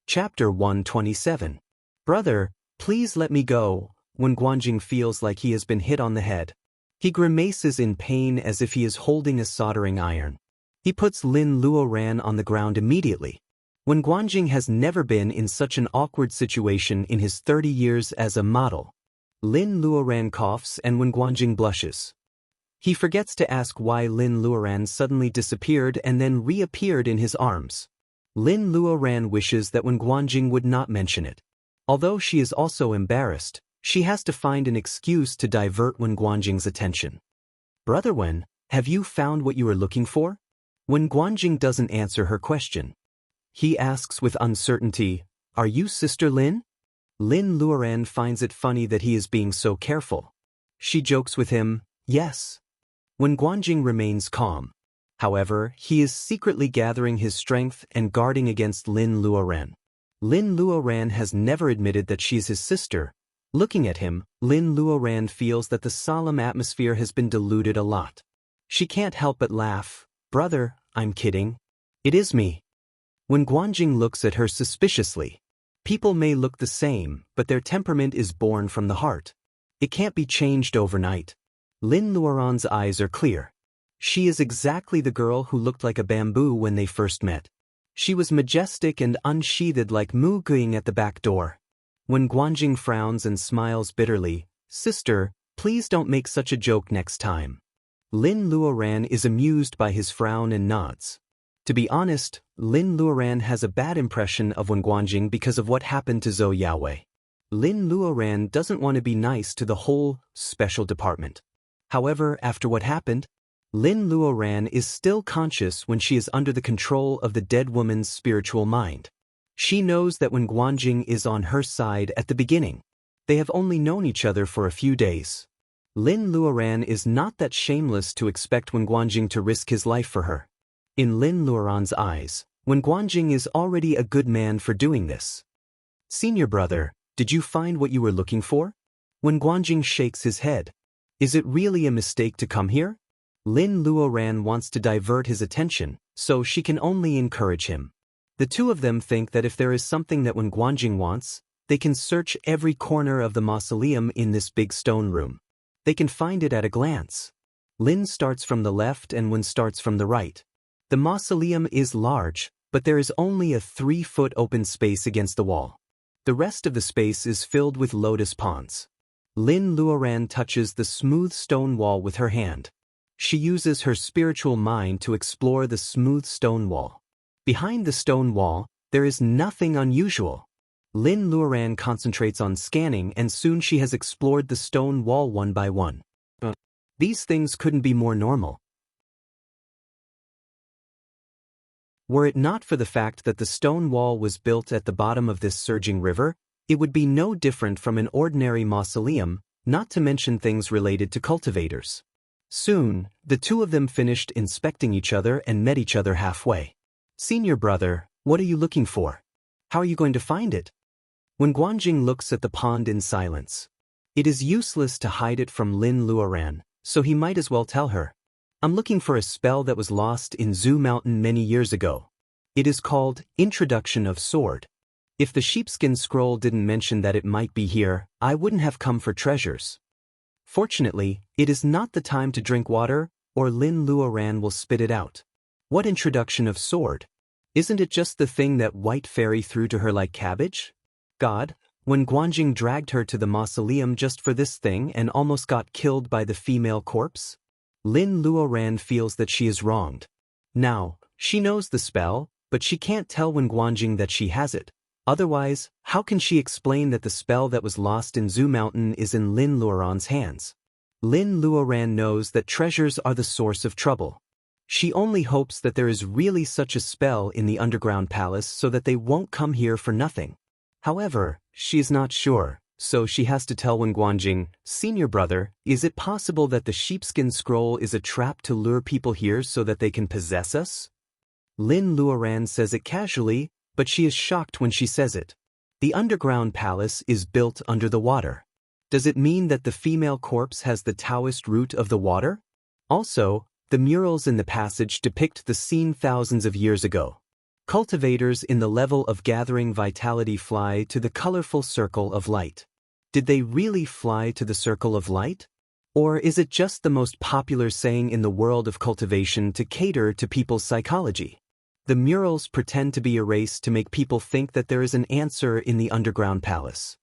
Chapter 127. Brother, please let me go. When Guanjing feels like he has been hit on the head. He grimaces in pain as if he is holding a soldering iron. He puts Lin Luoran on the ground immediately. When Guanjing has never been in such an awkward situation in his 30 years as a model. Lin Luoran coughs and Wen Guanjing blushes. He forgets to ask why Lin Luoran suddenly disappeared and then reappeared in his arms. Lin Luoran wishes that Wen Guanjing would not mention it. Although she is also embarrassed, she has to find an excuse to divert Wen Guanjing's attention. Brother Wen, have you found what you are looking for? When Guanjing doesn't answer her question. He asks with uncertainty, are you Sister Lin? Lin Luoran finds it funny that he is being so careful. She jokes with him, yes. When Guanjing remains calm. However, he is secretly gathering his strength and guarding against Lin Luoran. Lin Luoran has never admitted that she is his sister, Looking at him, Lin Luoran feels that the solemn atmosphere has been diluted a lot. She can't help but laugh. Brother, I'm kidding. It is me. When Guanjing looks at her suspiciously, people may look the same, but their temperament is born from the heart. It can't be changed overnight. Lin Luoran's eyes are clear. She is exactly the girl who looked like a bamboo when they first met. She was majestic and unsheathed like Mu Guing at the back door. When Guanjing frowns and smiles bitterly, "Sister, please don't make such a joke next time." Lin Luoran is amused by his frown and nods. To be honest, Lin Luoran has a bad impression of Wen Guanjing because of what happened to Zhou Yaowei. Lin Luoran doesn't want to be nice to the whole special department. However, after what happened, Lin Luoran is still conscious when she is under the control of the dead woman's spiritual mind. She knows that Wen Guanjing is on her side at the beginning. They have only known each other for a few days. Lin Luoran is not that shameless to expect Wen Guanjing to risk his life for her. In Lin Luoran's eyes, Wen Guanjing is already a good man for doing this. "Senior brother, did you find what you were looking for?" Wen Guanjing shakes his head. "Is it really a mistake to come here?" Lin Luoran wants to divert his attention, so she can only encourage him. The two of them think that if there is something that Wen Guanjing wants, they can search every corner of the mausoleum in this big stone room. They can find it at a glance. Lin starts from the left and Wen starts from the right. The mausoleum is large, but there is only a 3-foot open space against the wall. The rest of the space is filled with lotus ponds. Lin Luoran touches the smooth stone wall with her hand. She uses her spiritual mind to explore the smooth stone wall. Behind the stone wall, there is nothing unusual. Lin Luoran concentrates on scanning and soon she has explored the stone wall one by one. These things couldn't be more normal. Were it not for the fact that the stone wall was built at the bottom of this surging river, it would be no different from an ordinary mausoleum, not to mention things related to cultivators. Soon, the two of them finished inspecting each other and met each other halfway. "Senior brother, what are you looking for? How are you going to find it?" When Guanjing looks at the pond in silence, it is useless to hide it from Lin Luoran, so he might as well tell her. "I'm looking for a spell that was lost in Zhu Mountain many years ago. It is called Introduction of Sword. If the sheepskin scroll didn't mention that it might be here, I wouldn't have come for treasures. Fortunately, it is not the time to drink water, or Lin Luoran will spit it out." "What introduction of sword? Isn't it just the thing that White Fairy threw to her like cabbage?" God, when Guanjing dragged her to the mausoleum just for this thing and almost got killed by the female corpse? Lin Luoran feels that she is wronged. Now, she knows the spell, but she can't tell Wen Guanjing that she has it. Otherwise, how can she explain that the spell that was lost in Zhu Mountain is in Lin Luoran's hands? Lin Luoran knows that treasures are the source of trouble. She only hopes that there is really such a spell in the underground palace so that they won't come here for nothing. However, she is not sure. So she has to tell Wen Guanjing, "Senior brother, is it possible that the sheepskin scroll is a trap to lure people here so that they can possess us?" Lin Luoran says it casually, but she is shocked when she says it. The underground palace is built under the water. Does it mean that the female corpse has the Taoist root of the water? Also, the murals in the passage depict the scene thousands of years ago. Cultivators in the level of gathering vitality fly to the colorful circle of light. Did they really fly to the circle of light? Or is it just the most popular saying in the world of cultivation to cater to people's psychology? The murals pretend to be erased to make people think that there is an answer in the underground palace.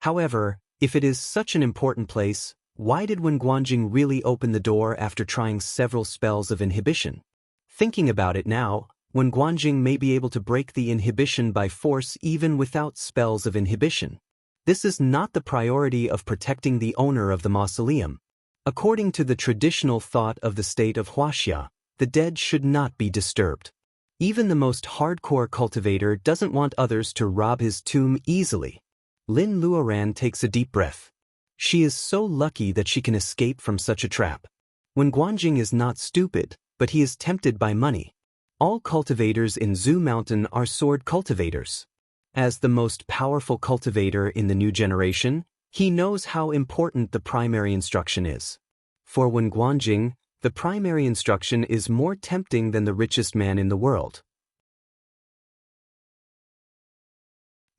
However, if it is such an important place, why did Wen Guanjing really open the door after trying several spells of inhibition? Thinking about it now, Wen Guanjing may be able to break the inhibition by force even without spells of inhibition. This is not the priority of protecting the owner of the mausoleum. According to the traditional thought of the state of Huaxia, the dead should not be disturbed. Even the most hardcore cultivator doesn't want others to rob his tomb easily. Lin Luoran takes a deep breath. She is so lucky that she can escape from such a trap. Wen Guanjing is not stupid, but he is tempted by money. All cultivators in Zhu Mountain are sword cultivators. As the most powerful cultivator in the new generation, He knows how important the primary instruction is. For Wen Guanjing, the primary instruction is more tempting than the richest man in the world.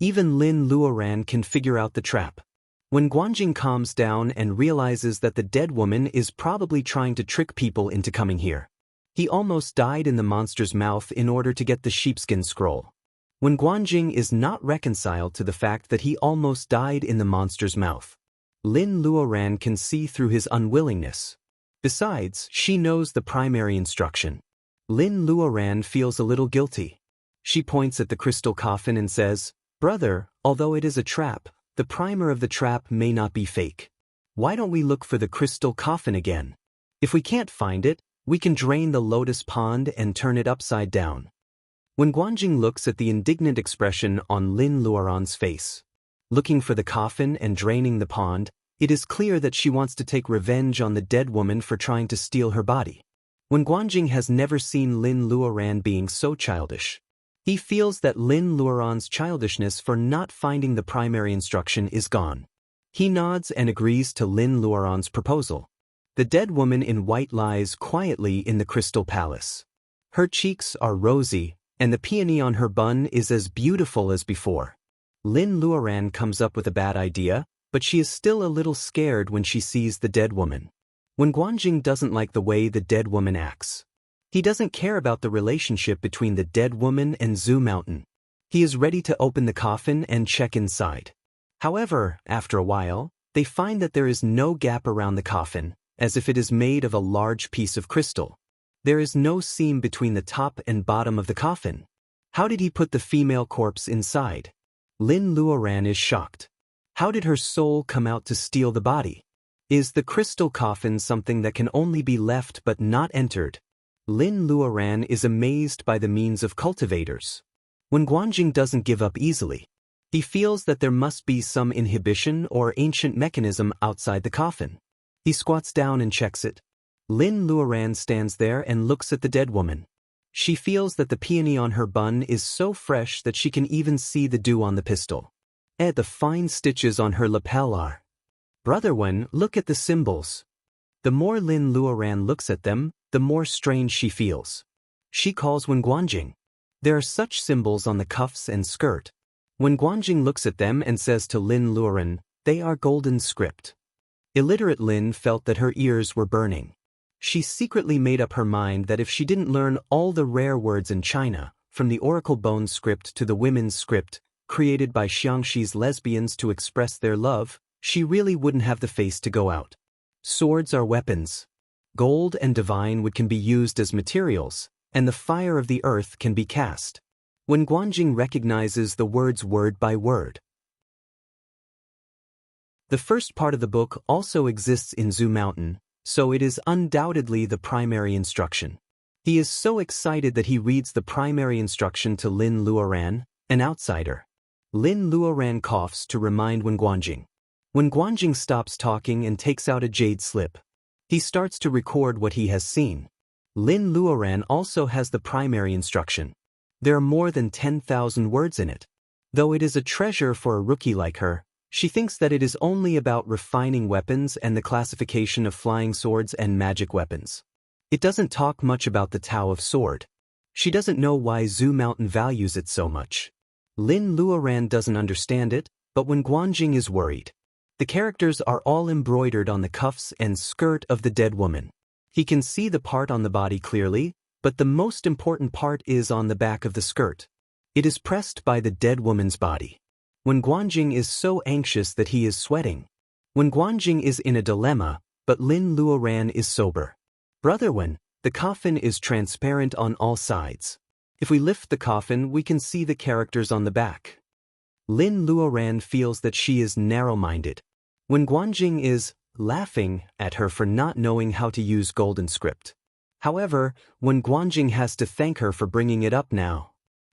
Even Lin Luoran can figure out the trap. When Guanjing calms down and realizes that the dead woman is probably trying to trick people into coming here. He almost died in the monster's mouth in order to get the sheepskin scroll. When Guanjing is not reconciled to the fact that he almost died in the monster's mouth. Lin Luoran can see through his unwillingness. Besides, she knows the primary instruction. Lin Luoran feels a little guilty. She points at the crystal coffin and says, "Brother, although it is a trap, the primer of the trap may not be fake. Why don't we look for the crystal coffin again? If we can't find it, we can drain the lotus pond and turn it upside down." When Guanjing looks at the indignant expression on Lin Luoran's face, looking for the coffin and draining the pond, it is clear that she wants to take revenge on the dead woman for trying to steal her body. When Guanjing has never seen Lin Luoran being so childish. He feels that Lin Luoran's childishness for not finding the primary instruction is gone. He nods and agrees to Lin Luoran's proposal. The dead woman in white lies quietly in the crystal palace. Her cheeks are rosy, and the peony on her bun is as beautiful as before. Lin Luoran comes up with a bad idea, but she is still a little scared when she sees the dead woman. When Guanjing doesn't like the way the dead woman acts. He doesn't care about the relationship between the dead woman and Zhu Mountain. He is ready to open the coffin and check inside. However, after a while, they find that there is no gap around the coffin, as if it is made of a large piece of crystal. There is no seam between the top and bottom of the coffin. How did he put the female corpse inside? Lin Luoran is shocked. How did her soul come out to steal the body? Is the crystal coffin something that can only be left but not entered? Lin Luoran is amazed by the means of cultivators. When Guanjing doesn't give up easily, he feels that there must be some inhibition or ancient mechanism outside the coffin. He squats down and checks it. Lin Luoran stands there and looks at the dead woman. She feels that the peony on her bun is so fresh that she can even see the dew on the pistil. And the fine stitches on her lapel are. "Brother Wen, look at the symbols." The more Lin Luoran looks at them, the more strange she feels. She calls Wen Guanjing. There are such symbols on the cuffs and skirt. When Guanjing looks at them and says to Lin Luoran, "They are golden script." Illiterate Lin felt that her ears were burning. She secretly made up her mind that if she didn't learn all the rare words in China, from the oracle bone script to the women's script, created by Xiangxi's lesbians to express their love, she really wouldn't have the face to go out. Swords are weapons. Gold and divine wood can be used as materials, and the fire of the earth can be cast. When Guanjing recognizes the words word by word. The first part of the book also exists in Zhu Mountain, so it is undoubtedly the primary instruction. He is so excited that he reads the primary instruction to Lin Luoran, an outsider. Lin Luoran coughs to remind Wen Guanjing. When Guanjing stops talking and takes out a jade slip, he starts to record what he has seen. Lin Luoran also has the primary instruction. There are more than 10,000 words in it. Though it is a treasure for a rookie like her, she thinks that it is only about refining weapons and the classification of flying swords and magic weapons. It doesn't talk much about the Tao of Sword. She doesn't know why Zhu Mountain values it so much. Lin Luoran doesn't understand it, but when Guanjing is worried. The characters are all embroidered on the cuffs and skirt of the dead woman. He can see the part on the body clearly, but the most important part is on the back of the skirt. It is pressed by the dead woman's body. When Guanjing is so anxious that he is sweating. When Guanjing is in a dilemma, but Lin Luoran is sober. "Brother Wen, the coffin is transparent on all sides. If we lift the coffin, we can see the characters on the back." Lin Luoran feels that she is narrow-minded. When Guanjing is laughing at her for not knowing how to use golden script. However, when Guanjing has to thank her for bringing it up now.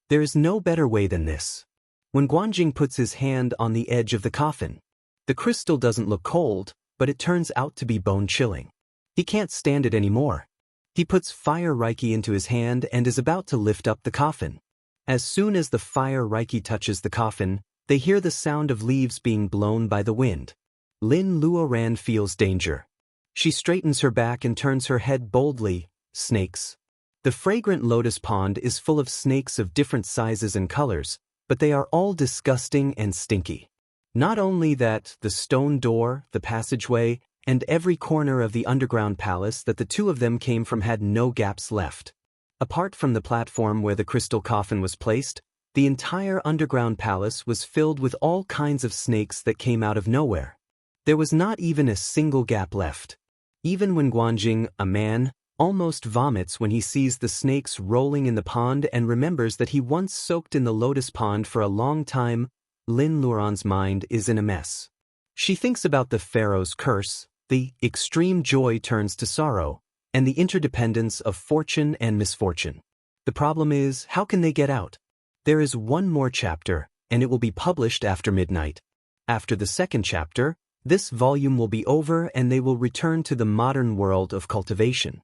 There is no better way than this. When Guanjing puts his hand on the edge of the coffin, the crystal doesn't look cold, but it turns out to be bone-chilling. He can't stand it anymore. He puts fire reiki into his hand and is about to lift up the coffin. As soon as the fire reiki touches the coffin, they hear the sound of leaves being blown by the wind. Lin Luoran feels danger. She straightens her back and turns her head boldly. Snakes. The fragrant lotus pond is full of snakes of different sizes and colors, but they are all disgusting and stinky. Not only that, the stone door, the passageway, and every corner of the underground palace that the two of them came from had no gaps left. Apart from the platform where the crystal coffin was placed, the entire underground palace was filled with all kinds of snakes that came out of nowhere. There was not even a single gap left. Even when Guanjing, a man, almost vomits when he sees the snakes rolling in the pond and remembers that he once soaked in the lotus pond for a long time, Lin Luoran's mind is in a mess. She thinks about the pharaoh's curse, the extreme joy turns to sorrow, and the interdependence of fortune and misfortune. The problem is, how can they get out? There is one more chapter, and it will be published after midnight. After the second chapter, this volume will be over and they will return to the modern world of cultivation.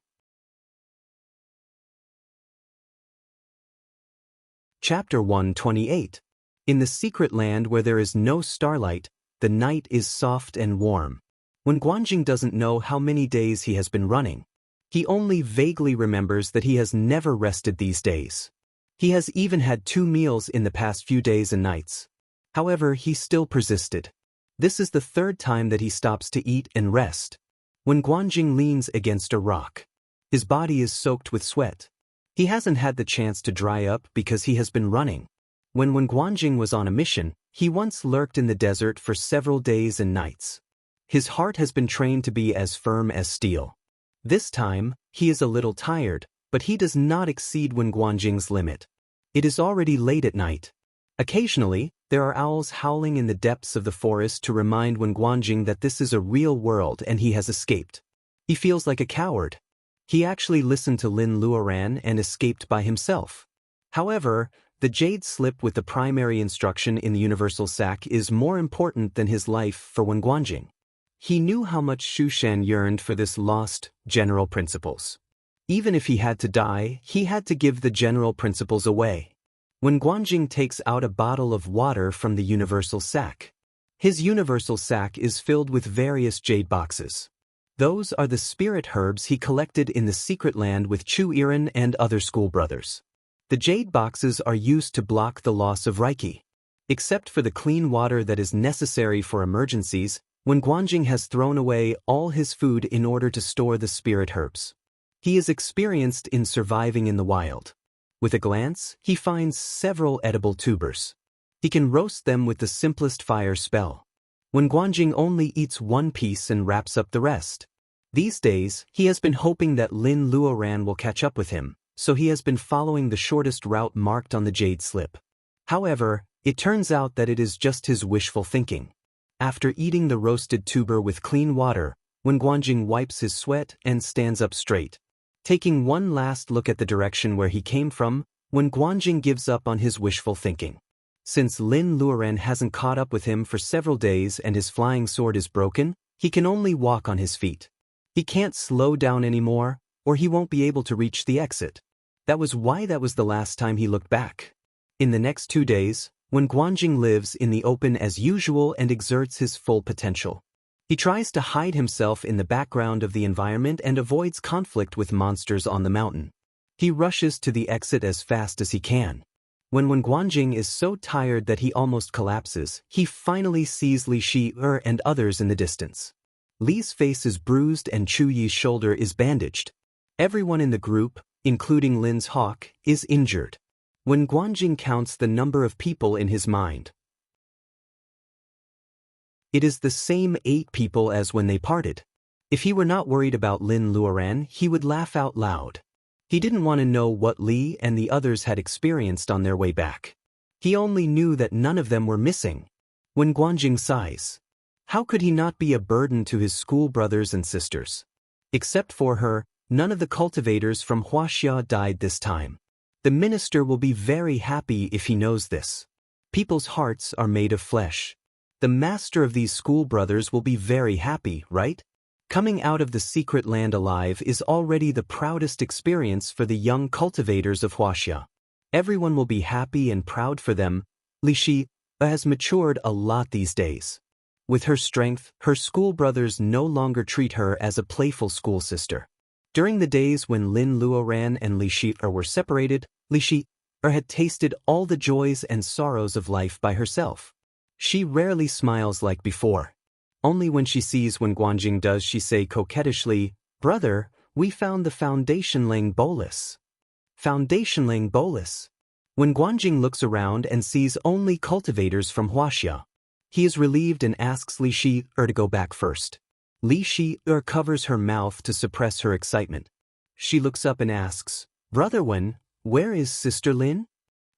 Chapter 128. In the secret land where there is no starlight, the night is soft and warm. When Guanjing doesn't know how many days he has been running, he only vaguely remembers that he has never rested these days. He has even had 2 meals in the past few days and nights. However, he still persisted. This is the 3rd time that he stops to eat and rest. When Guanjing leans against a rock, his body is soaked with sweat. He hasn't had the chance to dry up because he has been running. When Guanjing was on a mission, he once lurked in the desert for several days and nights. His heart has been trained to be as firm as steel. This time, he is a little tired, but he does not exceed Guanjing's limit. It is already late at night. Occasionally, there are owls howling in the depths of the forest to remind Guanjing that this is a real world and he has escaped. He feels like a coward. He actually listened to Lin Luoran and escaped by himself. However, the jade slip with the primary instruction in the universal sac is more important than his life for Guanjing. He knew how much Shushan yearned for this lost general principles. Even if he had to die, he had to give the general principles away. When Guanjing takes out a bottle of water from the universal sac, his universal sac is filled with various jade boxes. Those are the spirit herbs he collected in the secret land with Chu Iran and other school brothers. The jade boxes are used to block the loss of Reiki. Except for the clean water that is necessary for emergencies, when Guanjing has thrown away all his food in order to store the spirit herbs. He is experienced in surviving in the wild. With a glance, he finds several edible tubers. He can roast them with the simplest fire spell. When Guanjing only eats 1 piece and wraps up the rest. These days, he has been hoping that Lin Luoran will catch up with him, so he has been following the shortest route marked on the jade slip. However, it turns out that it is just his wishful thinking. After eating the roasted tuber with clean water, when Guanjing wipes his sweat and stands up straight, taking one last look at the direction where he came from, when Guanjing gives up on his wishful thinking. Since Lin Luoran hasn't caught up with him for several days and his flying sword is broken, he can only walk on his feet. He can't slow down anymore, or he won't be able to reach the exit. That was the last time he looked back. In the next 2 days, when Guanjing lives in the open as usual and exerts his full potential. He tries to hide himself in the background of the environment and avoids conflict with monsters on the mountain. He rushes to the exit as fast as he can. When Guanjing is so tired that he almost collapses, he finally sees Li Shi-er and others in the distance. Li's face is bruised and Chu Yi's shoulder is bandaged. Everyone in the group, including Lin's hawk, is injured. When Guanjing counts the number of people in his mind, it is the same 8 people as when they parted. If he were not worried about Lin Luoran, he would laugh out loud. He didn't want to know what Li and the others had experienced on their way back. He only knew that none of them were missing. When Guanjing sighs, how could he not be a burden to his school brothers and sisters? Except for her, none of the cultivators from Huaxia died this time. The minister will be very happy if he knows this. People's hearts are made of flesh. The master of these school brothers will be very happy, right? Coming out of the secret land alive is already the proudest experience for the young cultivators of Huaxia. Everyone will be happy and proud for them. Li Shi has matured a lot these days. With her strength, her school brothers no longer treat her as a playful school sister. During the days when Lin Luoran and Li Shi'er were separated, Li Shi'er had tasted all the joys and sorrows of life by herself. She rarely smiles like before. Only when she sees Wen Guanjing does she say coquettishly, "Brother, we found the Foundationling bolus." Foundationling bolus. When Guanjing looks around and sees only cultivators from Huaxia, he is relieved and asks Li Shi'er to go back first. Li Shi'er covers her mouth to suppress her excitement. She looks up and asks, "Brother Wen, where is Sister Lin?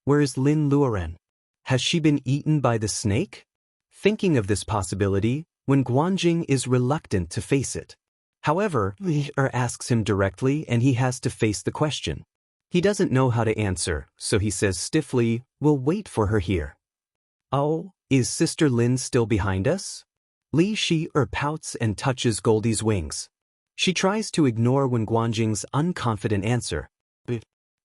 Where is Lin Luoran? Has she been eaten by the snake?" Thinking of this possibility, Wen Guanjing is reluctant to face it. However, Li Shi'er asks him directly and he has to face the question. He doesn't know how to answer, so he says stiffly, "We'll wait for her here." "Oh, is Sister Lin still behind us?" Li Shi'er pouts and touches Goldie's wings. She tries to ignore Wen Guanjing's unconfident answer.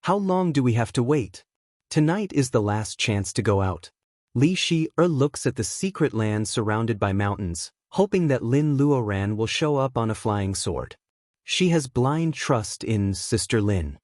"How long do we have to wait? Tonight is the last chance to go out." Li Shi'er looks at the secret land surrounded by mountains, hoping that Lin Luoran will show up on a flying sword. She has blind trust in Sister Lin.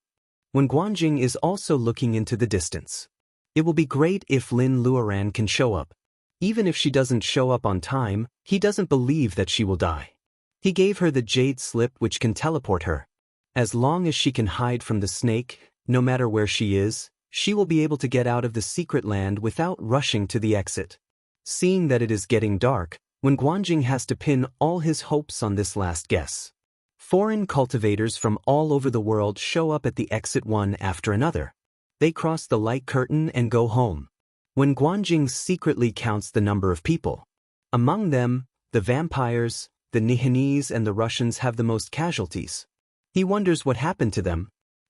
Wen Guanjing is also looking into the distance. It will be great if Lin Luoran can show up. Even if she doesn't show up on time, he doesn't believe that she will die. He gave her the jade slip which can teleport her. As long as she can hide from the snake, no matter where she is, she will be able to get out of the secret land without rushing to the exit. Seeing that it is getting dark, Wen Guanjing has to pin all his hopes on this last guess. Foreign cultivators from all over the world show up at the exit one after another. They cross the light curtain and go home. Wen Guanjing secretly counts the number of people. Among them, the vampires, the Nihanese and the Russians have the most casualties. He wonders what happened to them.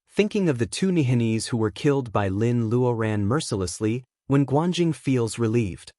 Thinking of the two Nihanese who were killed by Lin Luoran mercilessly, Wen Guanjing feels relieved.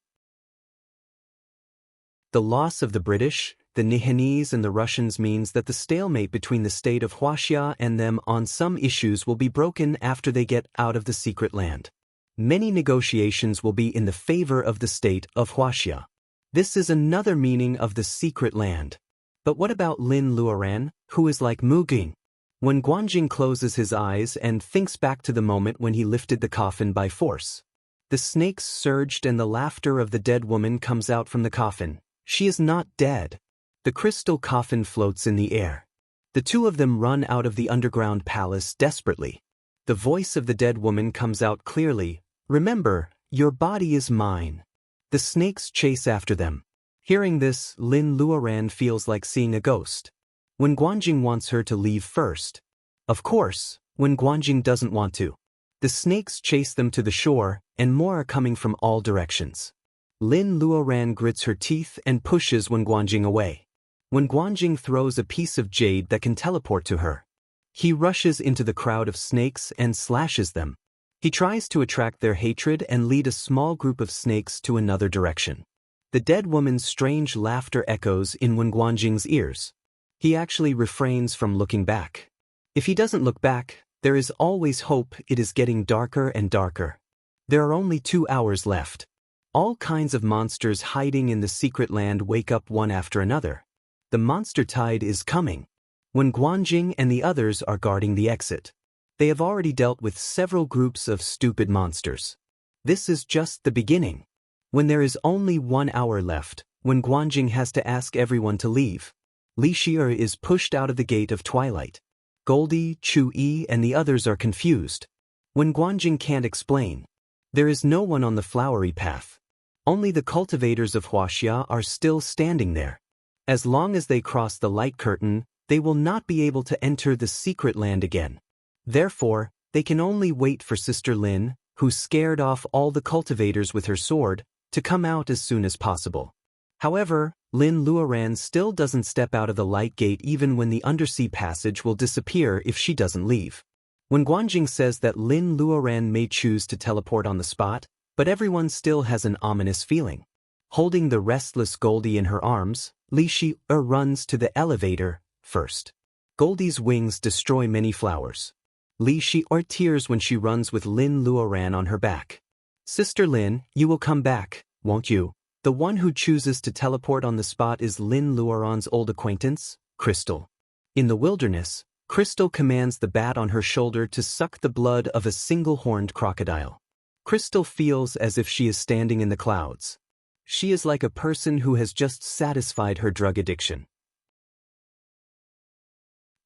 The loss of the British, the Nihanese and the Russians means that the stalemate between the state of Huaxia and them on some issues will be broken after they get out of the secret land. Many negotiations will be in the favor of the state of Huaxia. This is another meaning of the secret land. But what about Lin Luoran, who is like Muging? When Guanjing closes his eyes and thinks back to the moment when he lifted the coffin by force. The snakes surged and the laughter of the dead woman comes out from the coffin. She is not dead. The crystal coffin floats in the air. The two of them run out of the underground palace desperately. The voice of the dead woman comes out clearly. "Remember, your body is mine." The snakes chase after them. Hearing this, Lin Luoran feels like seeing a ghost. Wen Guanjing wants her to leave first. Of course, Wen Guanjing doesn't want to. The snakes chase them to the shore, and more are coming from all directions. Lin Luoran grits her teeth and pushes Wen Guanjing away. Wen Guanjing throws a piece of jade that can teleport to her. He rushes into the crowd of snakes and slashes them. He tries to attract their hatred and lead a small group of snakes to another direction. The dead woman's strange laughter echoes in Wen Guanjing's ears. He actually refrains from looking back. If he doesn't look back, there is always hope. It is getting darker and darker. There are only 2 hours left. All kinds of monsters hiding in the secret land wake up one after another. The monster tide is coming. Wen Guanjing and the others are guarding the exit. They have already dealt with several groups of stupid monsters. This is just the beginning. When there is only 1 hour left, Wen Guanjing has to ask everyone to leave. Li Shi'er is pushed out of the gate of twilight. Goldie, Chu-Yi and the others are confused. Wen Guanjing can't explain. There is no one on the flowery path. Only the cultivators of Huaxia are still standing there. As long as they cross the light curtain, they will not be able to enter the secret land again. Therefore, they can only wait for Sister Lin, who scared off all the cultivators with her sword, to come out as soon as possible. However, Lin Luoran still doesn't step out of the light gate even when the undersea passage will disappear if she doesn't leave. When Guanjing says that Lin Luoran may choose to teleport on the spot, but everyone still has an ominous feeling. Holding the restless Goldie in her arms, Li Shi'er runs to the elevator first. Goldie's wings destroy many flowers. Li Shi'er tears when she runs with Lin Luoran on her back. "Sister Lin, you will come back, won't you?" The one who chooses to teleport on the spot is Lin Luoran's old acquaintance, Crystal. In the wilderness, Crystal commands the bat on her shoulder to suck the blood of a single-horned crocodile. Crystal feels as if she is standing in the clouds. She is like a person who has just satisfied her drug addiction.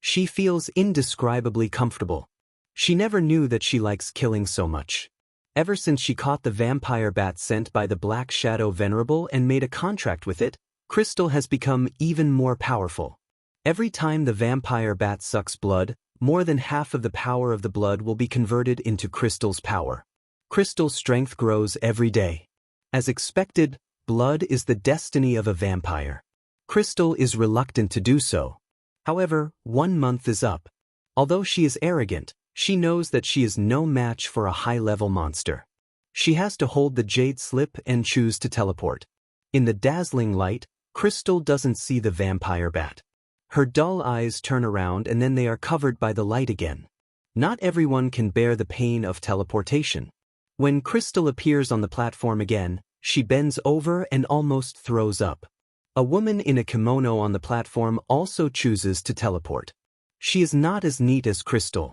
She feels indescribably comfortable. She never knew that she likes killing so much. Ever since she caught the vampire bat sent by the Black Shadow Venerable and made a contract with it, Crystal has become even more powerful. Every time the vampire bat sucks blood, more than half of the power of the blood will be converted into Crystal's power. Crystal's strength grows every day. As expected, blood is the destiny of a vampire. Crystal is reluctant to do so. However, 1 month is up. Although she is arrogant, she knows that she is no match for a high-level monster. She has to hold the jade slip and choose to teleport. In the dazzling light, Crystal doesn't see the vampire bat. Her dull eyes turn around and then they are covered by the light again. Not everyone can bear the pain of teleportation. When Crystal appears on the platform again, she bends over and almost throws up. A woman in a kimono on the platform also chooses to teleport. She is not as neat as Crystal.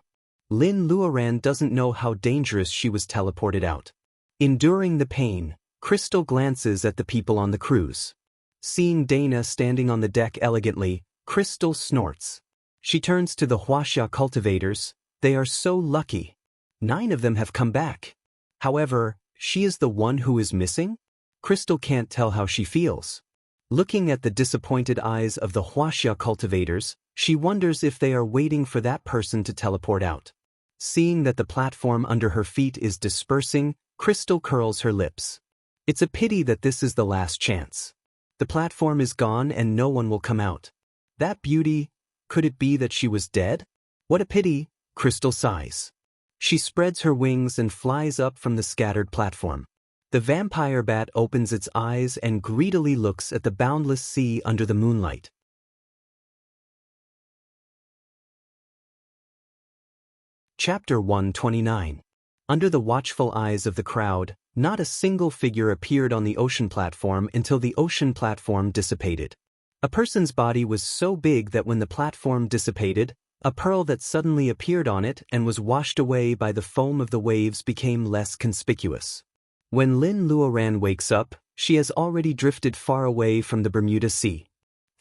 Lin Luoran doesn't know how dangerous she was teleported out. Enduring the pain, Crystal glances at the people on the cruise. Seeing Dana standing on the deck elegantly, Crystal snorts. She turns to the Huaxia cultivators. They are so lucky. 9 of them have come back. However, she is the one who is missing? Crystal can't tell how she feels. Looking at the disappointed eyes of the Huaxia cultivators, she wonders if they are waiting for that person to teleport out. Seeing that the platform under her feet is dispersing, Crystal curls her lips. It's a pity that this is the last chance. The platform is gone and no one will come out. That beauty, could it be that she was dead? What a pity, Crystal sighs. She spreads her wings and flies up from the scattered platform. The vampire bat opens its eyes and greedily looks at the boundless sea under the moonlight. Chapter 129. Under the watchful eyes of the crowd, not a single figure appeared on the ocean platform until the ocean platform dissipated. A person's body was so big that when the platform dissipated, a pearl that suddenly appeared on it and was washed away by the foam of the waves became less conspicuous. When Lin Luoran wakes up, she has already drifted far away from the Bermuda Sea.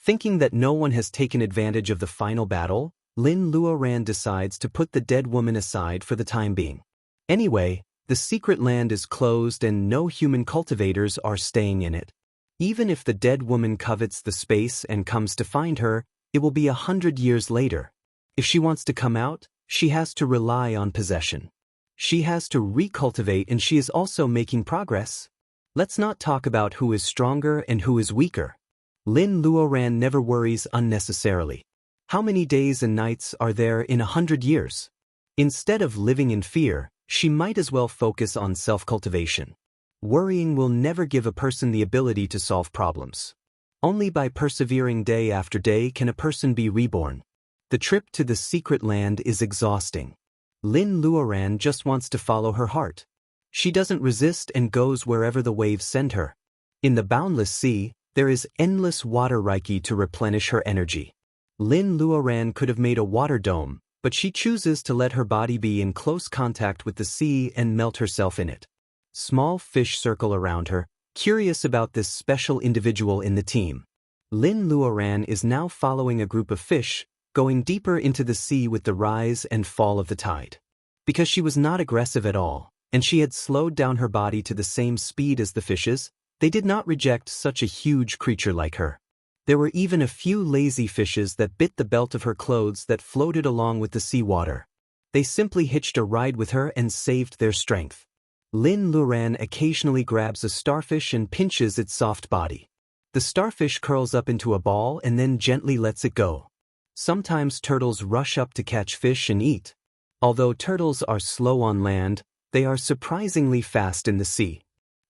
Thinking that no one has taken advantage of the final battle, Lin Luoran decides to put the dead woman aside for the time being. Anyway, the secret land is closed and no human cultivators are staying in it. Even if the dead woman covets the space and comes to find her, it will be 100 years later. If she wants to come out, she has to rely on possession. She has to recultivate and she is also making progress. Let's not talk about who is stronger and who is weaker. Lin Luoran never worries unnecessarily. How many days and nights are there in 100 years? Instead of living in fear, she might as well focus on self-cultivation. Worrying will never give a person the ability to solve problems. Only by persevering day after day can a person be reborn. The trip to the secret land is exhausting. Lin Luoran just wants to follow her heart. She doesn't resist and goes wherever the waves send her. In the boundless sea, there is endless water reiki to replenish her energy. Lin Luoran could have made a water dome, but she chooses to let her body be in close contact with the sea and melt herself in it. Small fish circle around her, curious about this special individual in the team. Lin Luoran is now following a group of fish, going deeper into the sea with the rise and fall of the tide. Because she was not aggressive at all, and she had slowed down her body to the same speed as the fishes, they did not reject such a huge creature like her. There were even a few lazy fishes that bit the belt of her clothes that floated along with the seawater. They simply hitched a ride with her and saved their strength. Lin Luoran occasionally grabs a starfish and pinches its soft body. The starfish curls up into a ball and then gently lets it go. Sometimes turtles rush up to catch fish and eat. Although turtles are slow on land, they are surprisingly fast in the sea.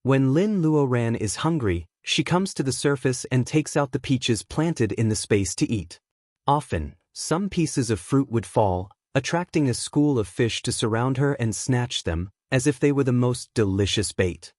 When Lin Luoran is hungry, she comes to the surface and takes out the peaches planted in the space to eat. Often, some pieces of fruit would fall, attracting a school of fish to surround her and snatch them, as if they were the most delicious bait.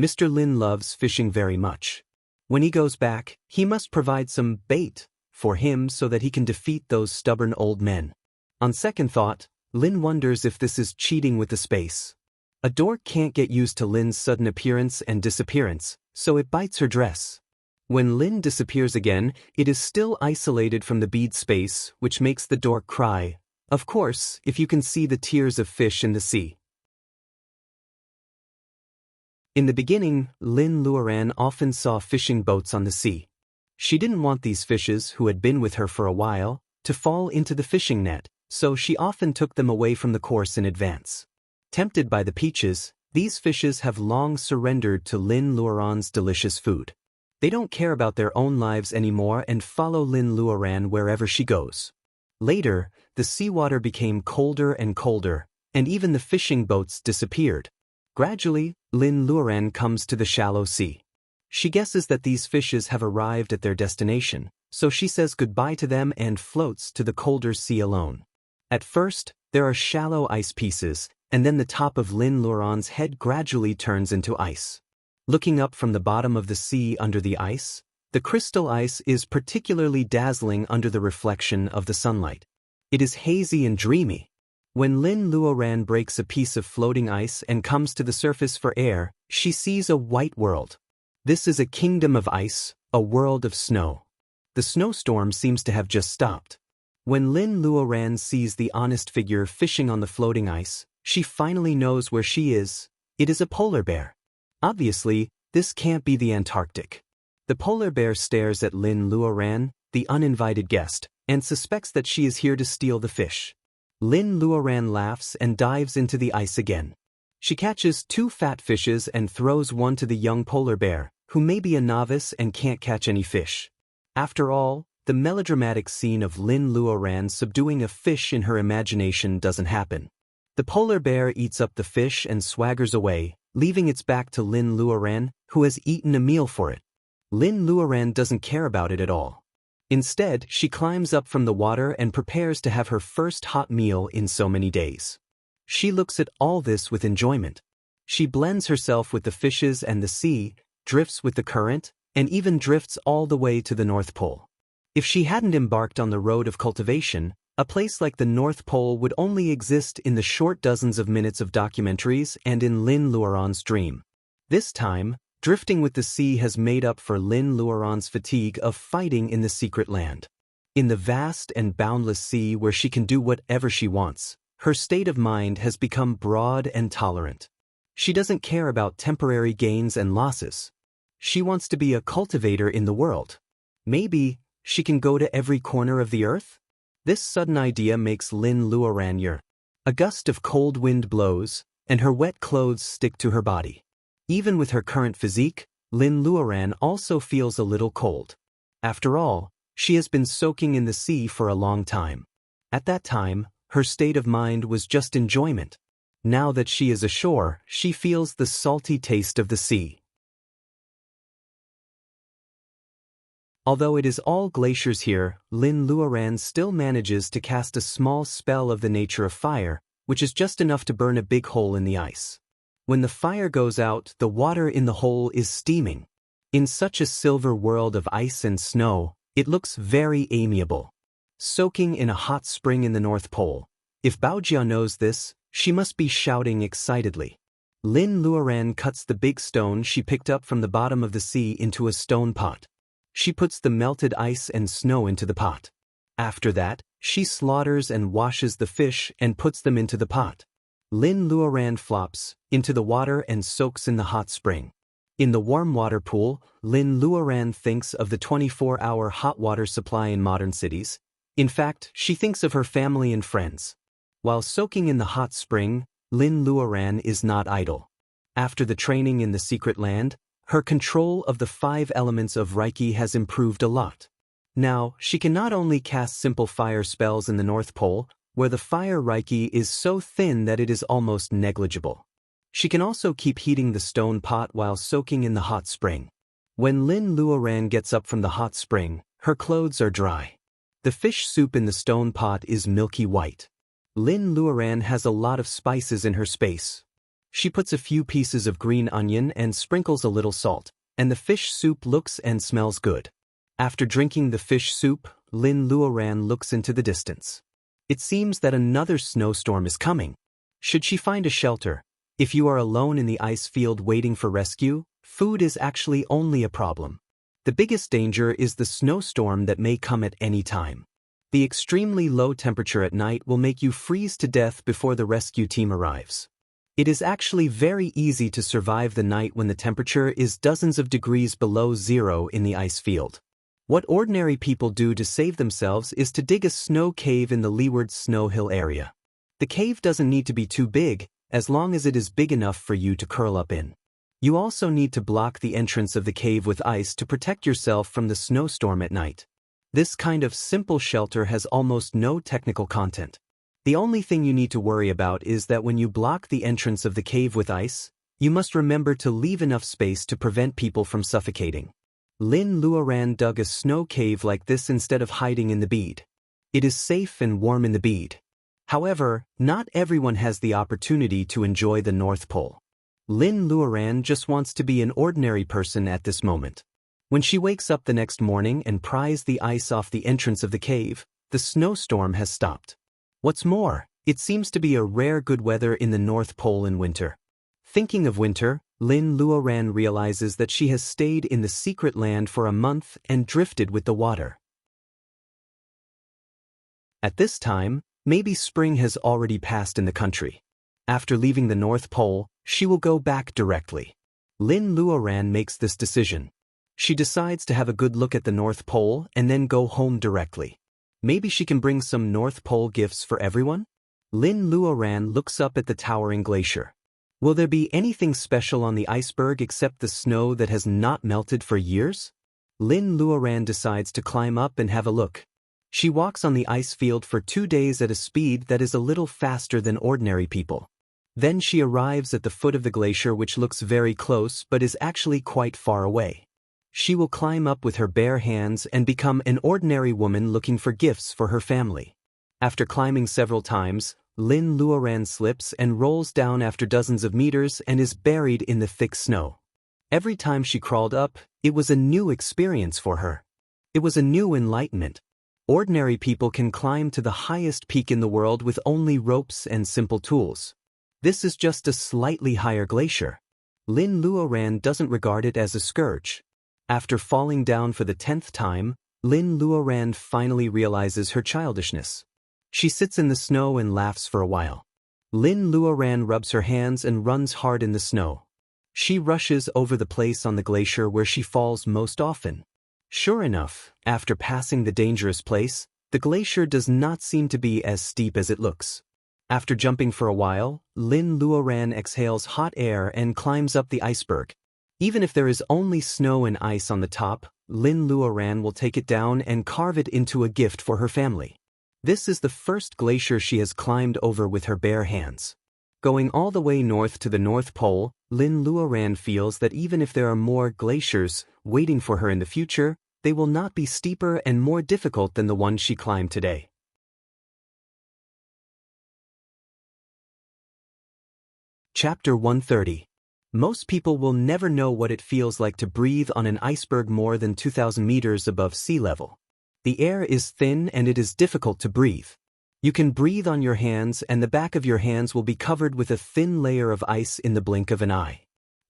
Mr. Lin loves fishing very much. When he goes back, he must provide some bait for him so that he can defeat those stubborn old men. On second thought, Lin wonders if this is cheating with the space. A door can't get used to Lin's sudden appearance and disappearance, so it bites her dress. When Lin disappears again, it is still isolated from the bead space, which makes the door cry. Of course, if you can see the tears of fish in the sea. In the beginning, Lin Luoran often saw fishing boats on the sea. She didn't want these fishes, who had been with her for a while, to fall into the fishing net, so she often took them away from the course in advance. Tempted by the peaches, these fishes have long surrendered to Lin Luoran's delicious food. They don't care about their own lives anymore and follow Lin Luoran wherever she goes. Later, the seawater became colder and colder, and even the fishing boats disappeared. Gradually, Lin Luoran comes to the shallow sea. She guesses that these fishes have arrived at their destination, so she says goodbye to them and floats to the colder sea alone. At first, there are shallow ice pieces, and then the top of Lin Luoran's head gradually turns into ice. Looking up from the bottom of the sea under the ice, the crystal ice is particularly dazzling under the reflection of the sunlight. It is hazy and dreamy. When Lin Luoran breaks a piece of floating ice and comes to the surface for air, she sees a white world. This is a kingdom of ice, a world of snow. The snowstorm seems to have just stopped. When Lin Luoran sees the honest figure fishing on the floating ice, she finally knows where she is. It is a polar bear. Obviously, this can't be the Antarctic. The polar bear stares at Lin Luoran, the uninvited guest, and suspects that she is here to steal the fish. Lin Luoran laughs and dives into the ice again. She catches 2 fat fishes and throws one to the young polar bear, who may be a novice and can't catch any fish. After all, the melodramatic scene of Lin Luoran subduing a fish in her imagination doesn't happen. The polar bear eats up the fish and swaggers away, leaving its back to Lin Luoran, who has eaten a meal for it. Lin Luoran doesn't care about it at all. Instead, she climbs up from the water and prepares to have her first hot meal in so many days. She looks at all this with enjoyment. She blends herself with the fishes and the sea, drifts with the current, and even drifts all the way to the North Pole. If she hadn't embarked on the road of cultivation, a place like the North Pole would only exist in the short dozens of minutes of documentaries and in Lin Luoran's dream. This time, drifting with the sea has made up for Lin Luoran's fatigue of fighting in the secret land. In the vast and boundless sea where she can do whatever she wants, her state of mind has become broad and tolerant. She doesn't care about temporary gains and losses. She wants to be a cultivator in the world. Maybe she can go to every corner of the earth? This sudden idea makes Lin Luoran yearn. A gust of cold wind blows, and her wet clothes stick to her body. Even with her current physique, Lin Luoran also feels a little cold. After all, she has been soaking in the sea for a long time. At that time, her state of mind was just enjoyment. Now that she is ashore, she feels the salty taste of the sea. Although it is all glaciers here, Lin Luoran still manages to cast a small spell of the nature of fire, which is just enough to burn a big hole in the ice. When the fire goes out, the water in the hole is steaming. In such a silver world of ice and snow, it looks very amiable. Soaking in a hot spring in the North Pole. If Baojia knows this, she must be shouting excitedly. Lin Luoran cuts the big stone she picked up from the bottom of the sea into a stone pot. She puts the melted ice and snow into the pot. After that, she slaughters and washes the fish and puts them into the pot. Lin Luoran flops into the water and soaks in the hot spring. In the warm water pool, Lin Luoran thinks of the 24-hour hot water supply in modern cities. In fact, she thinks of her family and friends. While soaking in the hot spring, Lin Luoran is not idle. After the training in the secret land, her control of the 5 elements of Reiki has improved a lot. Now, she can not only cast simple fire spells in the North Pole, where the fire Reiki is so thin that it is almost negligible. She can also keep heating the stone pot while soaking in the hot spring. When Lin Luoran gets up from the hot spring, her clothes are dry. The fish soup in the stone pot is milky white. Lin Luoran has a lot of spices in her space. She puts a few pieces of green onion and sprinkles a little salt, and the fish soup looks and smells good. After drinking the fish soup, Lin Luoran looks into the distance. It seems that another snowstorm is coming. Should she find a shelter? If you are alone in the ice field waiting for rescue, food is actually only a problem. The biggest danger is the snowstorm that may come at any time. The extremely low temperature at night will make you freeze to death before the rescue team arrives. It is actually very easy to survive the night when the temperature is dozens of degrees below zero in the ice field. What ordinary people do to save themselves is to dig a snow cave in the leeward snow hill area. The cave doesn't need to be too big, as long as it is big enough for you to curl up in. You also need to block the entrance of the cave with ice to protect yourself from the snowstorm at night. This kind of simple shelter has almost no technical content. The only thing you need to worry about is that when you block the entrance of the cave with ice, you must remember to leave enough space to prevent people from suffocating. Lin Luoran dug a snow cave like this instead of hiding in the bead. It is safe and warm in the bead. However, not everyone has the opportunity to enjoy the North Pole. Lin Luoran just wants to be an ordinary person at this moment. When she wakes up the next morning and pries the ice off the entrance of the cave, the snowstorm has stopped. What's more, it seems to be a rare good weather in the North Pole in winter. Thinking of winter, Lin Luoran realizes that she has stayed in the secret land for a month and drifted with the water. At this time, maybe spring has already passed in the country. After leaving the North Pole, she will go back directly. Lin Luoran makes this decision. She decides to have a good look at the North Pole and then go home directly. Maybe she can bring some North Pole gifts for everyone? Lin Luoran looks up at the towering glacier. Will there be anything special on the iceberg except the snow that has not melted for years? Lin Luoran decides to climb up and have a look. She walks on the ice field for 2 days at a speed that is a little faster than ordinary people. Then she arrives at the foot of the glacier, which looks very close but is actually quite far away. She will climb up with her bare hands and become an ordinary woman looking for gifts for her family. After climbing several times, Lin Luoran slips and rolls down after dozens of meters and is buried in the thick snow. Every time she crawled up, it was a new experience for her. It was a new enlightenment. Ordinary people can climb to the highest peak in the world with only ropes and simple tools. This is just a slightly higher glacier. Lin Luoran doesn't regard it as a scourge. After falling down for the 10th time, Lin Luoran finally realizes her childishness. She sits in the snow and laughs for a while. Lin Luoran rubs her hands and runs hard in the snow. She rushes over the place on the glacier where she falls most often. Sure enough, after passing the dangerous place, the glacier does not seem to be as steep as it looks. After jumping for a while, Lin Luoran exhales hot air and climbs up the iceberg. Even if there is only snow and ice on the top, Lin Luoran will take it down and carve it into a gift for her family. This is the first glacier she has climbed over with her bare hands. Going all the way north to the North Pole, Lin Luoran feels that even if there are more glaciers waiting for her in the future, they will not be steeper and more difficult than the one she climbed today. Chapter 130. Most people will never know what it feels like to breathe on an iceberg more than 2,000 meters above sea level. The air is thin and it is difficult to breathe. You can breathe on your hands and the back of your hands will be covered with a thin layer of ice in the blink of an eye.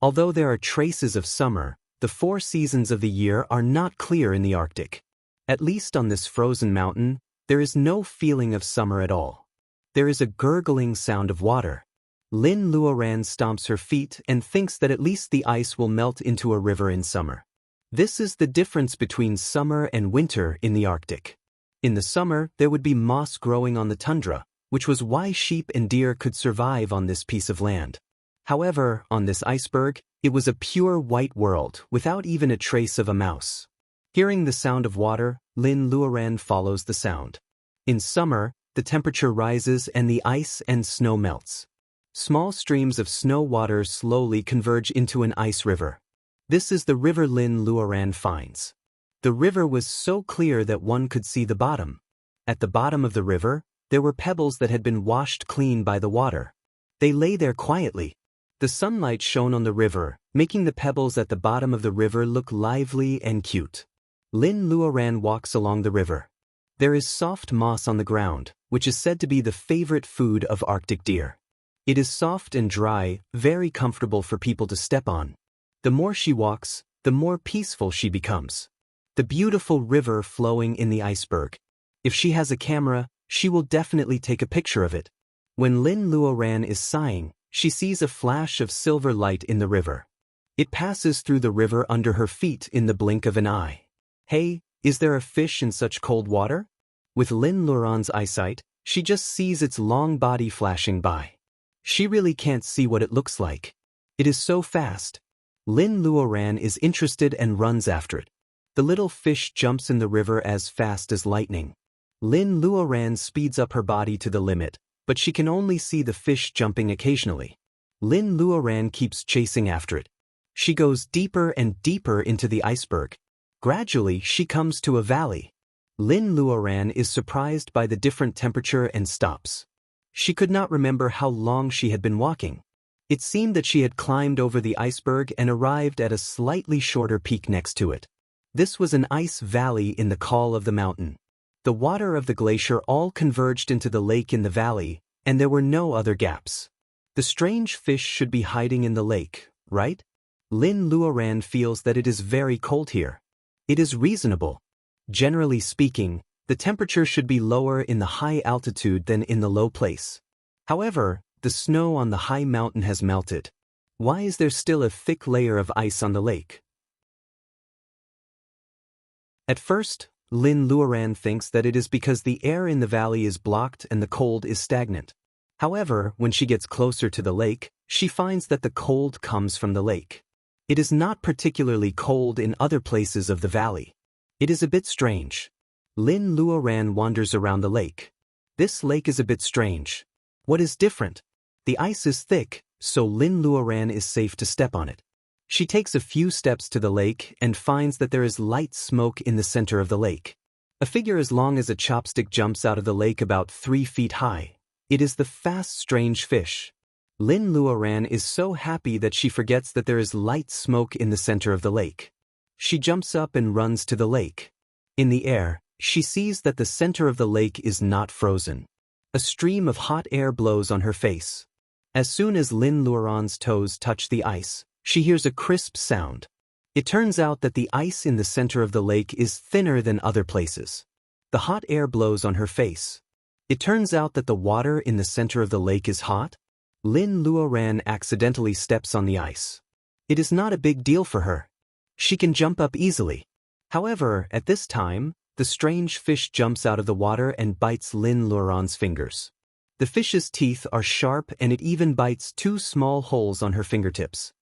Although there are traces of summer, the 4 seasons of the year are not clear in the Arctic. At least on this frozen mountain, there is no feeling of summer at all. There is a gurgling sound of water. Lin Luoran stomps her feet and thinks that at least the ice will melt into a river in summer. This is the difference between summer and winter in the Arctic. In the summer, there would be moss growing on the tundra, which was why sheep and deer could survive on this piece of land. However, on this iceberg, it was a pure white world without even a trace of a mouse. Hearing the sound of water, Lin Luoran follows the sound. In summer, the temperature rises and the ice and snow melts. Small streams of snow water slowly converge into an ice river. This is the river Lin Luoran finds. The river was so clear that one could see the bottom. At the bottom of the river, there were pebbles that had been washed clean by the water. They lay there quietly. The sunlight shone on the river, making the pebbles at the bottom of the river look lively and cute. Lin Luoran walks along the river. There is soft moss on the ground, which is said to be the favorite food of Arctic deer. It is soft and dry, very comfortable for people to step on. The more she walks, the more peaceful she becomes. The beautiful river flowing in the iceberg. If she has a camera, she will definitely take a picture of it. When Lin Luoran is sighing, she sees a flash of silver light in the river. It passes through the river under her feet in the blink of an eye. Hey, is there a fish in such cold water? With Lin Luoran's eyesight, she just sees its long body flashing by. She really can't see what it looks like. It is so fast. Lin Luoran is interested and runs after it. The little fish jumps in the river as fast as lightning. Lin Luoran speeds up her body to the limit, but she can only see the fish jumping occasionally. Lin Luoran keeps chasing after it. She goes deeper and deeper into the iceberg. Gradually, she comes to a valley. Lin Luoran is surprised by the different temperature and stops. She could not remember how long she had been walking. It seemed that she had climbed over the iceberg and arrived at a slightly shorter peak next to it. This was an ice valley in the call of the mountain. The water of the glacier all converged into the lake in the valley, and there were no other gaps. The strange fish should be hiding in the lake, right? Lin Luoran feels that it is very cold here. It is reasonable. Generally speaking, the temperature should be lower in the high altitude than in the low place. However, the snow on the high mountain has melted. Why is there still a thick layer of ice on the lake? At first, Lin Luoran thinks that it is because the air in the valley is blocked and the cold is stagnant. However, when she gets closer to the lake, she finds that the cold comes from the lake. It is not particularly cold in other places of the valley. It is a bit strange. Lin Luoran wanders around the lake. This lake is a bit strange. What is different? The ice is thick, so Lin Luoran is safe to step on it. She takes a few steps to the lake and finds that there is light smoke in the center of the lake. A figure as long as a chopstick jumps out of the lake about 3 feet high. It is the fast strange fish. Lin Luoran is so happy that she forgets that there is light smoke in the center of the lake. She jumps up and runs to the lake. In the air, she sees that the center of the lake is not frozen. A stream of hot air blows on her face. As soon as Lin Luoran's toes touch the ice, she hears a crisp sound. It turns out that the ice in the center of the lake is thinner than other places. The hot air blows on her face. It turns out that the water in the center of the lake is hot. Lin Luoran accidentally steps on the ice. It is not a big deal for her. She can jump up easily. However, at this time, the strange fish jumps out of the water and bites Lin Luoran's fingers. The fish's teeth are sharp and it even bites 2 small holes on her fingertips.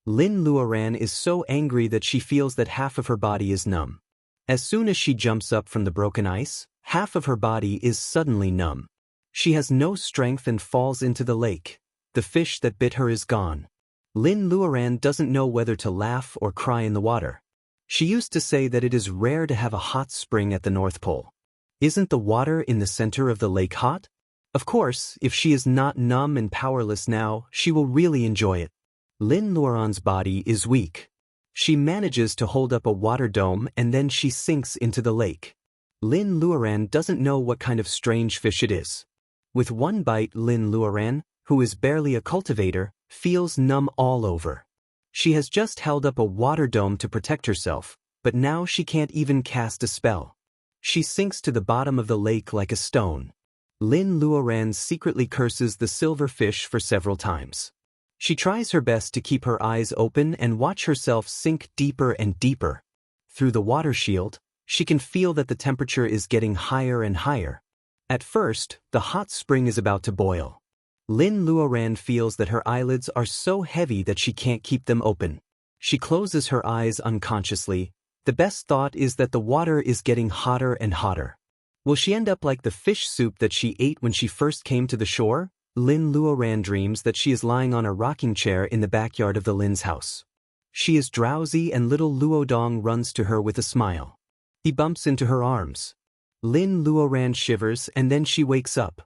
Lin Luoran is so angry that she feels that half of her body is numb. As soon as she jumps up from the broken ice, half of her body is suddenly numb. She has no strength and falls into the lake. The fish that bit her is gone. Lin Luoran doesn't know whether to laugh or cry in the water. She used to say that it is rare to have a hot spring at the North Pole. Isn't the water in the center of the lake hot? Of course, if she is not numb and powerless now, she will really enjoy it. Lin Luoran's body is weak. She manages to hold up a water dome and then she sinks into the lake. Lin Luoran doesn't know what kind of strange fish it is. With one bite, Lin Luoran, who is barely a cultivator, feels numb all over. She has just held up a water dome to protect herself, but now she can't even cast a spell. She sinks to the bottom of the lake like a stone. Lin Luoran secretly curses the silver fish for several times. She tries her best to keep her eyes open and watch herself sink deeper and deeper. Through the water shield, she can feel that the temperature is getting higher and higher. At first, the hot spring is about to boil. Lin Luoran feels that her eyelids are so heavy that she can't keep them open. She closes her eyes unconsciously. The best thought is that the water is getting hotter and hotter. Will she end up like the fish soup that she ate when she first came to the shore? Lin Luoran dreams that she is lying on a rocking chair in the backyard of the Lin's house. She is drowsy and little Luodong runs to her with a smile. He bumps into her arms. Lin Luoran shivers and then she wakes up.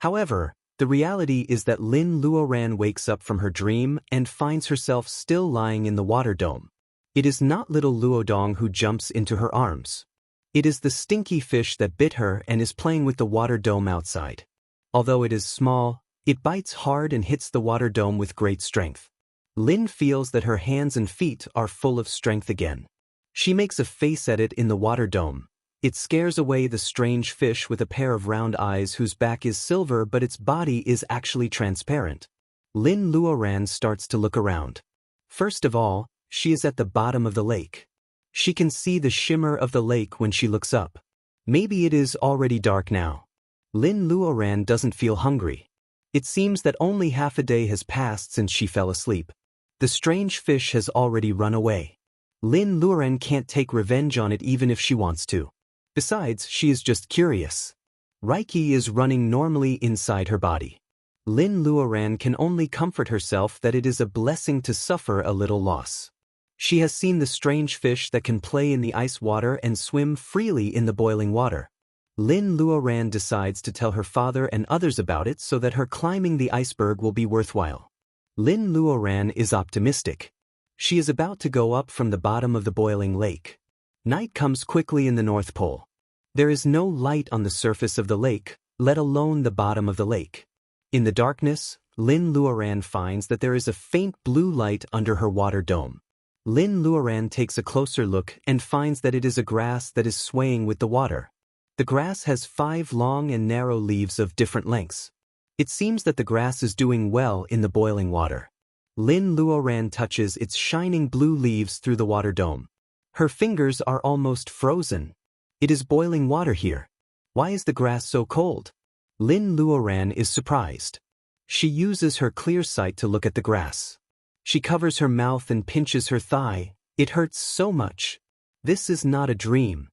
However, The reality is that Lin Luoran wakes up from her dream and finds herself still lying in the water dome. It is not little Luodong who jumps into her arms. It is the stinky fish that bit her and is playing with the water dome outside. Although it is small, it bites hard and hits the water dome with great strength. Lin feels that her hands and feet are full of strength again. She makes a face at it in the water dome. It scares away the strange fish with a pair of round eyes whose back is silver but its body is actually transparent. Lin Luoran starts to look around. First of all, she is at the bottom of the lake. She can see the shimmer of the lake when she looks up. Maybe it is already dark now. Lin Luoran doesn't feel hungry. It seems that only half a day has passed since she fell asleep. The strange fish has already run away. Lin Luoran can't take revenge on it even if she wants to. Besides, she is just curious. Reiki is running normally inside her body. Lin Luoran can only comfort herself that it is a blessing to suffer a little loss. She has seen the strange fish that can play in the ice water and swim freely in the boiling water. Lin Luoran decides to tell her father and others about it so that her climbing the iceberg will be worthwhile. Lin Luoran is optimistic. She is about to go up from the bottom of the boiling lake. Night comes quickly in the North Pole. There is no light on the surface of the lake, let alone the bottom of the lake. In the darkness, Lin Luoran finds that there is a faint blue light under her water dome. Lin Luoran takes a closer look and finds that it is a grass that is swaying with the water. The grass has 5 long and narrow leaves of different lengths. It seems that the grass is doing well in the boiling water. Lin Luoran touches its shining blue leaves through the water dome. Her fingers are almost frozen. It is boiling water here. Why is the grass so cold? Lin Luoran is surprised. She uses her clear sight to look at the grass. She covers her mouth and pinches her thigh. It hurts so much. This is not a dream.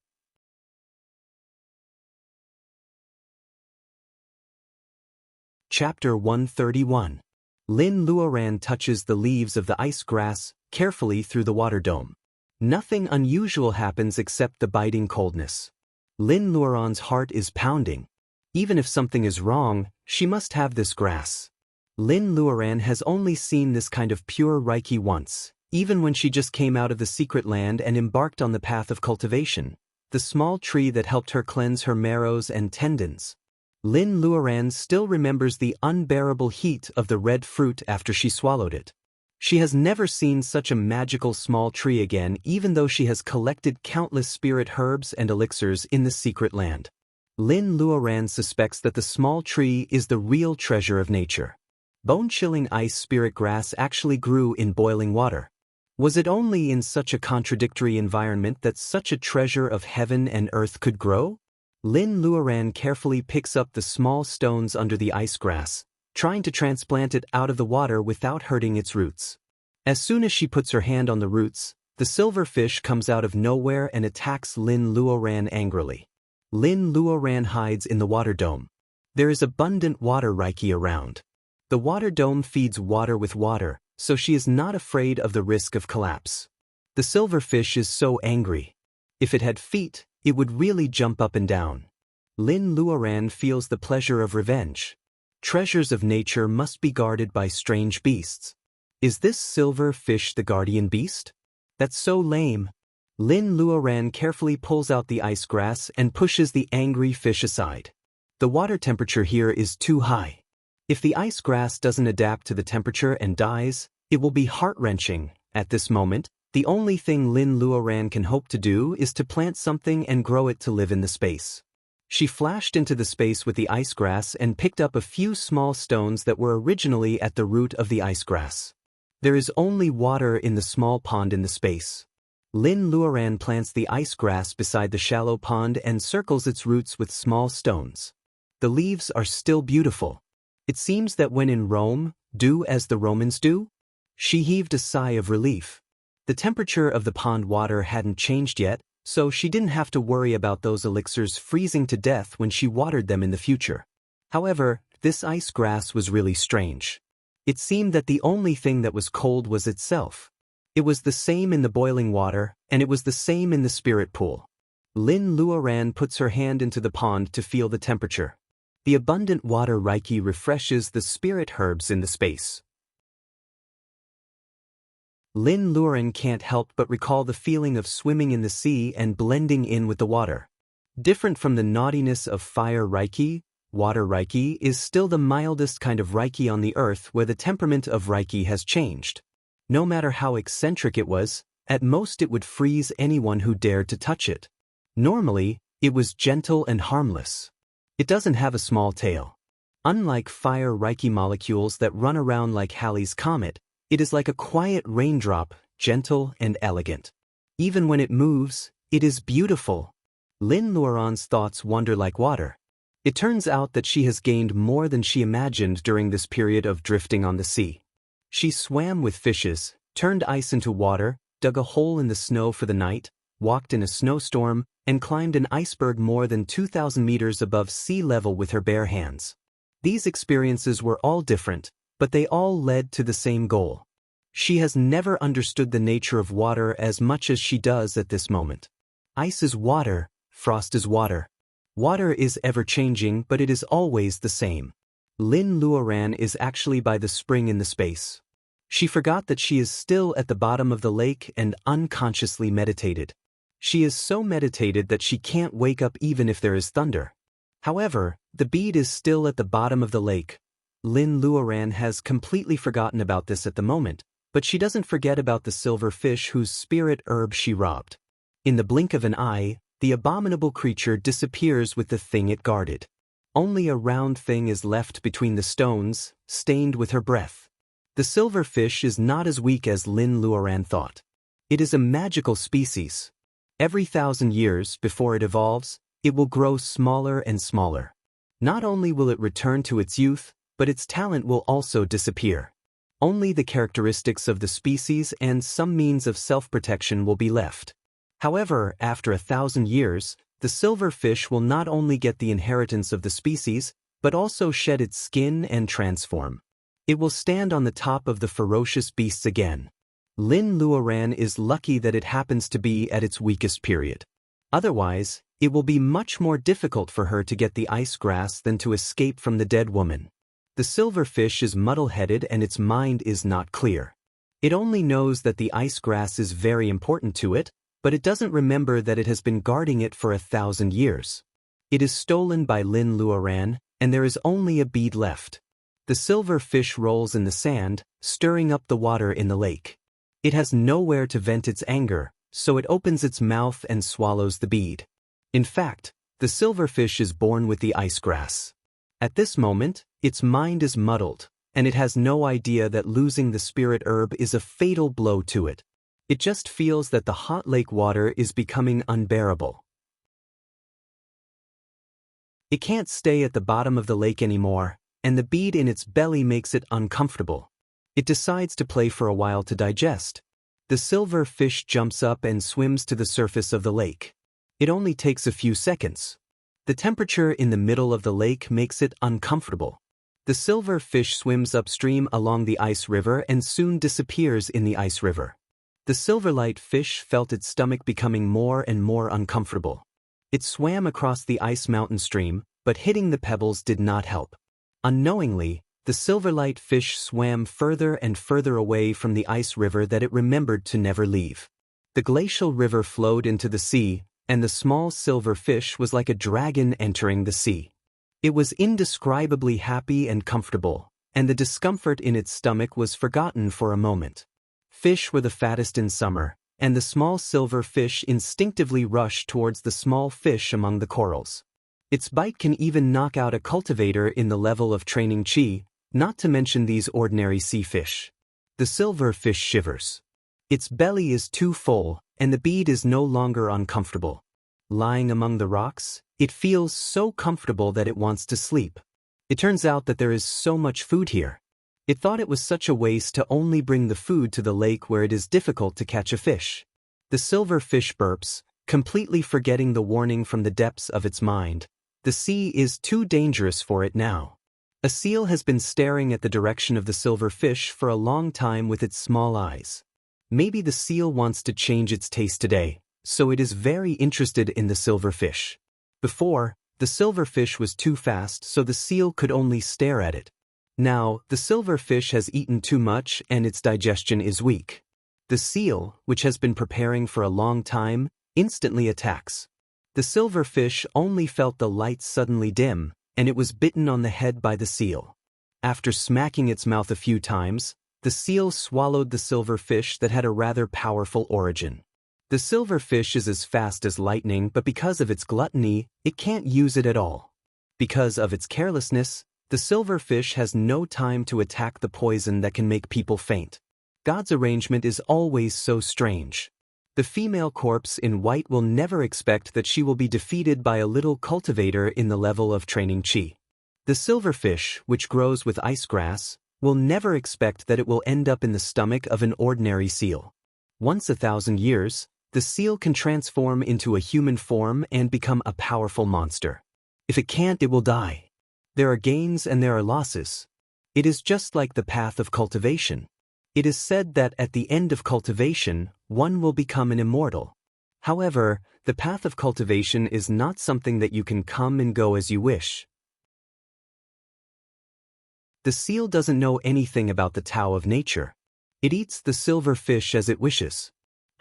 Chapter 131. Lin Luoran touches the leaves of the ice grass carefully through the water dome. Nothing unusual happens except the biting coldness. Lin Luoran's heart is pounding. Even if something is wrong, she must have this grass. Lin Luoran has only seen this kind of pure Reiki once, even when she just came out of the secret land and embarked on the path of cultivation, the small tree that helped her cleanse her marrows and tendons. Lin Luoran still remembers the unbearable heat of the red fruit after she swallowed it. She has never seen such a magical small tree again, even though she has collected countless spirit herbs and elixirs in the secret land. Lin Luoran suspects that the small tree is the real treasure of nature. Bone-chilling ice spirit grass actually grew in boiling water. Was it only in such a contradictory environment that such a treasure of heaven and earth could grow? Lin Luoran carefully picks up the small stones under the ice grass, trying to transplant it out of the water without hurting its roots. As soon as she puts her hand on the roots, the silver fish comes out of nowhere and attacks Lin Luoran angrily. Lin Luoran hides in the water dome. There is abundant water Reiki around. The water dome feeds water with water, so she is not afraid of the risk of collapse. The silver fish is so angry. If it had feet, it would really jump up and down. Lin Luoran feels the pleasure of revenge. Treasures of nature must be guarded by strange beasts. Is this silver fish the guardian beast? That's so lame. Lin Luoran carefully pulls out the ice grass and pushes the angry fish aside. The water temperature here is too high. If the ice grass doesn't adapt to the temperature and dies, it will be heart-wrenching. At this moment, the only thing Lin Luoran can hope to do is to plant something and grow it to live in the space. She flashed into the space with the ice grass and picked up a few small stones that were originally at the root of the ice grass. There is only water in the small pond in the space. Lin Luoran plants the ice grass beside the shallow pond and circles its roots with small stones. The leaves are still beautiful. It seems that when in Rome, do as the Romans do? She heaved a sigh of relief. The temperature of the pond water hadn't changed yet, so she didn't have to worry about those elixirs freezing to death when she watered them in the future. However, this ice grass was really strange. It seemed that the only thing that was cold was itself. It was the same in the boiling water, and it was the same in the spirit pool. Lin Luoran puts her hand into the pond to feel the temperature. The abundant water Reiki refreshes the spirit herbs in the space. Lin Luoran can't help but recall the feeling of swimming in the sea and blending in with the water. Different from the naughtiness of fire Reiki, water Reiki is still the mildest kind of Reiki on the earth, where the temperament of Reiki has changed. No matter how eccentric it was, at most it would freeze anyone who dared to touch it. Normally, it was gentle and harmless. It doesn't have a small tail. Unlike fire Reiki molecules that run around like Halley's Comet, it is like a quiet raindrop, gentle and elegant. Even when it moves, it is beautiful. Lin Luoran's thoughts wander like water. It turns out that she has gained more than she imagined during this period of drifting on the sea. She swam with fishes, turned ice into water, dug a hole in the snow for the night, walked in a snowstorm, and climbed an iceberg more than 2,000 meters above sea level with her bare hands. These experiences were all different, but they all led to the same goal. She has never understood the nature of water as much as she does at this moment. Ice is water, frost is water. Water is ever-changing, but it is always the same. Lin Luoran is actually by the spring in the space. She forgot that she is still at the bottom of the lake and unconsciously meditated. She is so meditated that she can't wake up even if there is thunder. However, the bead is still at the bottom of the lake. Lin Luoran has completely forgotten about this at the moment, but she doesn't forget about the silver fish whose spirit herb she robbed. In the blink of an eye, the abominable creature disappears with the thing it guarded. Only a round thing is left between the stones, stained with her breath. The silver fish is not as weak as Lin Luoran thought. It is a magical species. Every 1,000 years before it evolves, it will grow smaller and smaller. Not only will it return to its youth, but its talent will also disappear. Only the characteristics of the species and some means of self-protection will be left. However, after 1,000 years, the silver fish will not only get the inheritance of the species, but also shed its skin and transform. It will stand on the top of the ferocious beasts again. Lin Luoran is lucky that it happens to be at its weakest period. Otherwise, it will be much more difficult for her to get the ice grass than to escape from the dead woman. The silver fish is muddle-headed and its mind is not clear. It only knows that the ice grass is very important to it, but it doesn't remember that it has been guarding it for 1,000 years. It is stolen by Lin Luoran, and there is only a bead left. The silver fish rolls in the sand, stirring up the water in the lake. It has nowhere to vent its anger, so it opens its mouth and swallows the bead. In fact, the silver fish is born with the ice grass. At this moment, its mind is muddled, and it has no idea that losing the spirit herb is a fatal blow to it. It just feels that the hot lake water is becoming unbearable. It can't stay at the bottom of the lake anymore, and the bead in its belly makes it uncomfortable. It decides to play for a while to digest. The silver fish jumps up and swims to the surface of the lake. It only takes a few seconds. The temperature in the middle of the lake makes it uncomfortable. The silver fish swims upstream along the ice river and soon disappears in the ice river. The silverlight fish felt its stomach becoming more and more uncomfortable. It swam across the ice mountain stream, but hitting the pebbles did not help. Unknowingly, the silverlight fish swam further and further away from the ice river that it remembered to never leave. The glacial river flowed into the sea, and the small silver fish was like a dragon entering the sea. It was indescribably happy and comfortable, and the discomfort in its stomach was forgotten for a moment. Fish were the fattest in summer, and the small silver fish instinctively rushed towards the small fish among the corals. Its bite can even knock out a cultivator in the level of training chi, not to mention these ordinary sea fish. The silver fish shivers. Its belly is too full, and the bead is no longer uncomfortable. Lying among the rocks, it feels so comfortable that it wants to sleep. It turns out that there is so much food here. It thought it was such a waste to only bring the food to the lake where it is difficult to catch a fish. The silver fish burps, completely forgetting the warning from the depths of its mind. The sea is too dangerous for it now. A seal has been staring at the direction of the silver fish for a long time with its small eyes. Maybe the seal wants to change its taste today, so it is very interested in the silver fish. Before, The silverfish was too fast, so the seal could only stare at it. Now, the silverfish has eaten too much and its digestion is weak. The seal, which has been preparing for a long time, instantly attacks. The silverfish only felt the light suddenly dim, and it was bitten on the head by the seal. After smacking its mouth a few times, the seal swallowed the silverfish that had a rather powerful origin. The silverfish is as fast as lightning, but because of its gluttony, it can't use it at all. Because of its carelessness, the silverfish has no time to attack the poison that can make people faint. God's arrangement is always so strange. The female corpse in white will never expect that she will be defeated by a little cultivator in the level of training chi. The silverfish, which grows with ice grass, will never expect that it will end up in the stomach of an ordinary seal. Once 1,000 years, the seal can transform into a human form and become a powerful monster. If it can't, it will die. There are gains and there are losses. It is just like the path of cultivation. It is said that at the end of cultivation, one will become an immortal. However, the path of cultivation is not something that you can come and go as you wish. The seal doesn't know anything about the Tao of nature. It eats the silver fish as it wishes.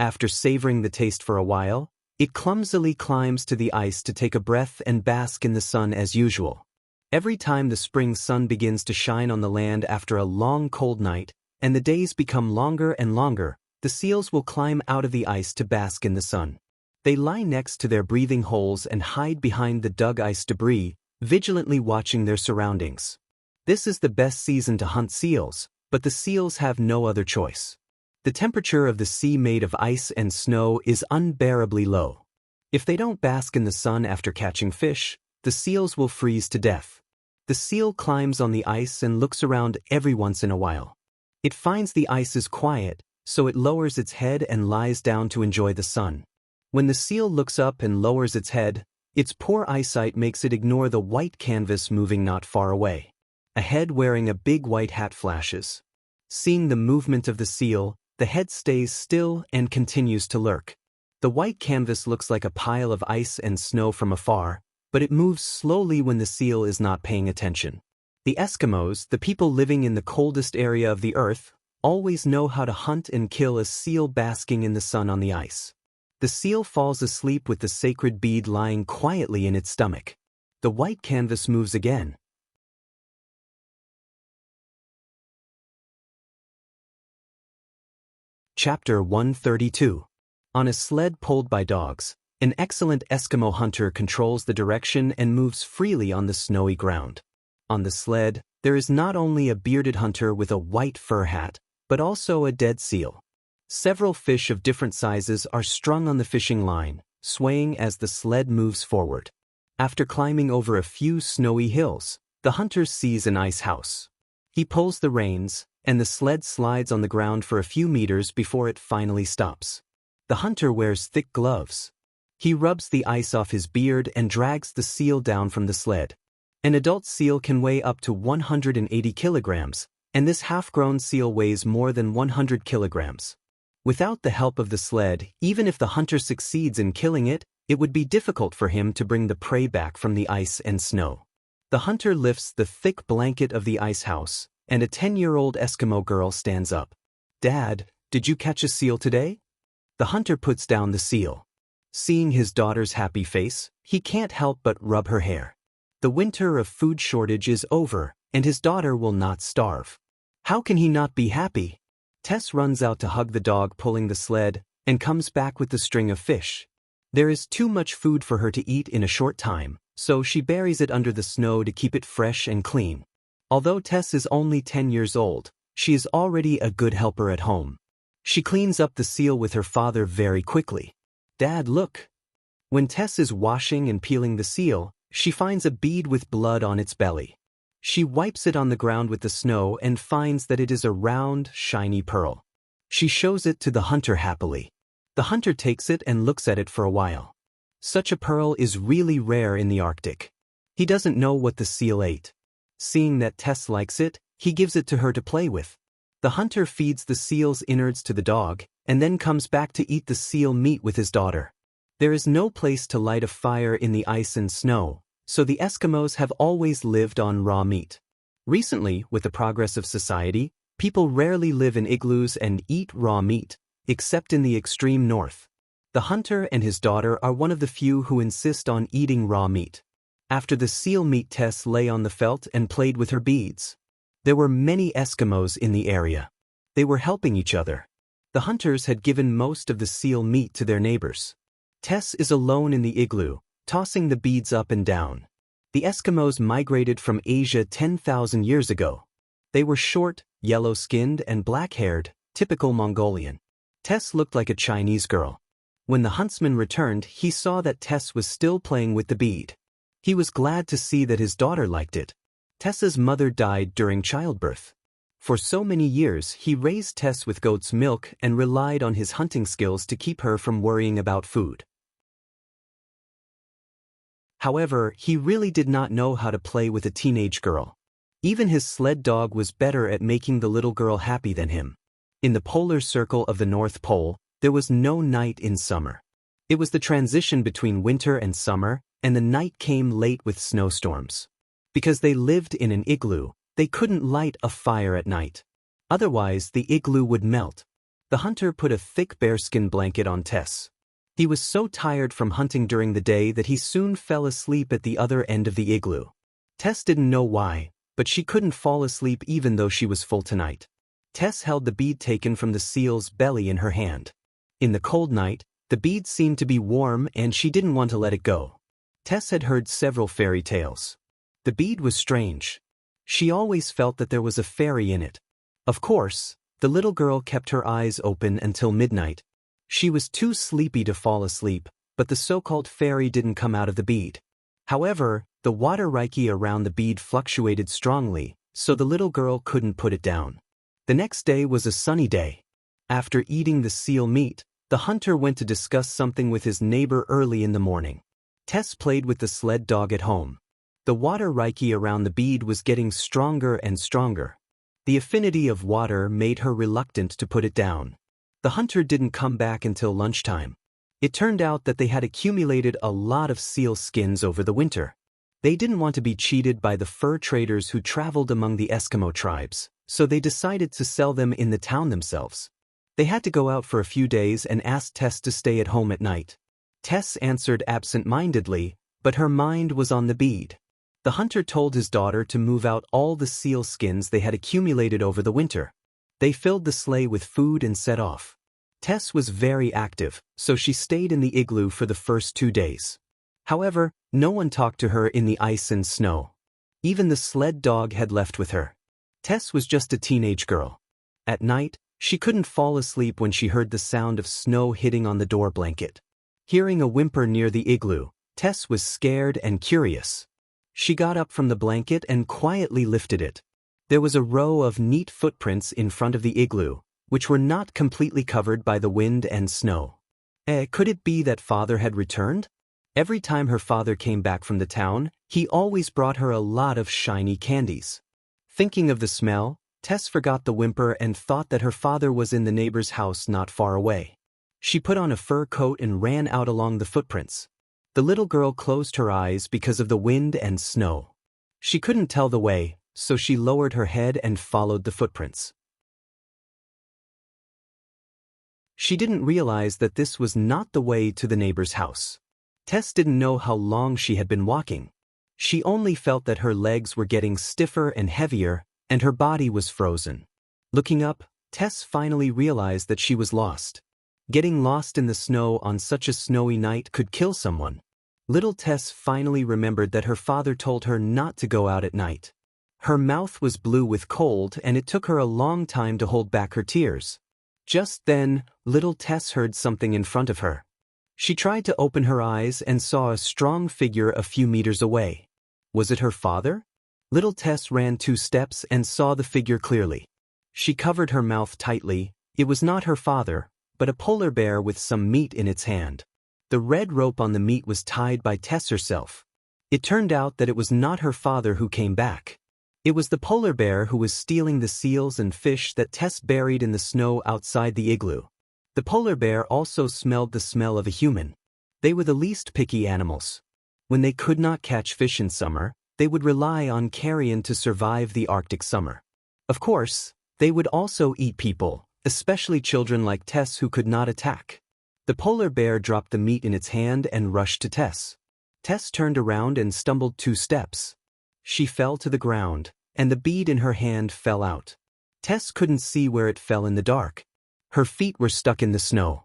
After savoring the taste for a while, it clumsily climbs to the ice to take a breath and bask in the sun as usual. Every time the spring sun begins to shine on the land after a long cold night, and the days become longer and longer, the seals will climb out of the ice to bask in the sun. They lie next to their breathing holes and hide behind the dug ice debris, vigilantly watching their surroundings. This is the best season to hunt seals, but the seals have no other choice. The temperature of the sea made of ice and snow is unbearably low. If they don't bask in the sun after catching fish, the seals will freeze to death. The seal climbs on the ice and looks around every once in a while. It finds the ice is quiet, so it lowers its head and lies down to enjoy the sun. When the seal looks up and lowers its head, its poor eyesight makes it ignore the white canvas moving not far away. A head wearing a big white hat flashes. Seeing the movement of the seal, the head stays still and continues to lurk. The white canvas looks like a pile of ice and snow from afar, but it moves slowly when the seal is not paying attention. The Eskimos, the people living in the coldest area of the earth, always know how to hunt and kill a seal basking in the sun on the ice. The seal falls asleep with the sacred bead lying quietly in its stomach. The white canvas moves again. Chapter 132. On a sled pulled by dogs, an excellent Eskimo hunter controls the direction and moves freely on the snowy ground. On the sled, there is not only a bearded hunter with a white fur hat, but also a dead seal. Several fish of different sizes are strung on the fishing line, swaying as the sled moves forward. After climbing over a few snowy hills, the hunter sees an ice house. He pulls the reins, and the sled slides on the ground for a few meters before it finally stops. The hunter wears thick gloves. He rubs the ice off his beard and drags the seal down from the sled. An adult seal can weigh up to 180 kilograms, and this half-grown seal weighs more than 100 kilograms. Without the help of the sled, even if the hunter succeeds in killing it, it would be difficult for him to bring the prey back from the ice and snow. The hunter lifts the thick blanket of the ice house, and a 10-year-old Eskimo girl stands up. "Dad, did you catch a seal today?" The hunter puts down the seal. Seeing his daughter's happy face, he can't help but rub her hair. The winter of food shortage is over, and his daughter will not starve. How can he not be happy? Tess runs out to hug the dog pulling the sled, and comes back with the string of fish. There is too much food for her to eat in a short time, so she buries it under the snow to keep it fresh and clean. Although Tess is only 10 years old, she is already a good helper at home. She cleans up the seal with her father very quickly. "Dad, look." When Tess is washing and peeling the seal, she finds a bead with blood on its belly. She wipes it on the ground with the snow and finds that it is a round, shiny pearl. She shows it to the hunter happily. The hunter takes it and looks at it for a while. Such a pearl is really rare in the Arctic. He doesn't know what the seal ate. Seeing that Tess likes it, he gives it to her to play with. The hunter feeds the seal's innards to the dog, and then comes back to eat the seal meat with his daughter. There is no place to light a fire in the ice and snow, so the Eskimos have always lived on raw meat. Recently, with the progress of society, people rarely live in igloos and eat raw meat, except in the extreme north. The hunter and his daughter are one of the few who insist on eating raw meat. After the seal meat, Tess lay on the felt and played with her beads. There were many Eskimos in the area. They were helping each other. The hunters had given most of the seal meat to their neighbors. Tess is alone in the igloo, tossing the beads up and down. The Eskimos migrated from Asia 10,000 years ago. They were short, yellow-skinned and black-haired, typical Mongolian. Tess looked like a Chinese girl. When the huntsman returned, he saw that Tess was still playing with the bead. He was glad to see that his daughter liked it. Tess's mother died during childbirth. For so many years, he raised Tess with goat's milk and relied on his hunting skills to keep her from worrying about food. However, he really did not know how to play with a teenage girl. Even his sled dog was better at making the little girl happy than him. In the polar circle of the North Pole, there was no night in summer. It was the transition between winter and summer, and the night came late with snowstorms. Because they lived in an igloo, they couldn't light a fire at night. Otherwise, the igloo would melt. The hunter put a thick bearskin blanket on Tess. He was so tired from hunting during the day that he soon fell asleep at the other end of the igloo. Tess didn't know why, but she couldn't fall asleep even though she was full tonight. Tess held the bead taken from the seal's belly in her hand. In the cold night, the bead seemed to be warm and she didn't want to let it go. Tess had heard several fairy tales. The bead was strange. She always felt that there was a fairy in it. Of course, the little girl kept her eyes open until midnight. She was too sleepy to fall asleep, but the so-called fairy didn't come out of the bead. However, the water reiki around the bead fluctuated strongly, so the little girl couldn't put it down. The next day was a sunny day. After eating the seal meat, the hunter went to discuss something with his neighbor early in the morning. Tess played with the sled dog at home. The water reiki around the bead was getting stronger and stronger. The affinity of water made her reluctant to put it down. The hunter didn't come back until lunchtime. It turned out that they had accumulated a lot of seal skins over the winter. They didn't want to be cheated by the fur traders who traveled among the Eskimo tribes, so they decided to sell them in the town themselves. They had to go out for a few days and asked Tess to stay at home at night. Tess answered absent-mindedly, but her mind was on the bead. The hunter told his daughter to move out all the seal skins they had accumulated over the winter. They filled the sleigh with food and set off. Tess was very active, so she stayed in the igloo for the first 2 days. However, no one talked to her in the ice and snow. Even the sled dog had left with her. Tess was just a teenage girl. At night, she couldn't fall asleep when she heard the sound of snow hitting on the door blanket. Hearing a whimper near the igloo, Tess was scared and curious. She got up from the blanket and quietly lifted it. There was a row of neat footprints in front of the igloo, which were not completely covered by the wind and snow. Could it be that father had returned? Every time her father came back from the town, he always brought her a lot of shiny candies. Thinking of the smell, Tess forgot the whimper and thought that her father was in the neighbor's house not far away. She put on a fur coat and ran out along the footprints. The little girl closed her eyes because of the wind and snow. She couldn't tell the way, so she lowered her head and followed the footprints. She didn't realize that this was not the way to the neighbor's house. Tess didn't know how long she had been walking. She only felt that her legs were getting stiffer and heavier, and her body was frozen. Looking up, Tess finally realized that she was lost. Getting lost in the snow on such a snowy night could kill someone. Little Tess finally remembered that her father told her not to go out at night. Her mouth was blue with cold and it took her a long time to hold back her tears. Just then, little Tess heard something in front of her. She tried to open her eyes and saw a strong figure a few meters away. Was it her father? Little Tess ran 2 steps and saw the figure clearly. She covered her mouth tightly. It was not her father, but a polar bear with some meat in its hand. The red rope on the meat was tied by Tess herself. It turned out that it was not her father who came back. It was the polar bear who was stealing the seals and fish that Tess buried in the snow outside the igloo. The polar bear also smelled the smell of a human. They were the least picky animals. When they could not catch fish in summer, they would rely on carrion to survive the Arctic summer. Of course, they would also eat people, especially children like Tess who could not attack. The polar bear dropped the meat in its hand and rushed to Tess. Tess turned around and stumbled 2 steps. She fell to the ground, and the bead in her hand fell out. Tess couldn't see where it fell in the dark. Her feet were stuck in the snow.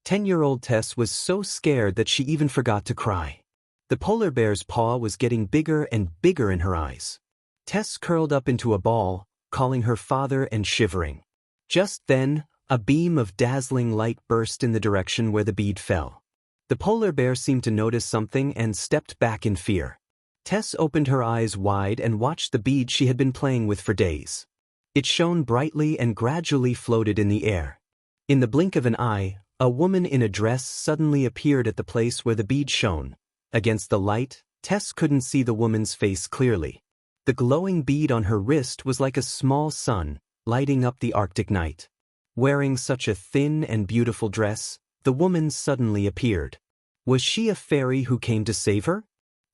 10-year-old Tess was so scared that she even forgot to cry. The polar bear's paw was getting bigger and bigger in her eyes. Tess curled up into a ball, calling her father and shivering. Just then, a beam of dazzling light burst in the direction where the bead fell. The polar bear seemed to notice something and stepped back in fear. Tess opened her eyes wide and watched the bead she had been playing with for days. It shone brightly and gradually floated in the air. In the blink of an eye, a woman in a dress suddenly appeared at the place where the bead shone. Against the light, Tess couldn't see the woman's face clearly. The glowing bead on her wrist was like a small sun, lighting up the Arctic night. Wearing such a thin and beautiful dress, the woman suddenly appeared. Was she a fairy who came to save her?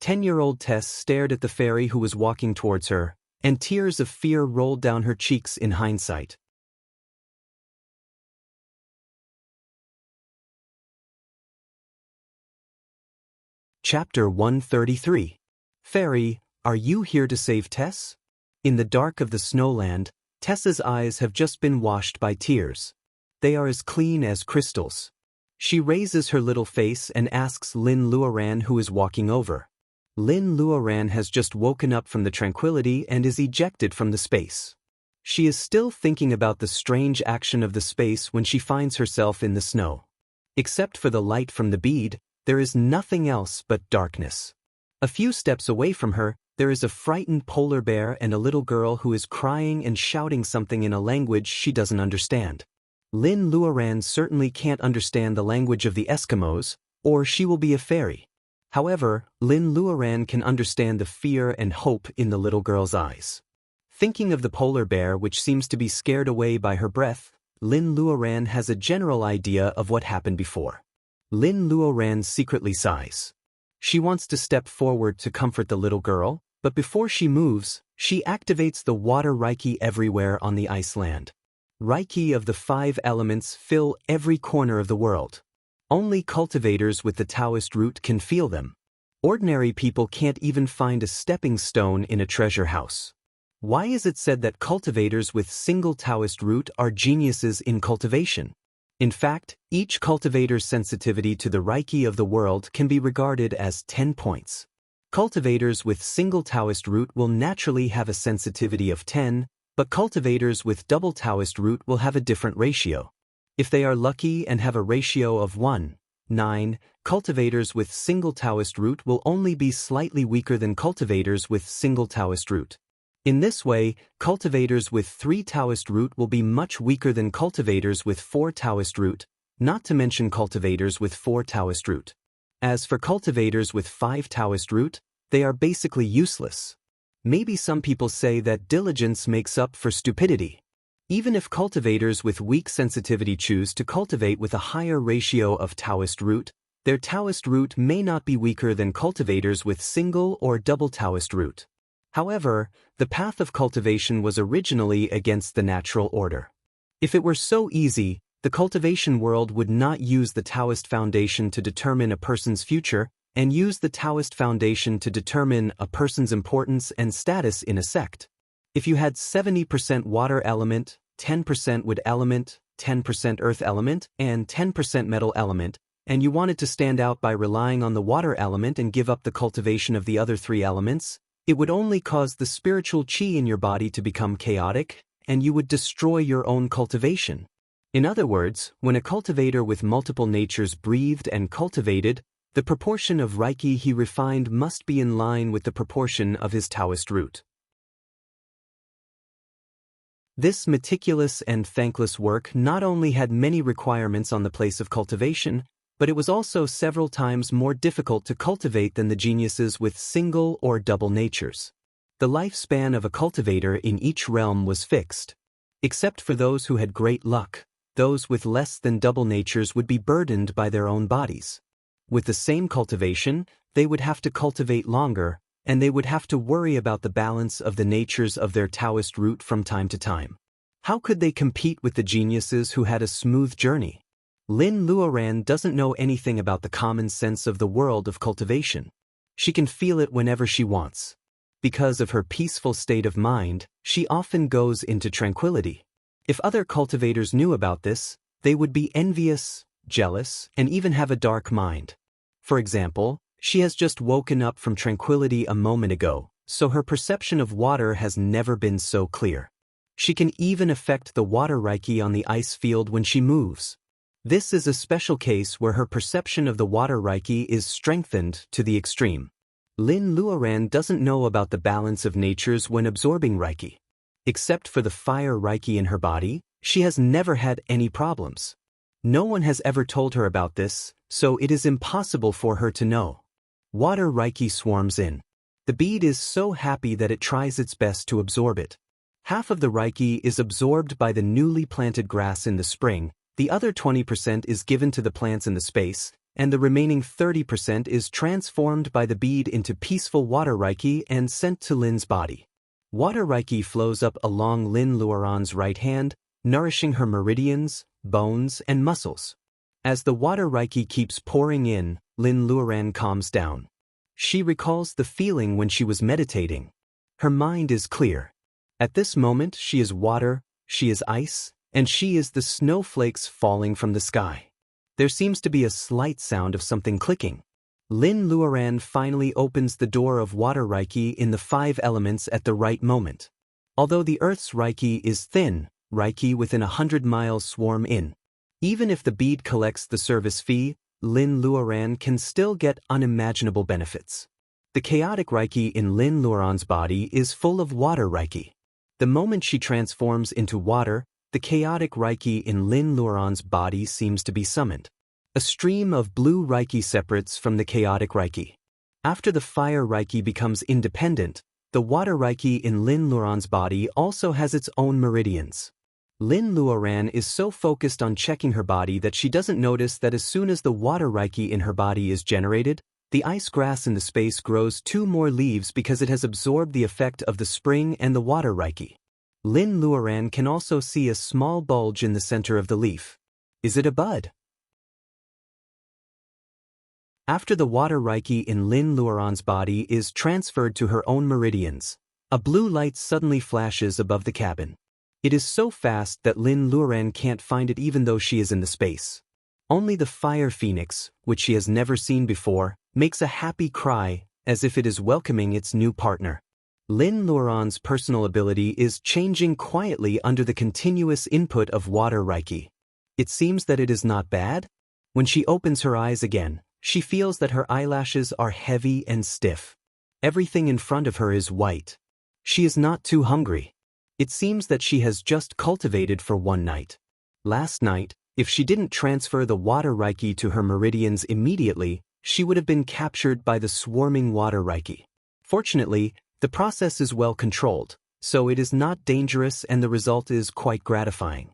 10-year-old Tess stared at the fairy who was walking towards her, and tears of fear rolled down her cheeks in hindsight. Chapter 133. Fairy, are you here to save Tess? In the dark of the snowland, Tess's eyes have just been washed by tears. They are as clean as crystals. She raises her little face and asks Lin Luoran who is walking over. Lin Luoran has just woken up from the tranquility and is ejected from the space. She is still thinking about the strange action of the space when she finds herself in the snow. Except for the light from the bead, there is nothing else but darkness. A few steps away from her, there is a frightened polar bear and a little girl who is crying and shouting something in a language she doesn't understand. Lin Luoran certainly can't understand the language of the Eskimos, or she will be a fairy. However, Lin Luoran can understand the fear and hope in the little girl's eyes. Thinking of the polar bear which seems to be scared away by her breath, Lin Luoran has a general idea of what happened before. Lin Luoran secretly sighs. She wants to step forward to comfort the little girl, but before she moves, she activates the water Reiki everywhere on the Iceland. Reiki of the 5 elements fill every corner of the world. Only cultivators with the Taoist root can feel them. Ordinary people can't even find a stepping stone in a treasure house. Why is it said that cultivators with single Taoist root are geniuses in cultivation? In fact, each cultivator's sensitivity to the Reiki of the world can be regarded as 10 points. Cultivators with single Taoist root will naturally have a sensitivity of 10, but cultivators with double Taoist root will have a different ratio. If they are lucky and have a ratio of 1:9, cultivators with single Taoist root will only be slightly weaker than cultivators with single Taoist root. In this way, cultivators with 3 Taoist root will be much weaker than cultivators with 4 Taoist root, not to mention cultivators with 4 Taoist root. As for cultivators with 5 Taoist root, they are basically useless. Maybe some people say that diligence makes up for stupidity. Even if cultivators with weak sensitivity choose to cultivate with a higher ratio of Taoist root, their Taoist root may not be weaker than cultivators with single or double Taoist root. However, the path of cultivation was originally against the natural order. If it were so easy, the cultivation world would not use the Taoist foundation to determine a person's future, and use the Taoist foundation to determine a person's importance and status in a sect. If you had 70% water element, 10% wood element, 10% earth element, and 10% metal element, and you wanted to stand out by relying on the water element and give up the cultivation of the other 3 elements, it would only cause the spiritual chi in your body to become chaotic, and you would destroy your own cultivation. In other words, when a cultivator with multiple natures breathed and cultivated, the proportion of Reiki he refined must be in line with the proportion of his Taoist root. This meticulous and thankless work not only had many requirements on the place of cultivation, but it was also several times more difficult to cultivate than the geniuses with single or double natures. The lifespan of a cultivator in each realm was fixed. Except for those who had great luck, those with less than double natures would be burdened by their own bodies. With the same cultivation, they would have to cultivate longer, and they would have to worry about the balance of the natures of their Taoist root from time to time. How could they compete with the geniuses who had a smooth journey? Lin Luoran doesn't know anything about the common sense of the world of cultivation. She can feel it whenever she wants. Because of her peaceful state of mind, she often goes into tranquility. If other cultivators knew about this, they would be envious, jealous, and even have a dark mind. For example, she has just woken up from tranquility a moment ago, so her perception of water has never been so clear. She can even affect the water reiki on the ice field when she moves. This is a special case where her perception of the water reiki is strengthened to the extreme. Lin Luoran doesn't know about the balance of natures when absorbing reiki. Except for the fire reiki in her body, she has never had any problems. No one has ever told her about this, so it is impossible for her to know. Water reiki swarms in. The bead is so happy that it tries its best to absorb it. Half of the reiki is absorbed by the newly planted grass in the spring, the other 20% is given to the plants in the space, and the remaining 30% is transformed by the bead into peaceful water reiki and sent to Lin's body. Water reiki flows up along Lin Luoran's right hand, nourishing her meridians, bones, and muscles. As the water reiki keeps pouring in, Lin Luoran calms down. She recalls the feeling when she was meditating. Her mind is clear. At this moment she is water, she is ice, and she is the snowflakes falling from the sky. There seems to be a slight sound of something clicking. Lin Luoran finally opens the door of water reiki in the 5 elements at the right moment. Although the Earth's reiki is thin, reiki within 100 miles swarm in. Even if the bead collects the service fee, Lin Luoran can still get unimaginable benefits. The chaotic reiki in Lin Luoran's body is full of water reiki. The moment she transforms into water, the chaotic reiki in Lin Luoran's body seems to be summoned. A stream of blue reiki separates from the chaotic reiki. After the fire reiki becomes independent, the water reiki in Lin Luoran's body also has its own meridians. Lin Luoran is so focused on checking her body that she doesn't notice that as soon as the water reiki in her body is generated, the ice grass in the space grows 2 more leaves because it has absorbed the effect of the spring and the water reiki. Lin Luoran can also see a small bulge in the center of the leaf. Is it a bud? After the water reiki in Lin Luoran's body is transferred to her own meridians, a blue light suddenly flashes above the cabin. It is so fast that Lin Luoran can't find it even though she is in the space. Only the fire phoenix, which she has never seen before, makes a happy cry, as if it is welcoming its new partner. Lin Luoran's personal ability is changing quietly under the continuous input of water reiki. It seems that it is not bad. When she opens her eyes again, she feels that her eyelashes are heavy and stiff. Everything in front of her is white. She is not too hungry. It seems that she has just cultivated for one night. Last night, if she didn't transfer the water reiki to her meridians immediately, she would have been captured by the swarming water reiki. Fortunately, the process is well controlled, so it is not dangerous and the result is quite gratifying.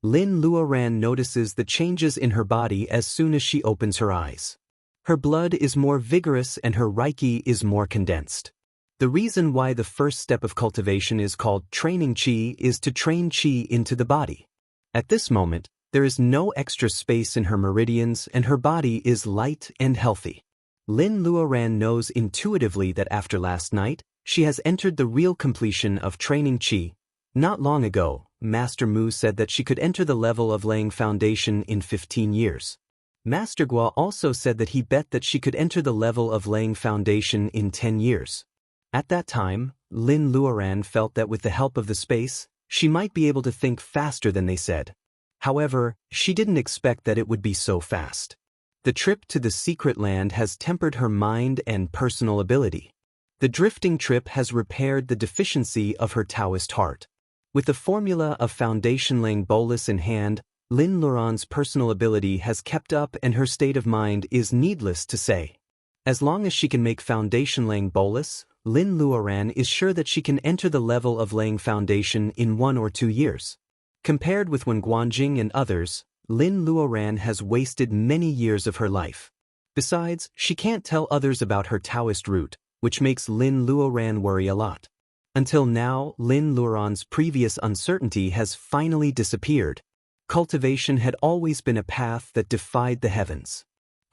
Lin Luoran notices the changes in her body as soon as she opens her eyes. Her blood is more vigorous and her reiki is more condensed. The reason why the first step of cultivation is called training qi is to train qi into the body. At this moment, there is no extra space in her meridians and her body is light and healthy. Lin Luoran knows intuitively that after last night, she has entered the real completion of training qi. Not long ago, Master Mu said that she could enter the level of laying foundation in 15 years. Master Gua also said that he bet that she could enter the level of laying foundation in 10 years. At that time, Lin Luoran felt that with the help of the space, she might be able to think faster than they said. However, she didn't expect that it would be so fast. The trip to the secret land has tempered her mind and personal ability. The drifting trip has repaired the deficiency of her Taoist heart. With the formula of foundation-laying bolus in hand, Lin Luoran's personal ability has kept up and her state of mind is needless to say. As long as she can make foundation-laying bolus, Lin Luoran is sure that she can enter the level of laying foundation in 1 or 2 years. Compared with when Guanjing and others, Lin Luoran has wasted many years of her life. Besides, she can't tell others about her Taoist root, which makes Lin Luoran worry a lot. Until now, Lin Luoran's previous uncertainty has finally disappeared. Cultivation had always been a path that defied the heavens.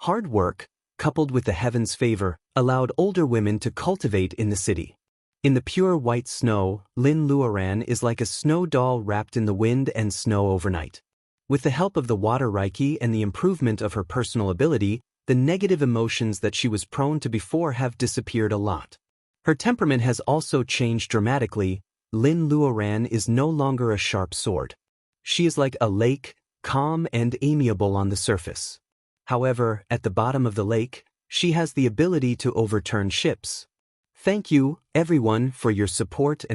Hard work, coupled with the heavens' favor, allowed older women to cultivate in the city. In the pure white snow, Lin Luoran is like a snow doll wrapped in the wind and snow overnight. With the help of the water Reiki and the improvement of her personal ability, the negative emotions that she was prone to before have disappeared a lot. Her temperament has also changed dramatically. Lin Luoran is no longer a sharp sword. She is like a lake, calm and amiable on the surface. However, at the bottom of the lake, she has the ability to overturn ships. Thank you, everyone, for your support.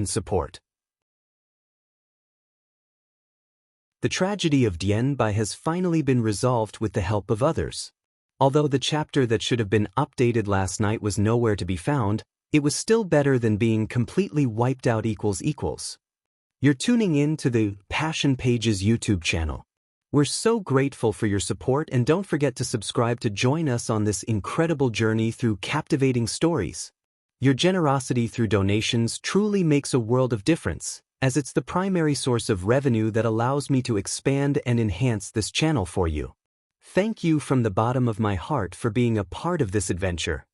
The tragedy of Dianbai has finally been resolved with the help of others. Although the chapter that should have been updated last night was nowhere to be found, it was still better than being completely wiped out. You're tuning in to the Passion Pages YouTube channel. We're so grateful for your support, and don't forget to subscribe to join us on this incredible journey through captivating stories. Your generosity through donations truly makes a world of difference, as it's the primary source of revenue that allows me to expand and enhance this channel for you. Thank you from the bottom of my heart for being a part of this adventure.